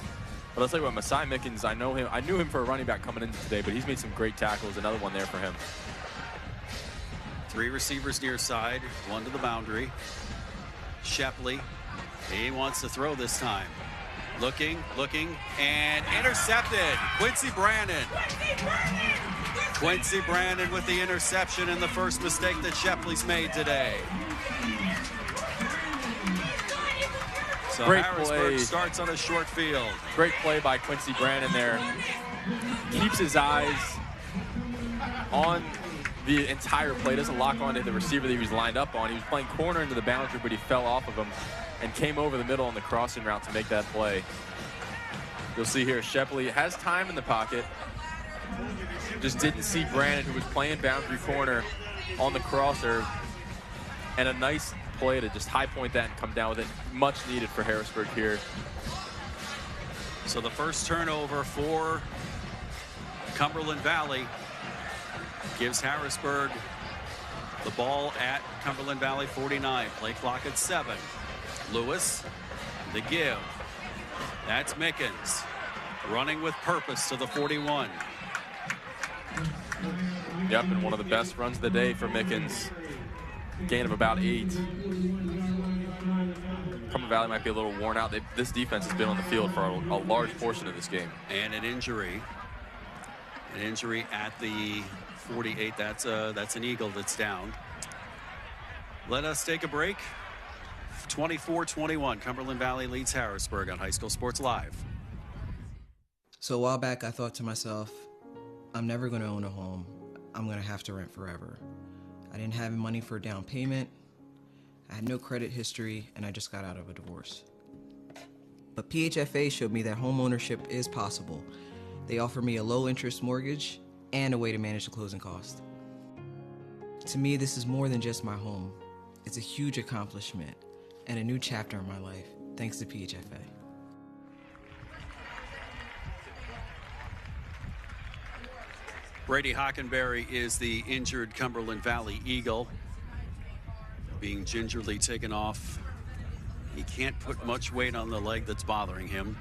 But let's tell you what, Masai Mickens, I knew him for a running back coming into today, but he's made some great tackles. Another one there for him. 3 receivers near side, 1 to the boundary. Shepley, he wants to throw this time. Looking, and intercepted. Quincy Brannon. Quincy Brannon with the interception and the first mistake that Shepley's made today. So Great Harrisburg play. starts on a short field. Great play by Quincy Brannon there. Keeps his eyes on the entire play. Doesn't lock onto the receiver that he was lined up on. He was playing corner into the boundary, but he fell off of him and came over the middle on the crossing route to make that play. You'll see here, Shepley has time in the pocket. Just didn't see Brannon, who was playing boundary corner on the crosser. And a nice play to just high point that and come down with it. Much needed for Harrisburg here. So the first turnover for Cumberland Valley gives Harrisburg the ball at Cumberland Valley 49. Play clock at 7. Lewis, the give. That's Mickens running with purpose to the 41. Yep, and one of the best runs of the day for Mickens. Gain of about 8. Cumberland Valley might be a little worn out. This defense has been on the field for a large portion of this game. And an injury at the 48. That's an Eagle that's down. Let us take a break. 24-21. Cumberland Valley leads Harrisburg on High School Sports Live. So a while back, I thought to myself, I'm never going to own a home. I'm going to have to rent forever. I didn't have money for a down payment. I had no credit history, and I just got out of a divorce. But PHFA showed me that home ownership is possible. They offer me a low-interest mortgage and a way to manage the closing cost. To me, this is more than just my home. It's a huge accomplishment and a new chapter in my life, thanks to PHFA. Brady Hockenberry is the injured Cumberland Valley Eagle, being gingerly taken off. He can't put much weight on the leg that's bothering him.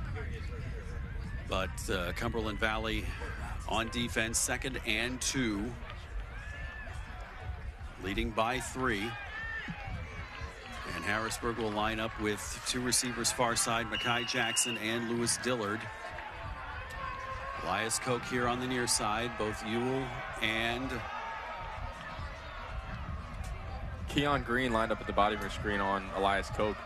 But Cumberland Valley on defense, 2nd and 2, leading by 3. And Harrisburg will line up with 2 receivers far side, Mekhi Jackson and Lewis Dillard. Elias Koch here on the near side, both Ewell and Keon Green lined up at the body of your screen on Elias Koch.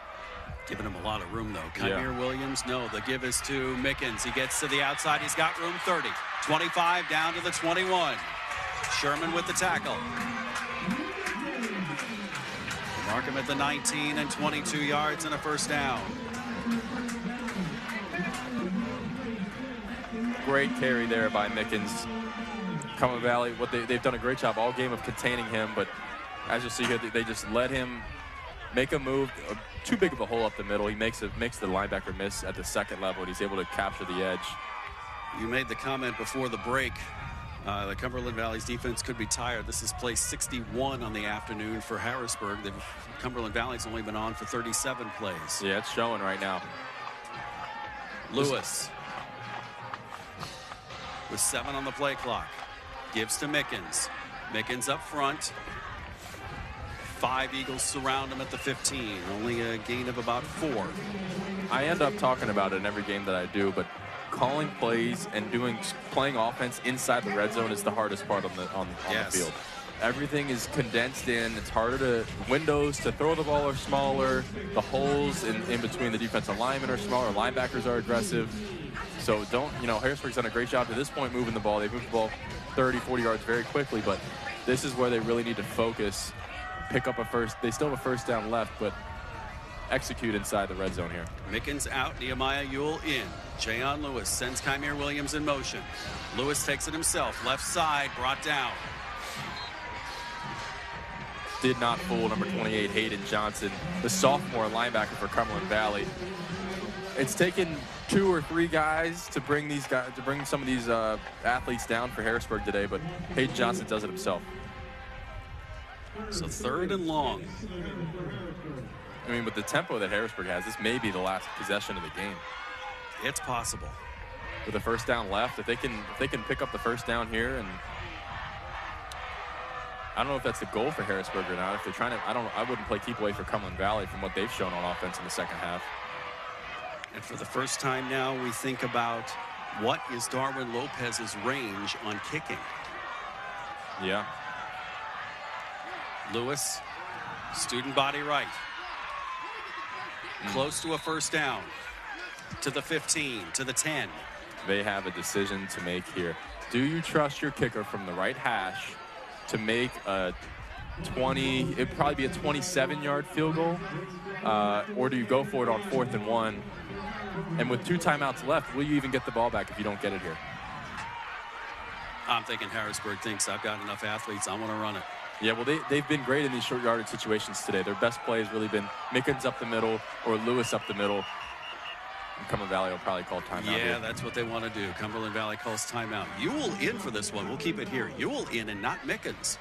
Giving him a lot of room, though. Kymir Williams, no. The give is to Mickens. He gets to the outside. He's got room, 30. 25 down to the 21. Sherman with the tackle. Mark him at the 19 and 22 yards and a first down. Great carry there by Mickens. Cumberland Valley, they've done a great job all game of containing him, but as you see here, they just let him make a move, too big of a hole up the middle. He makes the linebacker miss at the 2nd level, and he's able to capture the edge. You made the comment before the break. The Cumberland Valley's defense could be tired. This is play 61 on the afternoon for Harrisburg. Cumberland Valley's only been on for 37 plays. Yeah, it's showing right now. Lewis with 7 on the play clock. Gives to Mickens. Mickens up front. 5 Eagles surround him at the 15. Only a gain of about 4. I end up talking about it in every game that I do, but calling plays and playing offense inside the red zone is the hardest part on the field. Everything is condensed in. It's harder to windows to throw the ball are smaller. The holes in between the defensive linemen are smaller. Linebackers are aggressive. So Harrisburg's done a great job to this point moving the ball. They've moved the ball 30, 40 yards very quickly, but this is where they really need to focus, pick up a first. They still have a first down left, but execute inside the red zone here. Mickens out, Nehemiah Ewell in. Jayon Lewis sends Kymir Williams in motion. Lewis takes it himself, left side, brought down. Did not fool number 28, Hayden Johnson, the sophomore linebacker for Cumberland Valley. It's taken 2 or 3 guys to bring some of these athletes down for Harrisburg today, but Hayden Johnson does it himself. So 3rd and long. I mean, with the tempo that Harrisburg has, this may be the last possession of the game. It's possible. With a first down left, if they can pick up the first down here, and I don't know if that's the goal for Harrisburg or not. If they're trying to, I wouldn't play keep away for Cumberland Valley from what they've shown on offense in the 2nd half. And for the first time now, we think about what is Darwin Lopez's range on kicking. Yeah. Lewis, student body right. Close to a first down. To the 15, to the 10. They have a decision to make here. Do you trust your kicker from the right hash to make a 20, it'd probably be a 27-yard field goal, or do you go for it on 4th and 1? And with 2 timeouts left, will you even get the ball back if you don't get it here? I'm thinking Harrisburg thinks I've got enough athletes, I want to run it. Yeah, well, they've been great in these short yardage situations today. Their best play has really been Mickens up the middle or Lewis up the middle. And Cumberland Valley will probably call timeout. Yeah, here. that's what they want to do. Cumberland Valley calls timeout. Ewell in for this one. We'll keep it here. Ewell in and not Mickens.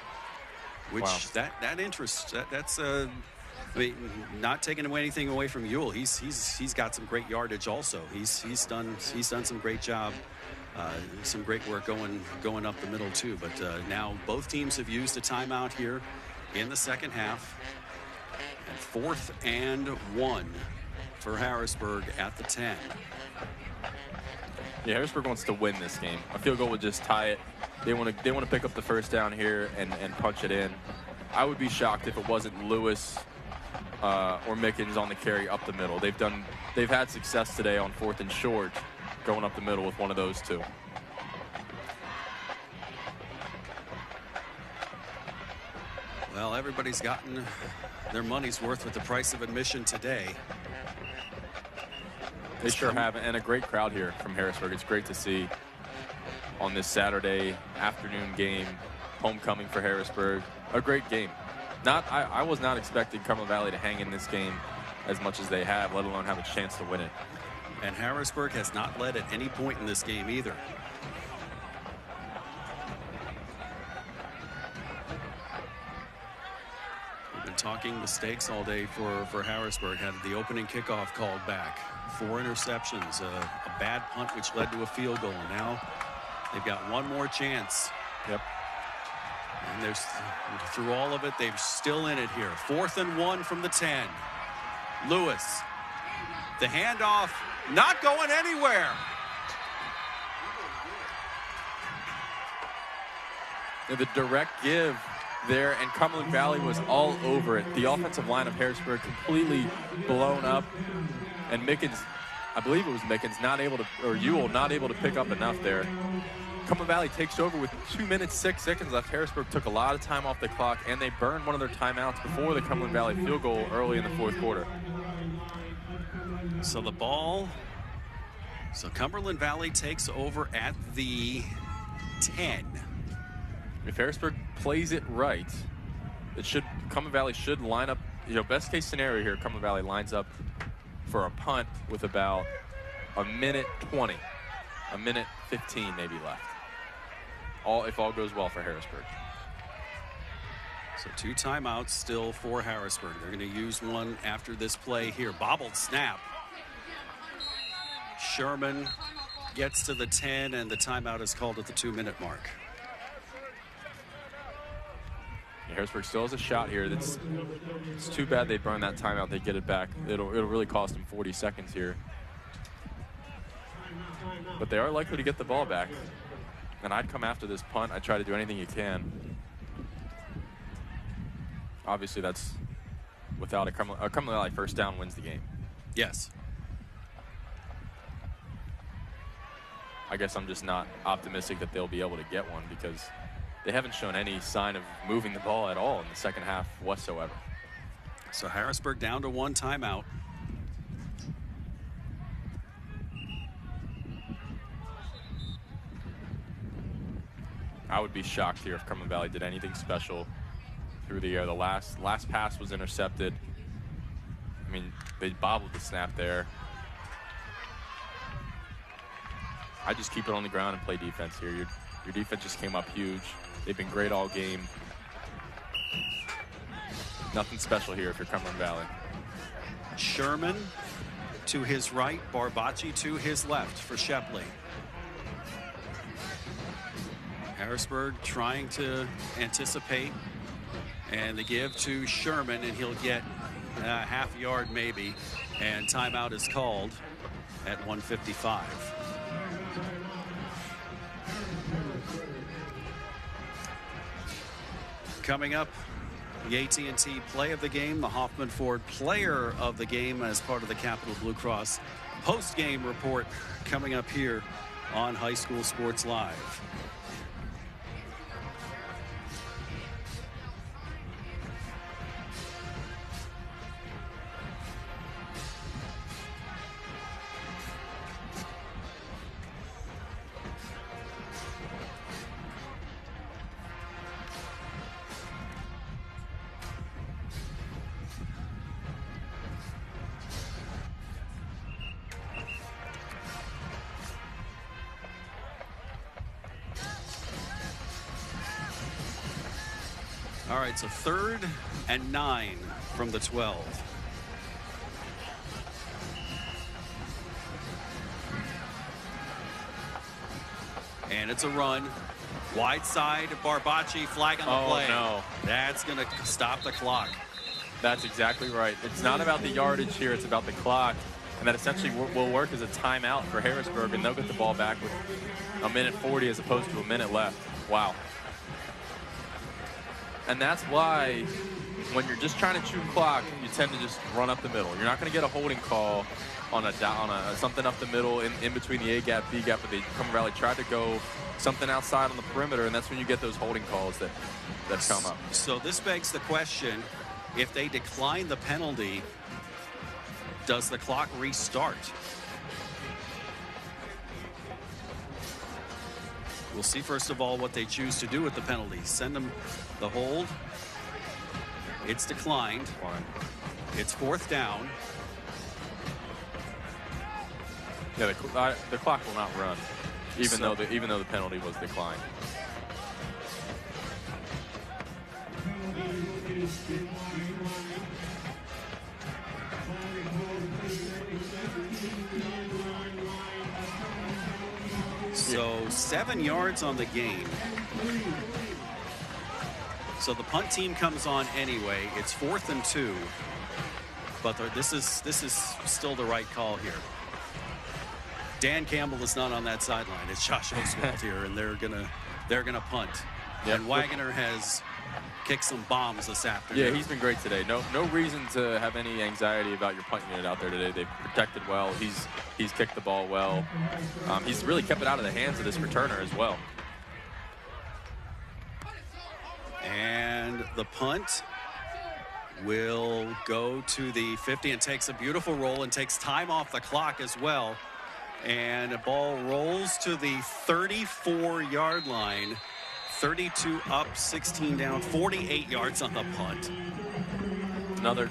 Which, wow. that interests, I mean, not taking anything away from Ewell. He's got some great yardage also. He's done some great job, some great work going up the middle too. But now both teams have used a timeout here in the second half. And 4th and 1 for Harrisburg at the 10. Yeah, Harrisburg wants to win this game. A field goal would just tie it. They want to pick up the first down here and punch it in. I would be shocked if it wasn't Lewis or Mickens on the carry up the middle. They've had success today on 4th and short, going up the middle with one of those two. Well, everybody's gotten their money's worth with the price of admission today. They sure have, and a great crowd here from Harrisburg. It's great to see on this Saturday afternoon game, homecoming for Harrisburg. A great game. I was not expecting Cumberland Valley to hang in this game as much as they have, let alone have a chance to win it. And Harrisburg has not led at any point in this game either. We've been talking mistakes all day for Harrisburg. Had the opening kickoff called back. 4 interceptions, a bad punt which led to a field goal. Now they've got one more chance. Yep. And through all of it, they're still in it here. 4th and 1 from the 10. Lewis, the handoff, not going anywhere. And the direct give there, and Cumberland Valley was all over it. The offensive line of Harrisburg completely blown up, and Mickens, I believe it was Mickens, Ewell not able to pick up enough there. Cumberland Valley takes over with 2 minutes, 6 seconds left. Harrisburg took a lot of time off the clock, and they burned one of their timeouts before the Cumberland Valley field goal early in the 4th quarter. So Cumberland Valley takes over at the 10. If Harrisburg plays it right, Cumberland Valley should line up, best case scenario here, Cumberland Valley lines up for a punt with about a minute 20, a minute 15 maybe left. If all goes well for Harrisburg. So 2 timeouts still for Harrisburg. They're going to use one after this play here. Bobbled snap. Sherman gets to the 10, and the timeout is called at the 2-minute mark. Harrisburg still has a shot here. It's too bad they burn that timeout. They get it back. It'll really cost them 40 seconds here. But they are likely to get the ball back. And I'd come after this punt. I'd try to do anything you can. Obviously, that's without a Cumberland Valley first down wins the game. Yes. I guess I'm just not optimistic that they'll be able to get one because they haven't shown any sign of moving the ball at all in the second half whatsoever. So Harrisburg down to 1 timeout. I would be shocked here if Cumberland Valley did anything special through the air. The last pass was intercepted. I mean, they bobbled the snap there. I just keep it on the ground and play defense here. Your defense just came up huge. They've been great all game. Nothing special here if you're Cumberland Valley. Sherman to his right, Barbacci to his left for Shepley. Harrisburg trying to anticipate, and the give to Sherman, and he'll get a half yard maybe, and timeout is called at 1:55. Coming up, the AT&T play of the game, the Hoffman Ford player of the game as part of the Capital Blue Cross post-game report coming up here on High School Sports Live. All right, so 3rd and 9 from the 12. And it's a run. Wide side, Barbacci, flag on the play. Oh, no. That's going to stop the clock. That's exactly right. It's not about the yardage here. It's about the clock. And that essentially will work as a timeout for Harrisburg, and they'll get the ball back with 1:40 as opposed to a minute left. Wow. And that's why when you're just trying to chew clock, you tend to just run up the middle. You're not going to get a holding call on a something up the middle in between the A gap, B gap, but the Cumberland Valley tried to go something outside on the perimeter, and that's when you get those holding calls that come up. So this begs the question, if they decline the penalty, does the clock restart? We'll see first of all what they choose to do with the penalty. Send them the hold. It's declined. It's 4th down. Yeah, the clock will not run, even though the penalty was declined. So 7 yards on the game. So the punt team comes on anyway. It's 4th and 2, but this is still the right call here. Dan Campbell is not on that sideline. It's Josh Oswald here, and they're gonna punt. Yep. And Wagner has kicked some bombs this afternoon. Yeah, he's been great today. No reason to have any anxiety about your punt unit out there today. They've protected well. He's kicked the ball well. He's really kept it out of the hands of this returner as well. And the punt will go to the 50 and takes a beautiful roll and takes time off the clock as well. And the ball rolls to the 34-yard line. 32 up, 16 down, 48 yards on the punt. Another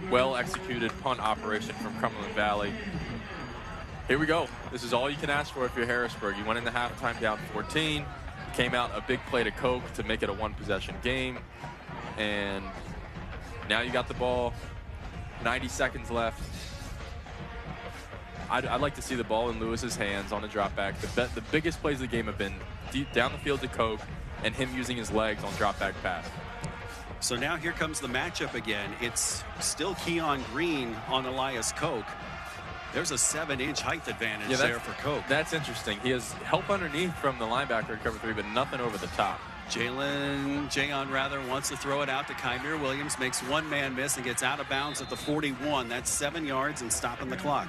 well-executed punt operation from Cumberland Valley. Here we go. This is all you can ask for if you're Harrisburg. You went into halftime down 14. Came out a big play to Koch to make it a one-possession game. And now you got the ball. 90 seconds left. I'd like to see the ball in Lewis's hands on a drop back. The biggest plays of the game have been deep down the field to Koch and him using his legs on drop back pass. So now here comes the matchup again. It's still Keon Green on Elias Koch. There's a 7-inch height advantage there for Koch. That's interesting. He has help underneath from the linebacker in cover 3, but nothing over the top. Jayon rather wants to throw it out to Kymir Williams, makes one man miss and gets out of bounds at the 41. That's 7 yards and stopping the clock.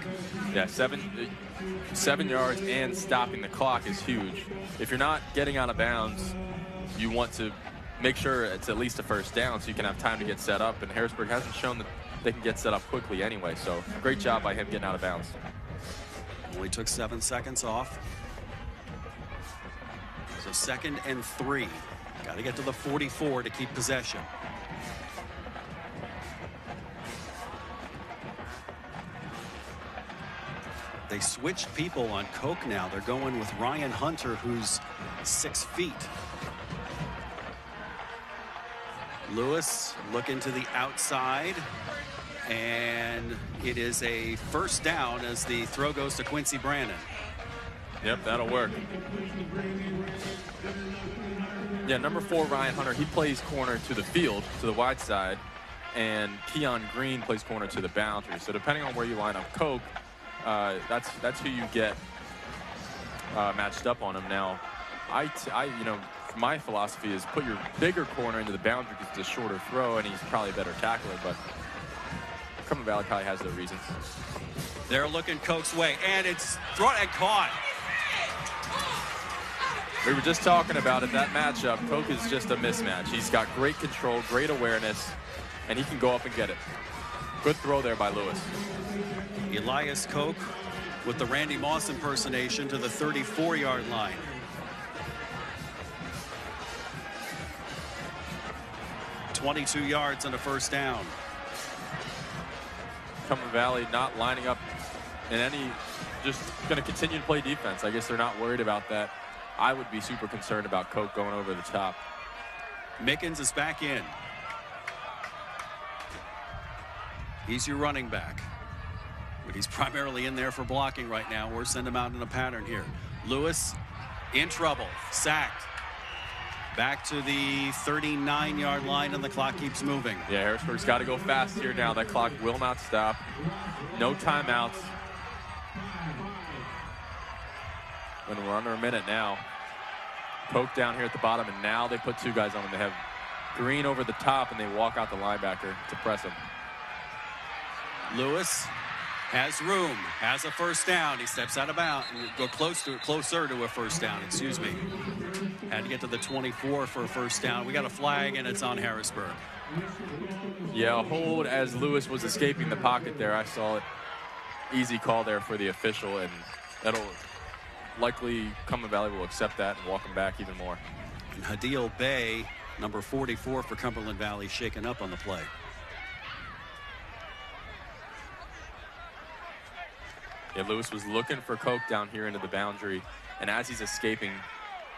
Yeah, 7 yards and stopping the clock is huge. If you're not getting out of bounds, you want to make sure it's at least a first down so you can have time to get set up. And Harrisburg hasn't shown that they can get set up quickly anyway. So great job by him getting out of bounds. Only took 7 seconds off. So 2nd and 3. Got to get to the 44 to keep possession. They switched people on Koch now. They're going with Ryan Hunter, who's 6 feet. Lewis looking to the outside, and it is a first down as the throw goes to Quincy Brannon. Yep, that'll work. Yeah, number 4, Ryan Hunter, he plays corner to the field, to the wide side, and Keon Green plays corner to the boundary. So depending on where you line up Koch, that's who you get matched up on him. Now, my philosophy is put your bigger corner into the boundary because it's a shorter throw, and he's probably a better tackler, but Cumberland Valley probably has their reasons. They're looking Koch's way, and it's thrown and caught. We were just talking about it, that matchup. Koch is just a mismatch. He's got great control, great awareness, and he can go up and get it. Good throw there by Lewis. Elias Koch with the Randy Moss impersonation to the 34-yard line. $22 yards on a first down. Cumberland Valley not lining up in any, just going to continue to play defense. I guess they're not worried about that. I would be super concerned about Koch going over the top. Mickens is back in. He's your running back. But he's primarily in there for blocking right now, or send him out in a pattern here. Lewis in trouble, sacked. Back to the 39-yard line, and the clock keeps moving. Yeah, Harrisburg's got to go fast here now. That clock will not stop. No timeouts. When we're under a minute now. Poke down here at the bottom, and now they put two guys on him. They have Green over the top, and they walk out the linebacker to press him. Lewis has room, has a first down. He steps out of bounds, go closer to a first down, excuse me. Had to get to the 24 for a first down. We got a flag, and it's on Harrisburg. Yeah, a hold as Lewis was escaping the pocket there. I saw it. Easy call there for the official, and that'll likely Cumberland Valley will accept that and walk him back even more. And Hadil Bay, number 44 for Cumberland Valley, shaken up on the play. Yeah, Lewis was looking for Koch down here into the boundary, and as he's escaping,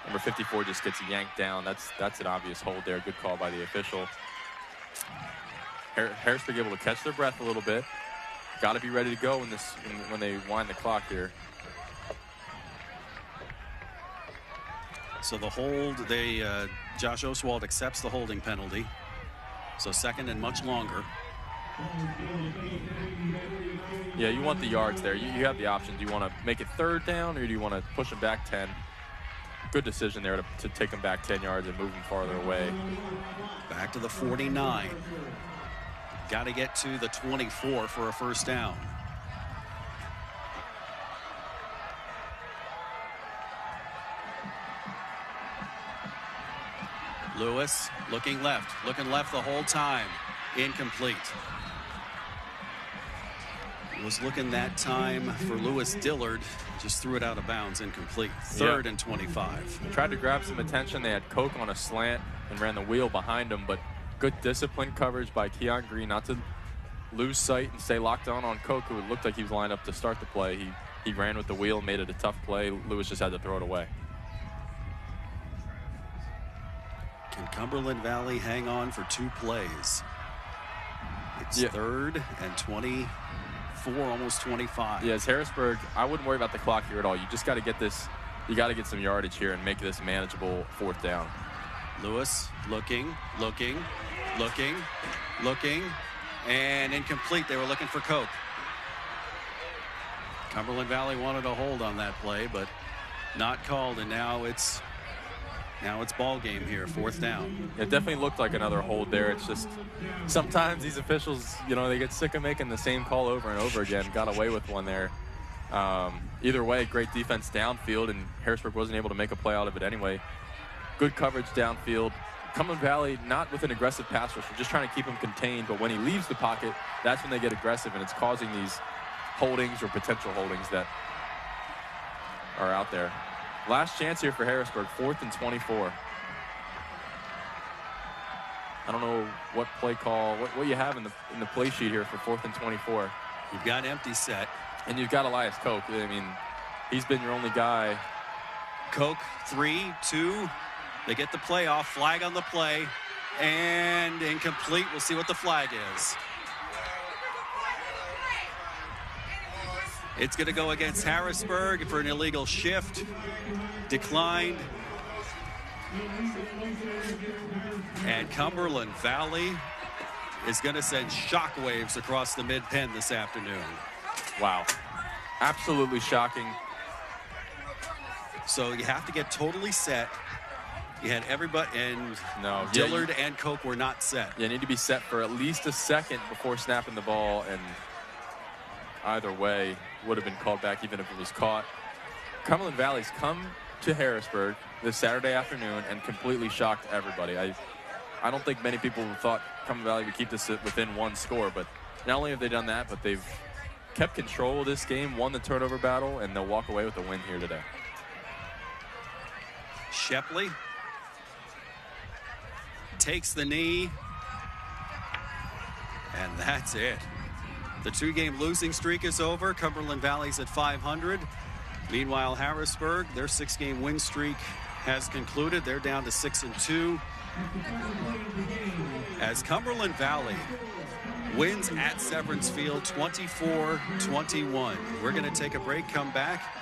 number 54 just gets yanked down. That's an obvious hold there. Good call by the official. Harrisburg able to catch their breath a little bit. Got to be ready to go when they wind the clock here. So the hold, Josh Oswald accepts the holding penalty. So second and much longer. Yeah, you want the yards there. You have the option. Do you want to make it third down, or do you want to push them back 10? Good decision there to take them back 10 yards and move them farther away. Back to the 49. Got to get to the 24 for a first down. Lewis looking left the whole time. Incomplete. Was looking that time for Lewis Dillard. Just threw it out of bounds, incomplete. Third and 25. They tried to grab some attention. They had Koch on a slant and ran the wheel behind him, but good disciplined coverage by Keon Green not to lose sight and stay locked on Koch, who looked like he was lined up to start the play. He ran with the wheel, made it a tough play. Lewis just had to throw it away. Can Cumberland Valley hang on for two plays? It's third and 24, almost 25. Yeah, as Harrisburg, I wouldn't worry about the clock here at all. You just got to get this, you got to get some yardage here and make this manageable fourth down. Lewis looking, and incomplete. They were looking for Koch. Cumberland Valley wanted a hold on that play, but not called, and now it's ball game here, fourth down. It definitely looked like another hold there. It's just sometimes these officials, they get sick of making the same call over and over again. Got away with one there. Either way, great defense downfield, and Harrisburg wasn't able to make a play out of it anyway. Good coverage downfield. Cumberland Valley not with an aggressive pass rush. We're just trying to keep him contained, but when he leaves the pocket, that's when they get aggressive, and it's causing these holdings or potential holdings that are out there. Last chance here for Harrisburg, 4th and 24. I don't know what play call, what you have in the play sheet here for 4th and 24. You've got empty set. And you've got Elias Koch. I mean, he's been your only guy. Koch, 3-2. They get the play off, flag on the play, and incomplete. We'll see what the flag is. It's going to go against Harrisburg for an illegal shift. Declined. And Cumberland Valley is going to send shockwaves across the mid-pen this afternoon. Wow. Absolutely shocking. So you have to get totally set. You had everybody, and Dillard and Koch were not set. You need to be set for at least a second before snapping the ball, and either way would have been called back even if it was caught. Cumberland Valley's come to Harrisburg this Saturday afternoon and completely shocked everybody. I don't think many people thought Cumberland Valley would keep this within one score, but not only have they done that, but they've kept control of this game, won the turnover battle, and they'll walk away with a win here today. Shepley takes the knee, and that's it. The two-game losing streak is over. Cumberland Valley's at 500. Meanwhile, Harrisburg, their 6-game win streak has concluded. They're down to 6-2. As Cumberland Valley wins at Severance Field 24-21. We're going to take a break, come back,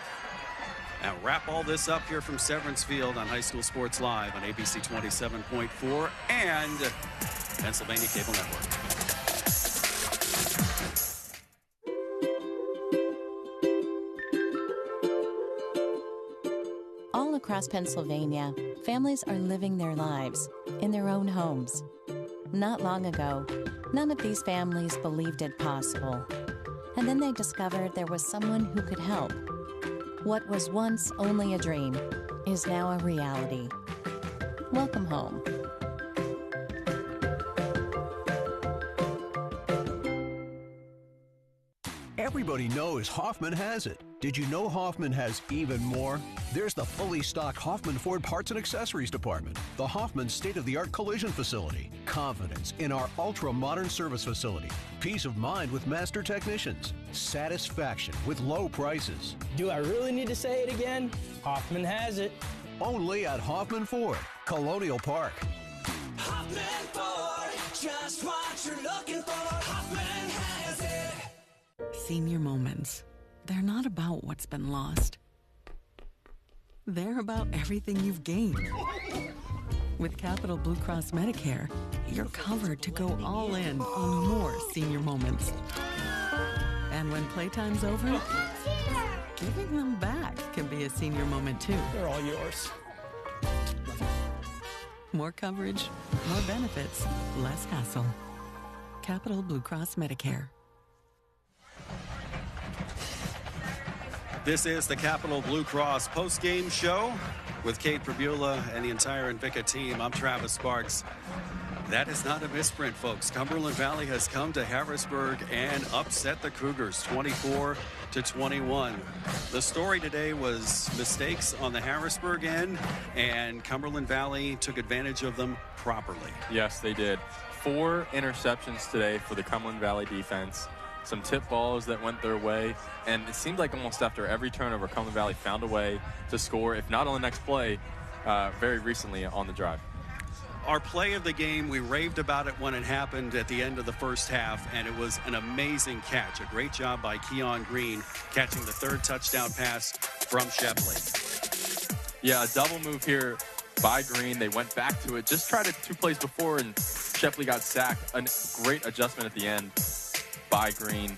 and wrap all this up here from Severance Field on High School Sports Live on ABC 27.4 and Pennsylvania Cable Network. All across Pennsylvania, families are living their lives in their own homes. Not long ago, none of these families believed it possible. And then they discovered there was someone who could help. What was once only a dream is now a reality. Welcome home. Everybody knows Hoffman has it. Did you know Hoffman has even more? There's the fully stocked Hoffman Ford Parts and Accessories Department, the Hoffman state-of-the-art collision facility, confidence in our ultra-modern service facility, peace of mind with master technicians, satisfaction with low prices. Do I really need to say it again? Hoffman has it. Only at Hoffman Ford, Colonial Park. Hoffman Ford, just what you're looking for. Hoffman has it. Senior moments. They're not about what's been lost. They're about everything you've gained. With Capital Blue Cross Medicare, you're covered to go all in on more senior moments. And when playtime's over, giving them back can be a senior moment too. They're all yours. More coverage, more benefits, less hassle. Capital Blue Cross Medicare. This is the Capital Blue Cross post-game show with Kate Prabula and the entire Invica team. I'm Travis Sparks. That is not a misprint, folks. Cumberland Valley has come to Harrisburg and upset the Cougars 24-21. The story today was mistakes on the Harrisburg end, and Cumberland Valley took advantage of them properly. Yes, they did. 4 interceptions today for the Cumberland Valley defense. Some tip balls that went their way, and it seemed like almost after every turnover, Cumberland Valley found a way to score, if not on the next play, very recently on the drive. Our play of the game, we raved about it when it happened at the end of the first half, and it was an amazing catch. A great job by Keon Green catching the 3rd touchdown pass from Shepley. Yeah, a double move here by Green. They went back to it, just tried it 2 plays before, and Shepley got sacked. A great adjustment at the end by Green.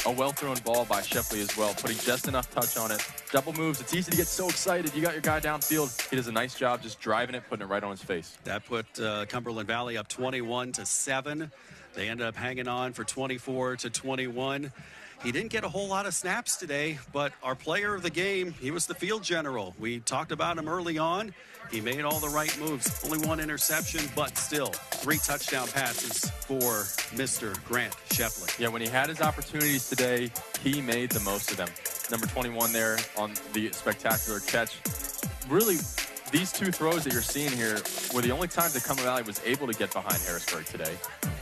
A well-thrown ball by Shepley as well, putting just enough touch on it. Double moves. It's easy to get so excited. You got your guy downfield. He does a nice job just driving it, putting it right on his face. That put Cumberland Valley up 21-7. They ended up hanging on for 24-21. He didn't get a whole lot of snaps today, but our player of the game, he was the field general. We talked about him early on. He made all the right moves. Only 1 interception, but still 3 touchdown passes for Mr. Grant Shepley. Yeah, when he had his opportunities today, he made the most of them. Number 21 there on the spectacular catch. Really, these 2 throws that you're seeing here were the only times that Cumberland Valley was able to get behind Harrisburg today.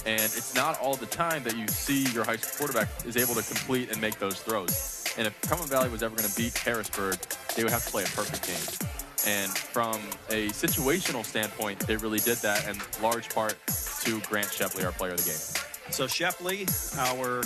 And it's not all the time that you see your high school quarterback is able to complete and make those throws. And if Cumberland Valley was ever going to beat Harrisburg, they would have to play a perfect game. And from a situational standpoint, they really did that, in large part to Grant Shepley, our player of the game. So Shepley, our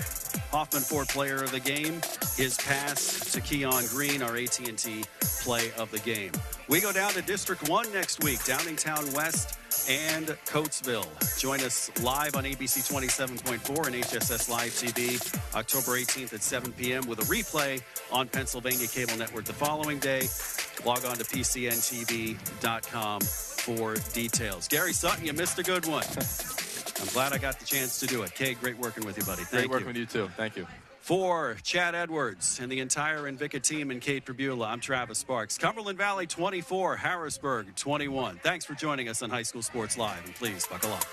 Hoffman Ford player of the game, his pass to Keon Green, our AT&T play of the game. We go down to District 1 next week, Downingtown West and Coatesville. Join us live on ABC 27.4 and HSS Live TV, October 18th at 7 p.m. with a replay on Pennsylvania Cable Network the following day. Log on to PCNTV.com for details. Gary Sutton, you missed a good one. I'm glad I got the chance to do it. Kay, great working with you, buddy. Thank you. Great working with you, too. Thank you. For Chad Edwards and the entire Invica team and Kate Prabula, I'm Travis Sparks. Cumberland Valley 24, Harrisburg 21. Thanks for joining us on High School Sports Live, and please buckle up.